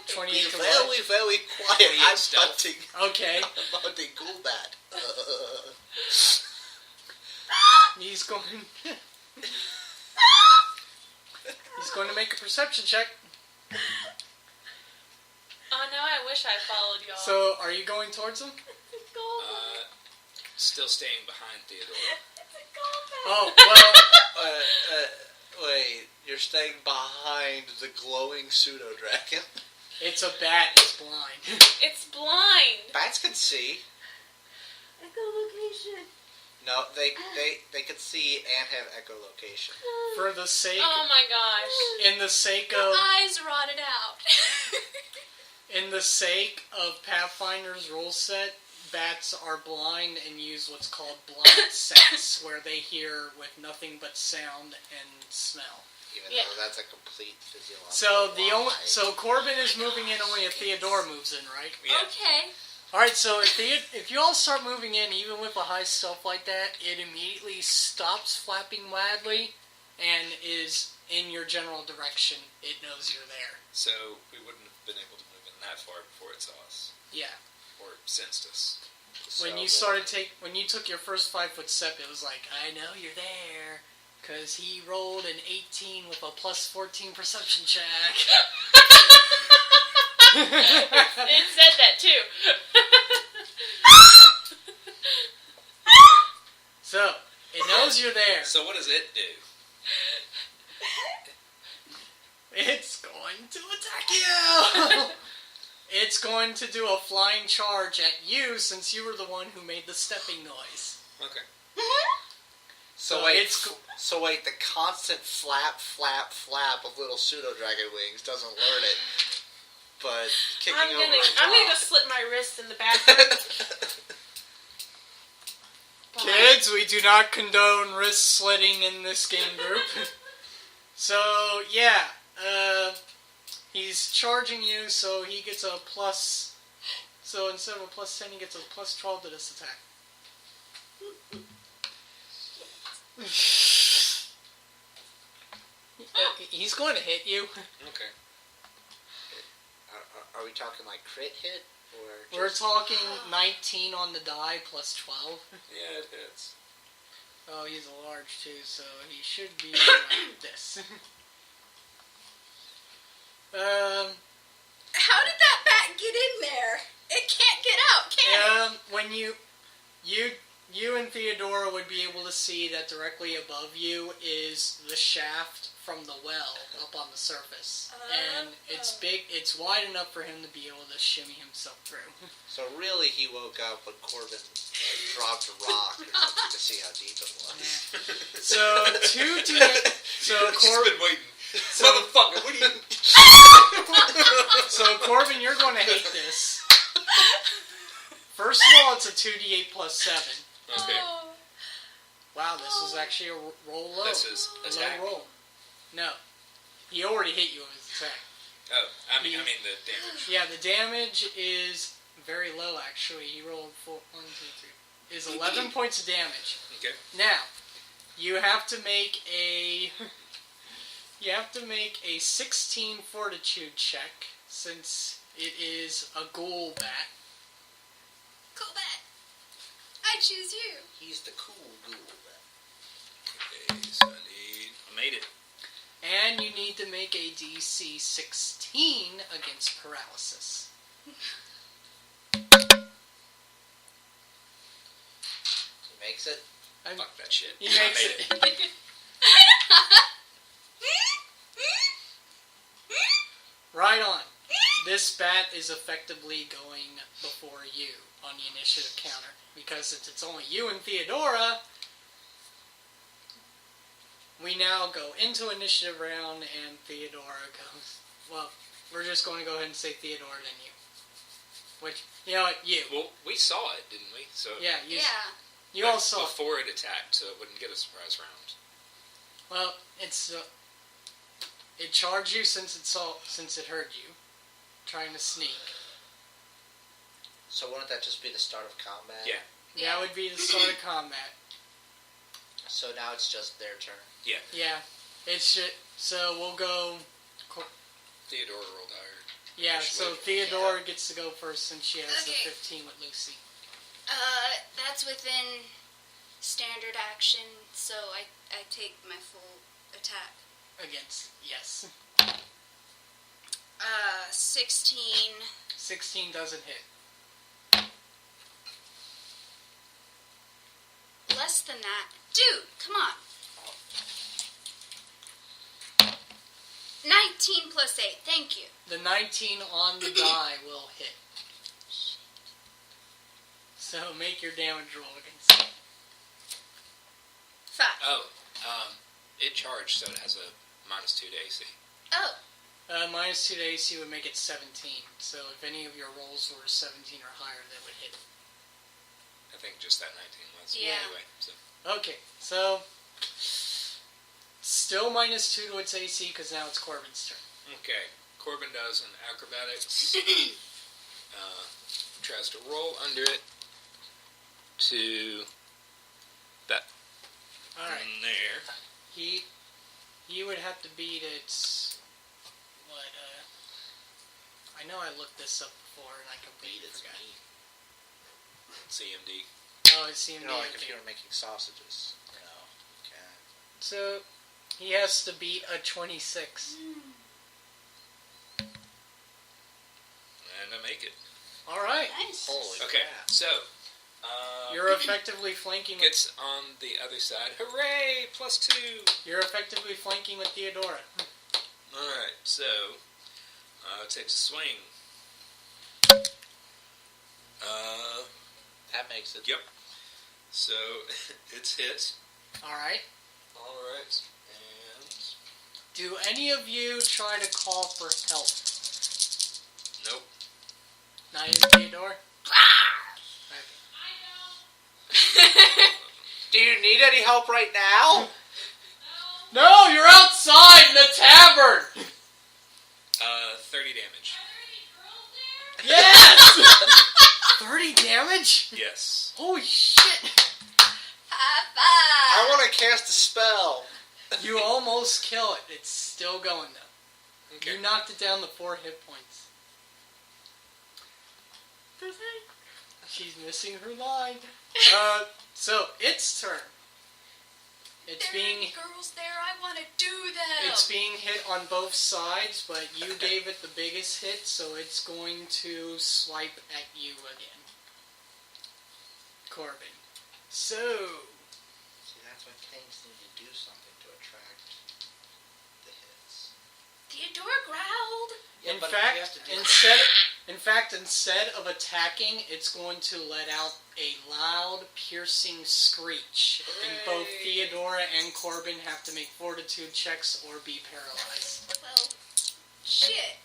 28 to Very, what? very quiet. I'm Stealth. hunting. Okay. I'm hunting Gulbat. He's going... He's going to make a perception check. Oh no, I wish I followed y'all. So, are you going towards him? Still staying behind Theodore. Oh, well... Wait, you're staying behind the glowing pseudo-dragon? It's a bat. It's blind. It's blind. Bats can see. Echolocation. No, they could see and have echolocation. For the sake... Oh my gosh. In the sake The of... eyes rotted out. In the sake of Pathfinder's rule set, bats are blind and use what's called blind sense, where they hear with nothing but sound and smell. Even Yeah. though that's a complete physiological So lie. Corbin is moving in only if Theodore moves in, right? Yeah. Okay. Alright, so if you all start moving in, even with a high stealth like that, it immediately stops flapping wildly and is in your general direction. It knows you're there. So we wouldn't have been able to move in that far before it saw us. Yeah. Or sensed us. When you when you took your first 5-foot step, it was like, I know you're there, because he rolled an 18 with a plus 14 perception check. It said that too. So, it knows you're there. So what does it do? It's going to attack you! It's going to do a flying charge at you, since you were the one who made the stepping noise. Okay. So wait, the constant flap, flap, flap of little pseudo-dragon wings doesn't alert it, but kicking I'm over gonna a go rock. slit my wrist in the bathroom. Kids, we do not condone wrist slitting in this game group. So, yeah, he's charging you, so he gets a plus... So instead of a plus 10, he gets a plus 12 to this attack. He's going to hit you. Okay. Are we talking like crit hit? Or We're just... talking 19 on the die plus 12. Yeah, it hits. Oh, he's a large too, so he should be like this. How did that bat get in there? It can't get out, can it? When you and Theodora would be able to see that directly above you is the shaft from the well up on the surface, and it's big. It's wide enough for him to be able to shimmy himself through. So really, he woke up when Corbin dropped a rock or something to see how deep it was. So 2d. So Just been waiting. So- Motherfucker, what are you... So Corbin, you're going to hate this. First of all, it's a 2d8 plus 7. Okay. Wow, this is actually a roll low. This is a attack. low roll. No, he already hit you with his attack. Oh, I mean the damage. Yeah, the damage is very low. Actually, he rolled 3. Is 11 points of damage. Okay. Now, you have to make a 16 fortitude check since it is a ghoul bat. Cool bat. I choose you. He's the cool ghoul. Okay, so I made it. And you need to make a DC 16 against paralysis. He makes it. Fuck that shit. He I makes made it. Right on. This bat is effectively going before you on the initiative counter. Because since it's only you and Theodora, we now go into initiative round and Theodora goes... Well, we're just going to go ahead and say Theodora then you. Which, you know what, you. Well, we saw it, didn't we? So Yeah, you, Yeah. you all saw it. before it attacked, so it wouldn't get a surprise round. Well, it's... it charged you since it heard you. Trying to sneak. So wouldn't that just be the start of combat? Yeah. That would be the start of combat. So now it's just their turn. Yeah. It's just, so we'll go... Theodora rolled higher. Yeah, She so would. Theodora gets to go first since she has Okay. the 15 with Lucy. That's within standard action, so I take my full attack. Against, yes. 16. 16 doesn't hit. Less than that. Dude, come on. 19 plus 8, thank you. The 19 on the die will hit. So make your damage roll against it. 5. Oh, it charged, so it has a -2 to AC. Oh, Minus 2 to AC would make it 17. So if any of your rolls were 17 or higher, that would hit. I think just that 19 was. Yeah. Anyway, so Okay, so... Still minus 2 to its AC because now it's Corbin's turn. okay. Corbin does an acrobatics. Tries to roll under it to that Alright. there. He would have to beat its... What, I know I looked this up before and I completely forgot. CMD. Oh, it's CMD. You know, like if okay. you were making sausages. You know, okay. So, he has to beat a 26. And I make it. Alright. nice. Holy Okay, crap. so You're effectively flanking with, gets on the other side. Hooray! +2. you're effectively flanking with Theodora. Alright, so takes a swing. That makes it. Yep. So it's hit. Alright. Alright. And Do any of you try to call for help? nope. Not even Theodore? Okay. Do you need any help right now? No, you're outside in the tavern! 30 damage. Yes! 30 damage? Yes. Holy shit! High I five. want to cast a spell. You almost kill it. It's still going though. Okay. You knocked it down to 4 hit points. She's missing her line. So it's turn. It's There are being any girls there. I want to do them. it's being hit on both sides, but you gave it the biggest hit, so it's going to swipe at you again. Corbin. So See, that's why things need to do something to attract the hits. Theodora growled. Yeah, in but fact, you have to do instead of attacking, it's going to let out a loud, piercing screech. And both Theodora and Corbin have to make fortitude checks or be paralyzed. Well, shit.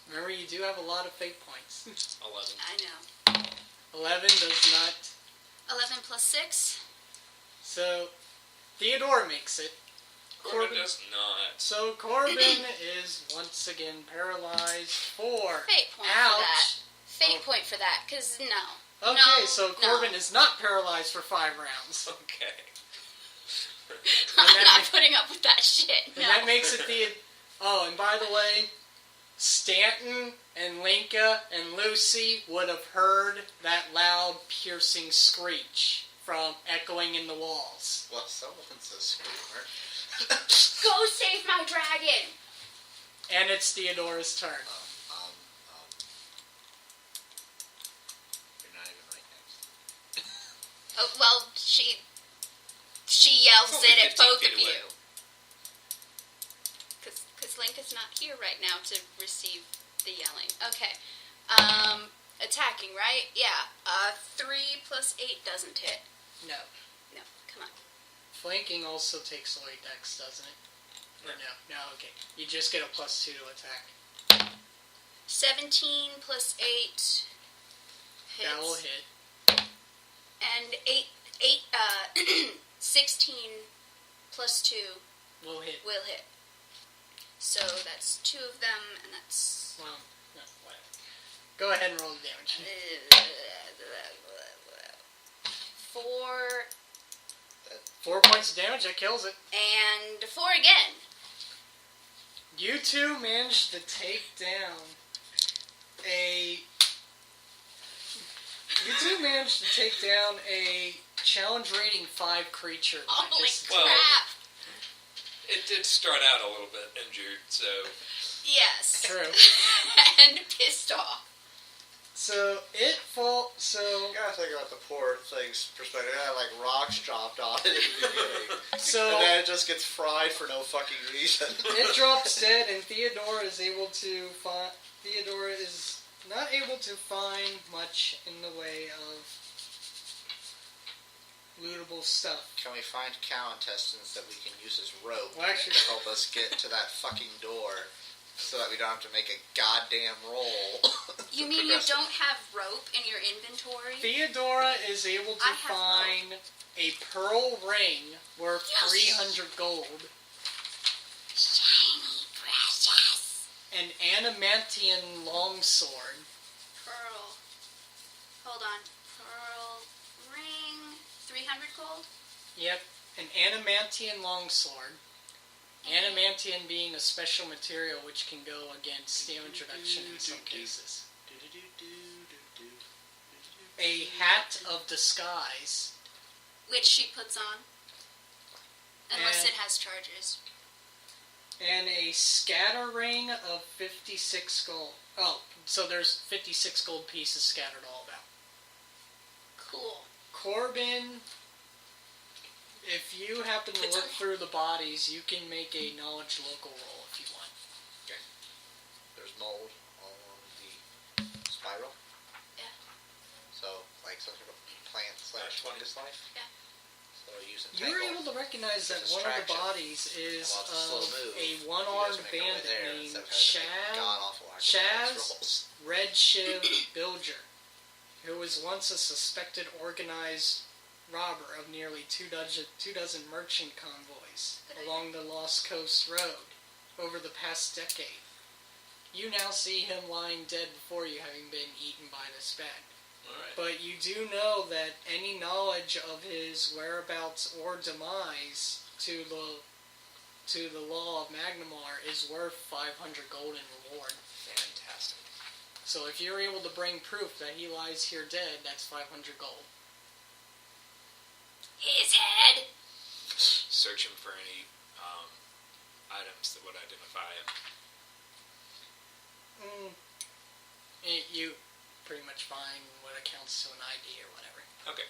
Remember, you do have a lot of fate points. 11. I know. 11 does not. 11 plus 6. So, Theodora makes it. Corbin does not. So Corbin is once again paralyzed for. Fate point Ouch. for that. Fate point for that, because no. Okay, No, so no. Corbin is not paralyzed for 5 rounds. Okay. And I'm that not ma- putting up with that shit. And No. that makes it Oh, and by the way, Stanton and Linka and Lucy would have heard that loud, piercing screech from echoing in the walls. Well, someone's a screamer. Go save my dragon. And it's Theodora's turn. Oh, well, she yells Probably it at 15 both feet of away. you. Because Link is not here right now to receive the yelling. Okay. Attacking, right? Yeah. 3 plus 8 doesn't hit. No. No, come on. Flanking also takes away dex, doesn't it? Or no? No, okay. You just get a +2 to attack. 17 plus 8 hits. That will hit. And 16 plus 2 Will hit. will hit. So that's 2 of them, and that's... Well, no, whatever. Go ahead and roll the damage. 4 4 points of damage, that kills it. and 4 again. You two managed to take down a... You two managed to take down a challenge rating 5 creature. by Holy this Well, attack. crap! It did start out a little bit injured, so Yes. True. And pissed off. So, So... You gotta think about the poor thing's perspective. It had like rocks dropped on it in the beginning. So... And then it just gets fried for no fucking reason. It drops dead, and Theodora is able to find... Theodora is not able to find much in the way of lootable stuff. Can we find cow intestines that we can use as rope Well, actually- to help us get to that fucking door so that we don't have to make a goddamn roll? You mean you don't have rope in your inventory? Theodora is able to I have find a pearl ring worth Yes. 300 gold, Shiny precious. an adamantian longsword, Pearl. Hold on. Pearl ring. 300 gold? yep, an adamantian longsword, adamantian being a special material which can go against damage reduction in some cases. A hat of disguise, Which she puts on. Unless And- it has charges. and a scatter ring of 56 gold. Oh, so there's 56 gold pieces scattered all about. Cool. Corbin, if you happen to look through the bodies, you can make a knowledge local roll if you want. There's mold all along the spiral. Yeah. So, like some sort of plant / fungus life. Yeah. So using You're able to recognize that one of the bodies is Well, it's a slow move. a You guys one-armed make our way bandit there named instead of having to make god-awful acrobatics Chaz rolls. Red Shiv Bilger, who was once a suspected organized robber of nearly two dozen merchant convoys along the Lost Coast Road over the past decade. You now see him lying dead before you, having been eaten by this bat. alright. But you do know that any knowledge of his whereabouts or demise to the law of Magnamar is worth 500 gold in reward. Fantastic. So if you're able to bring proof that he lies here dead, that's 500 gold. His head. Searching for any items that would identify him. You pretty much find what accounts to an ID or whatever. Okay.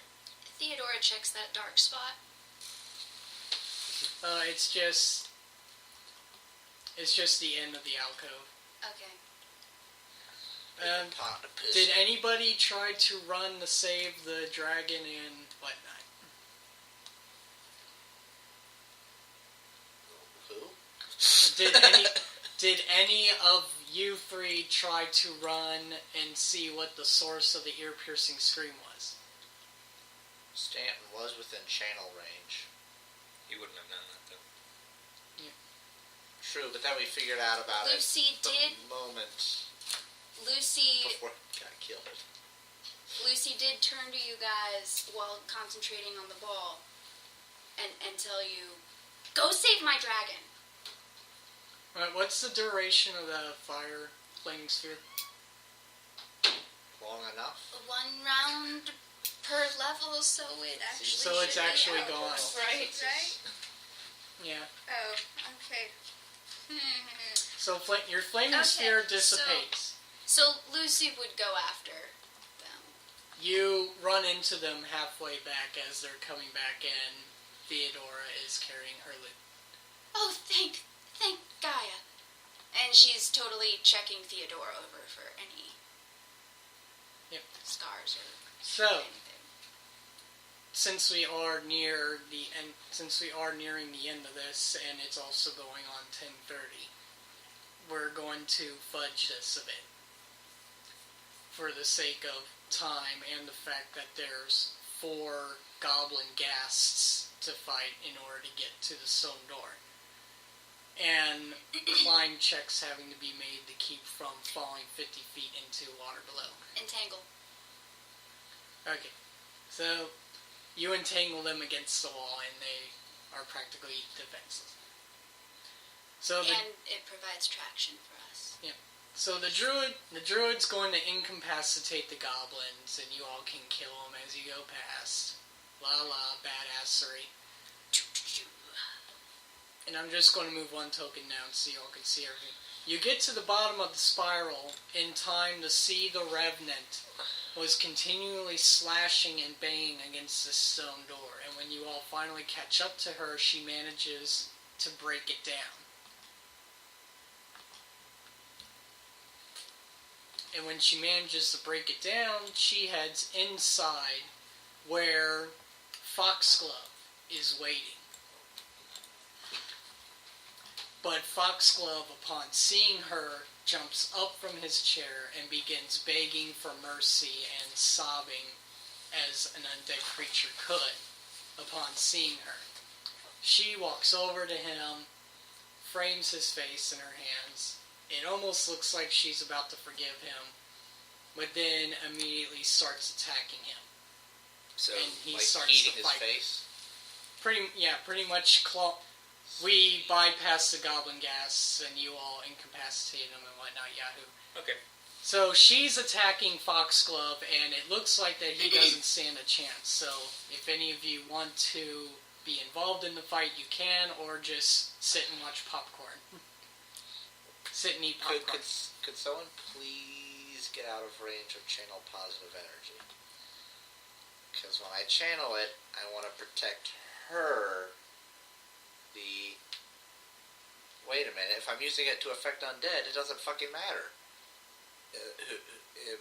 Theodora checks that dark spot. It's just the end of the alcove. Okay. Pot to piss. Did anybody try to run to save the dragon and whatnot? Who? Did any of you three try to run and see what the source of the ear-piercing scream was? Stanton was within channel range. He wouldn't have known that though. True, but then we figured out about Lucy it the did. moment Lucy before he got killed. did turn to you guys while concentrating on the ball and tell you, go save my dragon. Alright, what's the duration of the fire flaming sphere? Long enough. 1 round per level, so it actually So it's should be actually out. gone. Right? Yeah. Oh, okay. So your flaming Okay, sphere so- dissipates. So Lucy would go after them. You run into them halfway back as they're coming back in. Theodora is carrying her loot. Oh, thank Gaia. And she's totally checking Theodora over for any scars or So, anything. since we are nearing the end of this, and it's also going on 10:30, we're going to fudge this a bit for the sake of time and the fact that there's 4 goblin ghasts to fight in order to get to the stone door. And climb checks having to be made to keep from falling 50 feet into water below. Entangle. Okay, so you entangle them against the wall and they are practically defenseless. So And it provides traction for us. So the druid's going to incapacitate the goblins, and you all can kill them as you go past. La la, badassery. And I'm just going to move 1 token down so you all can see everything. You get to the bottom of the spiral in time to see the Revenant was continually slashing and banging against the stone door, and when you all finally catch up to her, she manages to break it down. And when she manages to break it down, she heads inside where Foxglove is waiting. But Foxglove, upon seeing her, jumps up from his chair and begins begging for mercy and sobbing as an undead creature could upon seeing her. She walks over to him, frames his face in her hands. It almost looks like she's about to forgive him, but then immediately starts attacking him. So, And he like starts eating to his fight. face? Pretty much we bypass the goblin ghasts and you all incapacitate them and whatnot, Yahoo. Okay. So she's attacking Foxglove, and it looks like that he doesn't stand a chance. So if any of you want to be involved in the fight, you can, or just sit and watch popcorn. Sit and eat popcorn. Could someone please get out of range of channel positive energy? Because when I channel it, I want to protect her. Wait a minute, if I'm using it to affect undead, it doesn't fucking matter.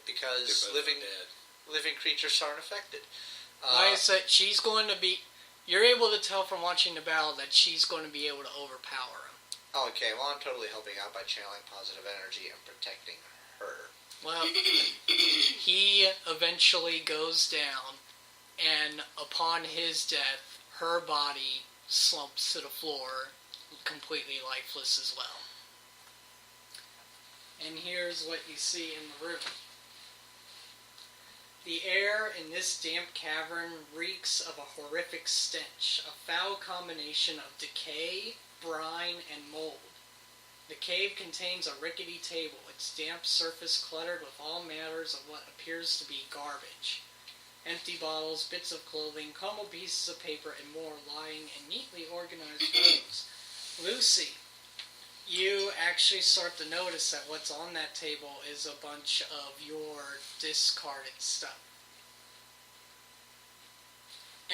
Because living creatures aren't affected. Like I said, she's going to be... You're able to tell from watching the battle that she's going to be able to overpower him. Okay, well, I'm totally helping out by channeling positive energy and protecting her. Well, he eventually goes down, and upon his death, her body slumps to the floor, completely lifeless as well. And here's what you see in the room. The air in this damp cavern reeks of a horrific stench, a foul combination of decay, brine, and mold. The cave contains a rickety table, its damp surface cluttered with all matters of what appears to be garbage. Empty bottles, bits of clothing, crumpled pieces of paper, and more lying in neatly organized rows. Lucy, you actually start to notice that what's on that table is a bunch of your discarded stuff.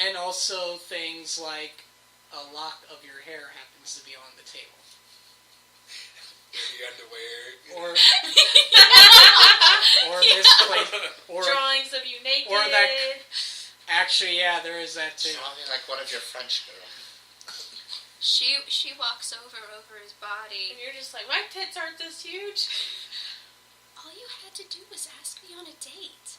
And also things like a lock of your hair happens to be on the table. Your underwear. Or misplaced. Or drawings of you naked. Or that. Actually, yeah, there is that too. Sounding like one of your French girls. She walks over his body. And you're just like, my tits aren't this huge. All you had to do was ask me on a date.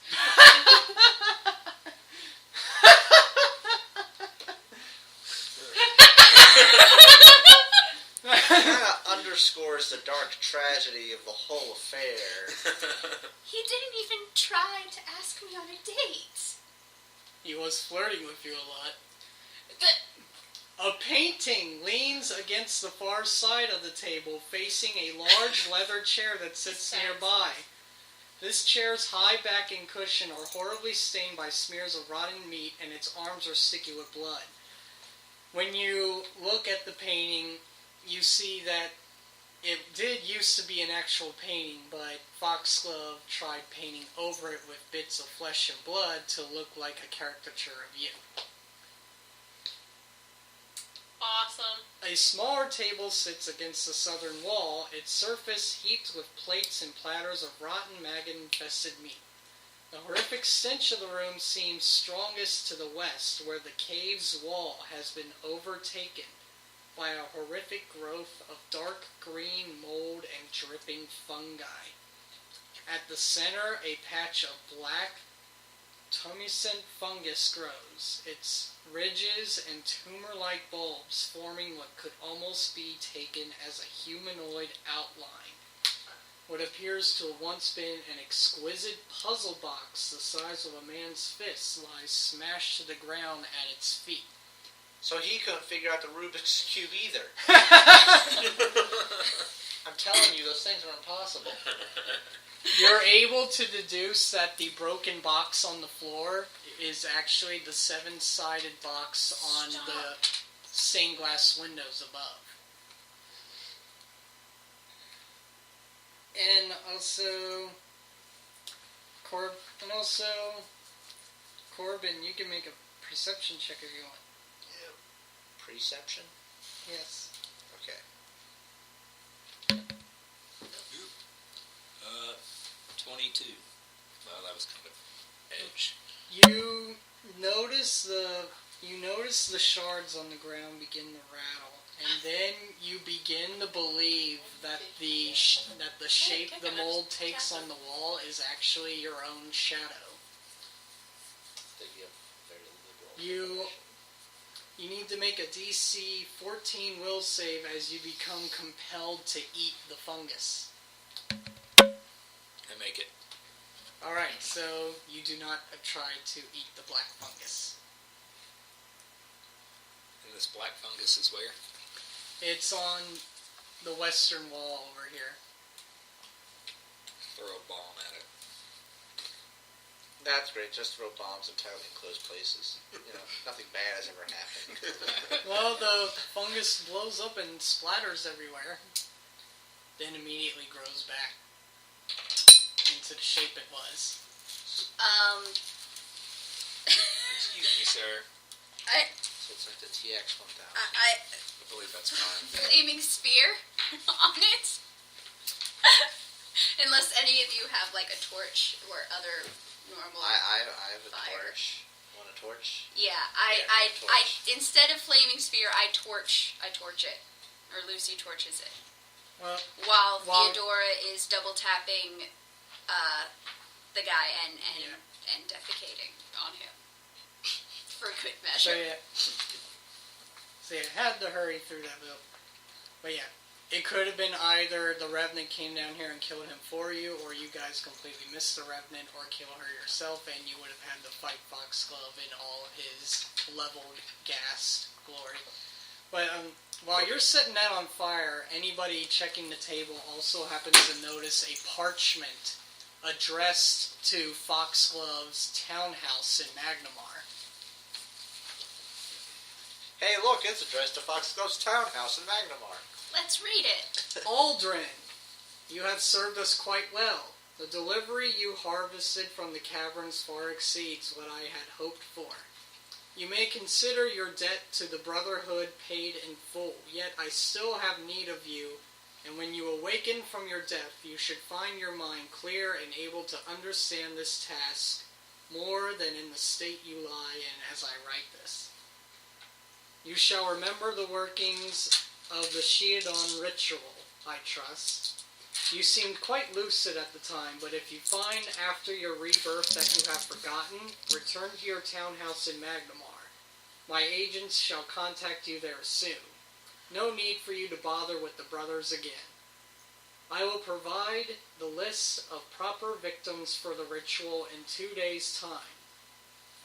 That underscores the dark tragedy of the whole affair. He didn't even try to ask me on a date. He was flirting with you a lot. A painting leans against the far side of the table, facing a large leather chair that sits nearby. This chair's high back and cushion are horribly stained by smears of rotten meat, and its arms are sticky with blood. When you look at the painting, you see that it did used to be an actual painting, but Foxglove tried painting over it with bits of flesh and blood to look like a caricature of you. Awesome. A smaller table sits against the southern wall, its surface heaped with plates and platters of rotten, maggot-infested meat. The horrific stench of the room seems strongest to the west, where the cave's wall has been overtaken by a horrific growth of dark green mold and dripping fungi. At the center, a patch of black, tumescent fungus grows, its ridges and tumor-like bulbs forming what could almost be taken as a humanoid outline. What appears to have once been an exquisite puzzle box the size of a man's fist lies smashed to the ground at its feet. So he couldn't figure out the Rubik's Cube either. I'm telling you, those things are impossible. You're able to deduce that the broken box on the floor is actually the seven-sided box on the stained glass windows above. And also, Corbin, you can make a perception check if you want. Yeah. Perception? Yes. Okay. 22. Well, that was kind of edge. You notice the shards on the ground begin to rattle, and then you begin to believe that the shape the mold takes on the wall is actually your own shadow. They give very liberal. You need to make a DC 14 will save as you become compelled to eat the fungus. I make it. Alright, so you do not try to eat the black fungus. And this black fungus is where? It's on the western wall over here. Throw a bomb at it. That's great. Just throw bombs in tightly enclosed places. Nothing bad has ever happened. Well, the fungus blows up and splatters everywhere, then immediately grows back into the shape it was. Excuse me, sir. So it's like the TX-1000. I believe that's fine. Flaming spear on it. Unless any of you have like a torch or other normal. I have a fire. torch. Want a torch? Yeah, Yeah, I torch. instead of flaming spear, I torch it, or Lucy torches it, while while- Theodora is double tapping the guy and defecating on him for good So measure. you had to hurry through that though. But yeah, it could have been either the Revenant came down here and killed him for you, or you guys completely missed the Revenant or kill her yourself, and you would have had to fight Foxglove in all his leveled, gassed glory. But while you're setting that on fire, anybody checking the table also happens to notice a parchment addressed to Foxglove's townhouse in Magnamar. Hey, look, it's addressed to Foxglove's townhouse in Magnamar. Let's read it. Aldrin, you have served us quite well. The delivery you harvested from the caverns far exceeds what I had hoped for. You may consider your debt to the Brotherhood paid in full, yet I still have need of you, and when you awaken from your death, you should find your mind clear and able to understand this task more than in the state you lie in as I write this. You shall remember the workings of the Shiadon ritual, I trust. You seemed quite lucid at the time, but if you find after your rebirth that you have forgotten, return to your townhouse in Magnamar. My agents shall contact you there soon. No need for you to bother with the brothers again. I will provide the list of proper victims for the ritual in 2 days' time.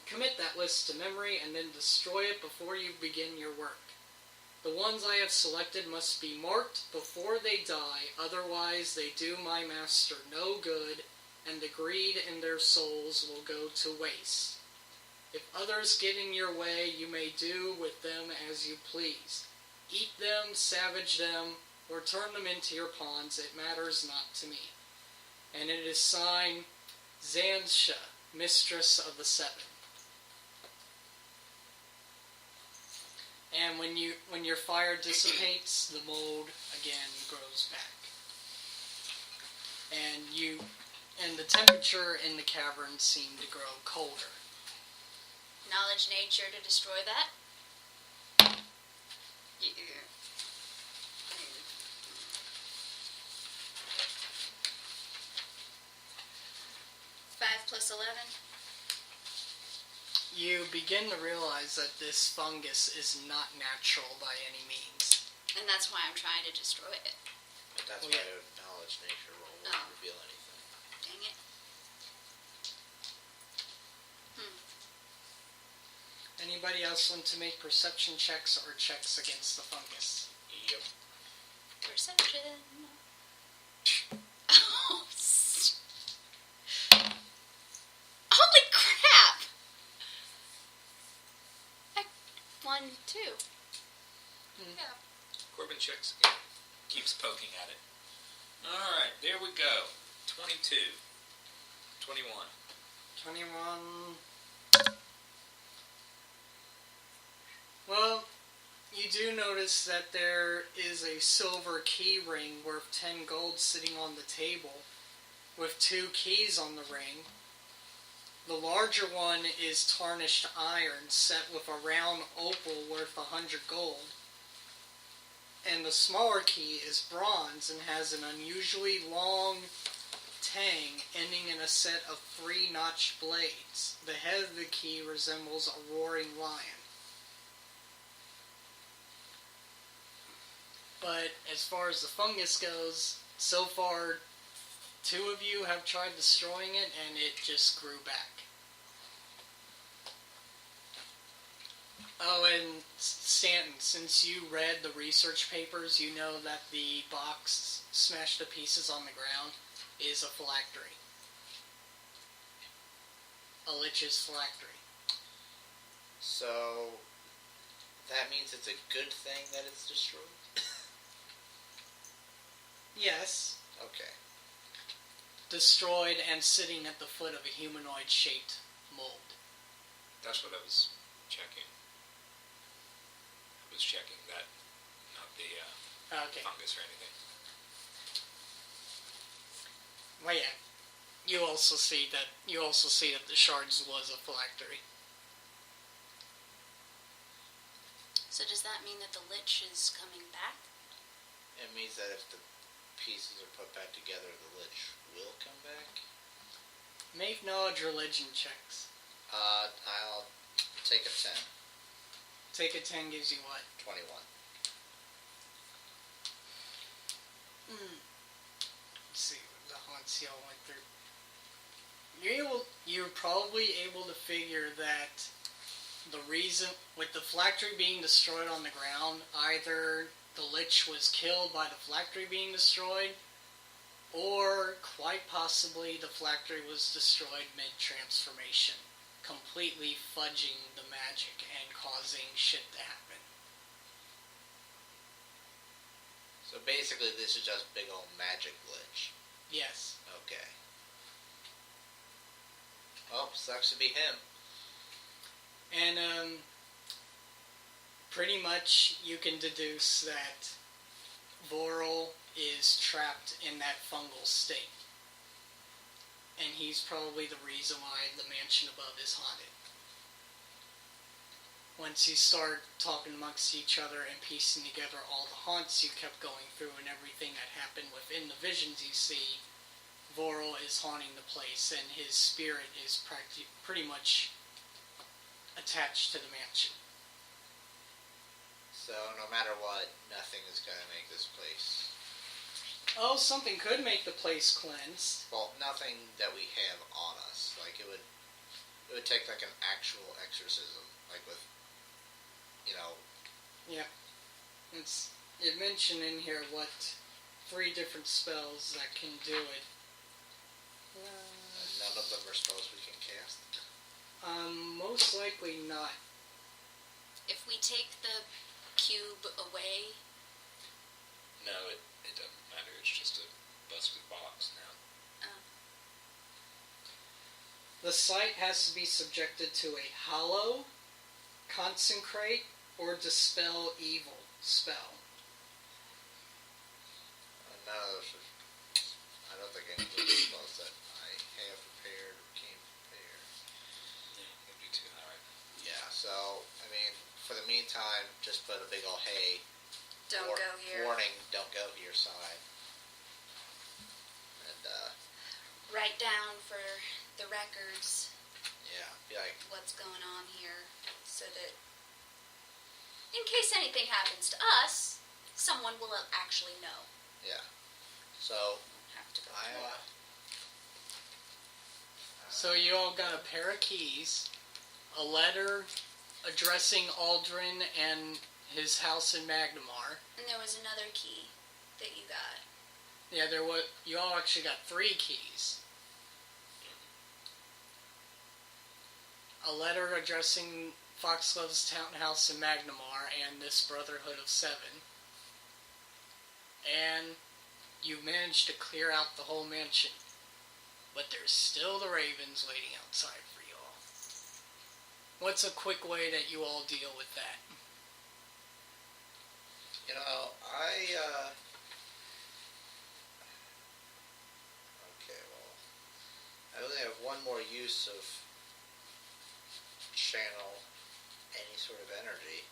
Commit that list to memory and then destroy it before you begin your work. The ones I have selected must be marked before they die, otherwise they do my master no good, and the greed in their souls will go to waste. If others get in your way, you may do with them as you please. Eat them, savage them, or turn them into your pawns, it matters not to me. And it is signed Zansha, Mistress of the Seven. And when your fire dissipates, the mold again grows back. And the temperature in the cavern seemed to grow colder. Knowledge nature to destroy that? Yeah. 5 plus 11. You begin to realize that this fungus is not natural by any means. And that's why I'm trying to destroy it. But that's why a knowledge nature roll won't reveal anything. Dang it. Anybody else want to make perception checks or checks against the fungus? Yep. Perception. Holy crap! 1, 2. Yeah. Corbin checks again. Keeps poking at it. Alright, there we go. 22. 21. 21. Well, you do notice that there is a silver key ring worth 10 gold sitting on the table with 2 keys on the ring. The larger one is tarnished iron set with a round opal worth 100 gold. And the smaller key is bronze and has an unusually long tang ending in a set of 3 notched blades. The head of the key resembles a roaring lion. But as far as the fungus goes, so far 2 of you have tried destroying it and it just grew back. Oh, and Stanton, since you read the research papers, you know that the box smashed to pieces on the ground is a phylactery. A lich's phylactery. So, that means it's a good thing that it's destroyed? Yes. Okay. Destroyed and sitting at the foot of a humanoid-shaped mold. That's what I was checking. I was checking that, not the Okay. fungus or anything. Well, yeah. You also see that the shards was a phylactery. So does that mean that the lich is coming back? It means that if the pieces are put back together, the lich will come back. Make knowledge religion checks. I'll take a 10. Take a 10 gives you what? 21. Let's see what the haunts y'all went through. You're probably able to figure that the reason, with the phylactery being destroyed on the ground, either the lich was killed by the phylactery being destroyed, or quite possibly the phylactery was destroyed mid-transformation, completely fudging the magic and causing shit to happen. So basically this is just big old magic glitch. Yes. Okay. Well, sucks to be him. And, pretty much you can deduce that Voral is trapped in that fungal state. And he's probably the reason why the mansion above is haunted. Once you start talking amongst each other and piecing together all the haunts you kept going through and everything that happened within the visions you see, Voral is haunting the place and his spirit is pretty much attached to the mansion. So no matter what, nothing is going to make this place... Oh, something could make the place cleansed. Well, nothing that we have on us. Like, it would take, like, an actual exorcism. Like, with, you know... Yeah. It mentioned in here what 3 different spells that can do it. None of them are spells we can cast. Most likely not. If we take the cube away, No, it doesn't matter. It's just a busted box now. The site has to be subjected to a hollow, consecrate, or dispel evil spell. None of those are, I don't think any of those spells that I have prepared or came prepared. Yeah, it'd be too hard. Yeah, so, I mean, for the meantime, just put a big ol' hey. Don't go here. Warning, don't go here sign. And, Write down for the records yeah, be like, what's going on here, so that in case anything happens to us, someone will actually know. yeah. So, Have to go I, through. So you all got a pair of keys, a letter addressing Aldrin and his house in Magnamar. And there was another key that you got. Yeah, there was. You all actually got 3 keys. A letter addressing Foxglove's townhouse in Magnamar and this Brotherhood of 7. And you managed to clear out the whole mansion. But there's still the ravens waiting outside for you all. What's a quick way that you all deal with that? you know, okay, well, I only have one more use of channel any sort of energy.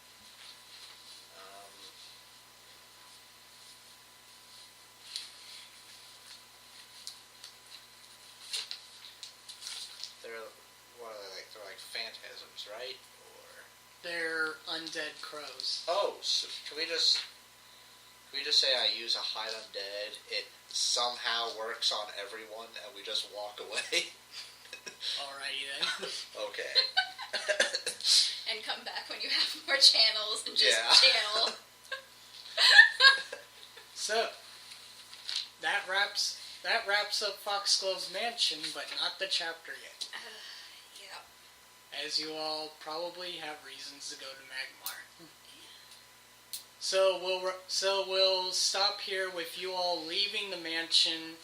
They're what are they like? They're like phantasms, right? Or They're undead crows. oh, so can we just say I use a hide undead? It somehow works on everyone, and we just walk away. Alrighty then. Okay. And come back when you have more channels and just Yeah. channel. So, that wraps up Foxglove's mansion, but not the chapter yet. Yeah. As you all probably have reasons to go to Magmar. So we'll stop here with you all leaving the mansion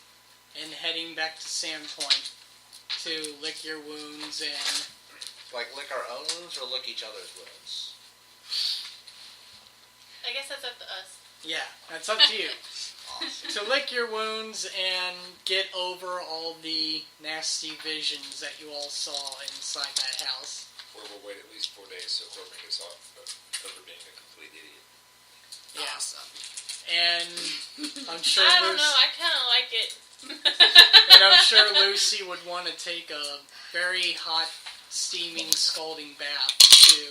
and heading back to Sandpoint to lick your wounds and Like lick our own wounds or lick each other's wounds? I guess that's up to us. yeah, that's up to you. Awesome. To lick your wounds and get over all the nasty visions that you all saw inside that house. Or we'll wait at least 4 days so Corbin gets off over being a complete idiot. Yeah. Awesome. And I'm sure I don't know. I kind of like it. And I'm sure Lucy would want to take a very hot, steaming, scalding bath too,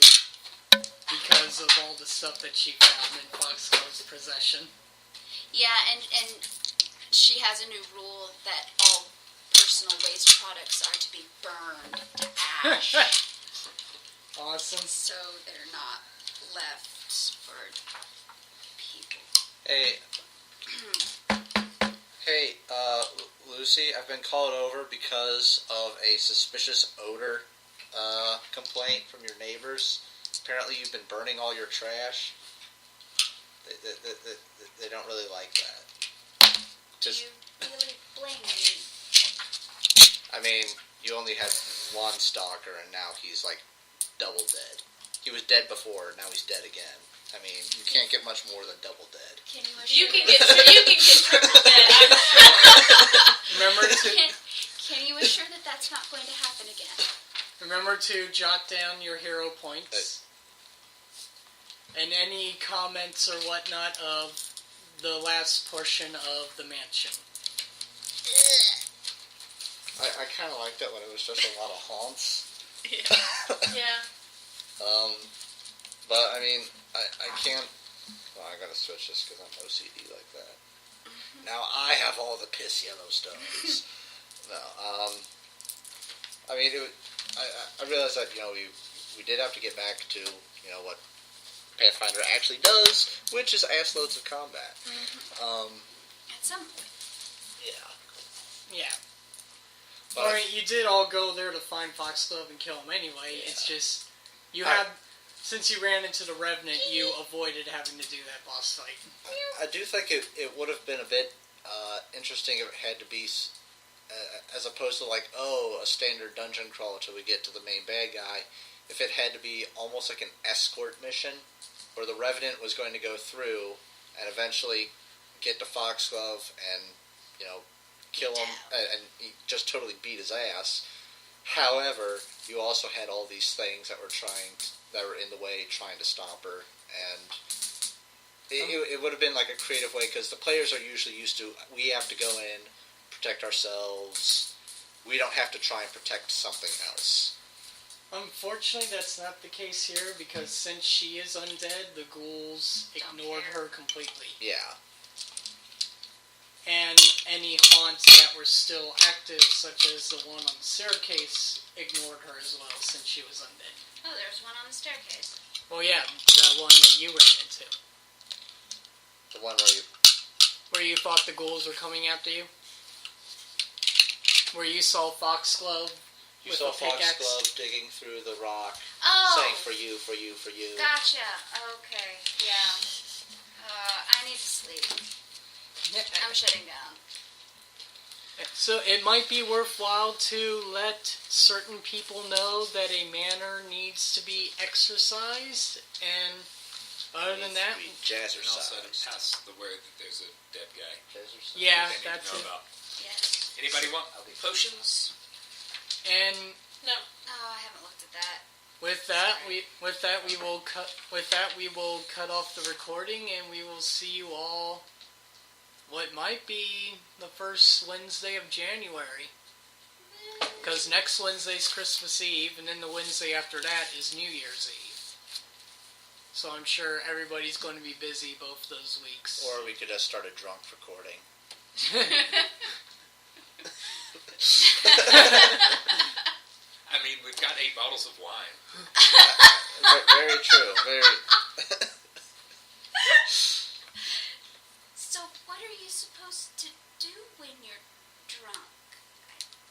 because of all the stuff that she found in Foxglove's possession. Yeah, and she has a new rule that all personal waste products are to be burned to ash, Awesome. so they're not left for people. Hey, Lucy, I've been called over because of a suspicious odor complaint from your neighbors. Apparently you've been burning all your trash. They don't really like that. Do Just, you really blame me? I mean, you only had one stalker and now he's like double dead. He was dead before, now he's dead again. I mean, you can't get much more than double dead. Can you You assure can get triple dead, I'm sure. Remember to Can you assure that that's not going to happen again? remember to jot down your hero points and any comments or whatnot of the last portion of the mansion. I kind of liked it when it was just a lot of haunts. Yeah. But I mean, I can't. Well, I gotta switch this because I'm OCD like that. Now I have all the piss Yellowstones. No, I mean, I realized that we did have to get back to what Pathfinder actually does, which is ass loads of combat. At some point. Yeah. Yeah. But Alright, you did all go there to find Foxglove and kill him anyway. Yeah. It's just you had since you ran into the Revenant, you avoided having to do that boss fight. I do think it would have been a bit interesting if it had to be, as opposed to like, a standard dungeon crawl until we get to the main bad guy, if it had to be almost like an escort mission, where the Revenant was going to go through and eventually get to Foxglove and, kill him and just totally beat his ass. However, you also had all these things that were in the way trying to stop her, and it would have been like a creative way, because the players are usually used to, we have to go in, protect ourselves, we don't have to try and protect something else. Unfortunately, that's not the case here, because since she is undead, the ghouls ignored her completely. Yeah. And any haunts that were still active, such as the one on the staircase, ignored her as well, since she was undead. Oh, there's one on the staircase. Well, yeah, the one that you ran into. The one where you thought the ghouls were coming after you? Where you saw Foxglove you with saw a pickaxe? Foxglove digging through the rock, saying for you, for you, for you. Gotcha. Okay. Yeah. I need to sleep. I'm shutting down. So it might be worthwhile to let certain people know that a manor needs to be exercised, and other than that, And also to pass the word that there's a dead guy. yeah, That they need that's to know it. about. Yes. Anybody want potions? And No. Oh, I haven't looked at that. with that we will cut off the recording, and we will see you all. What might be the first Wednesday of January. Because next Wednesday's Christmas Eve, and then the Wednesday after that is New Year's Eve. So I'm sure everybody's going to be busy both those weeks. Or we could just start a drunk recording. I mean, we've got 8 bottles of wine. Very true. Very. So, what are you supposed to do when you're drunk?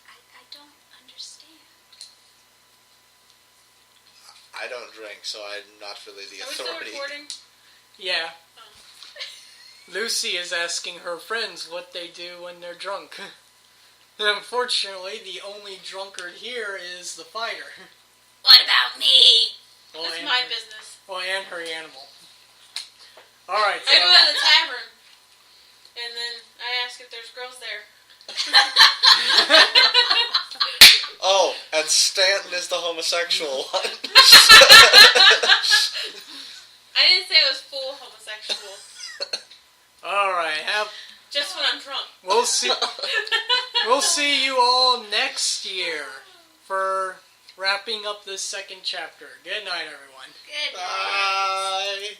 I don't understand. I don't drink, so I'm not really the Are we still authority. recording? Yeah. Oh. Lucy is asking her friends what they do when they're drunk. And unfortunately, the only drunkard here is the fighter. What about me? Well, That's and my her- business. Well, and her animal. Alright, I go so... to the tavern, and then I ask if there's girls there. Oh, and Stanton is the homosexual one. I didn't say it was full homosexual. Alright, Just when I'm drunk. we'll see you all next year for wrapping up this second chapter. Good night, everyone. Good. Bye.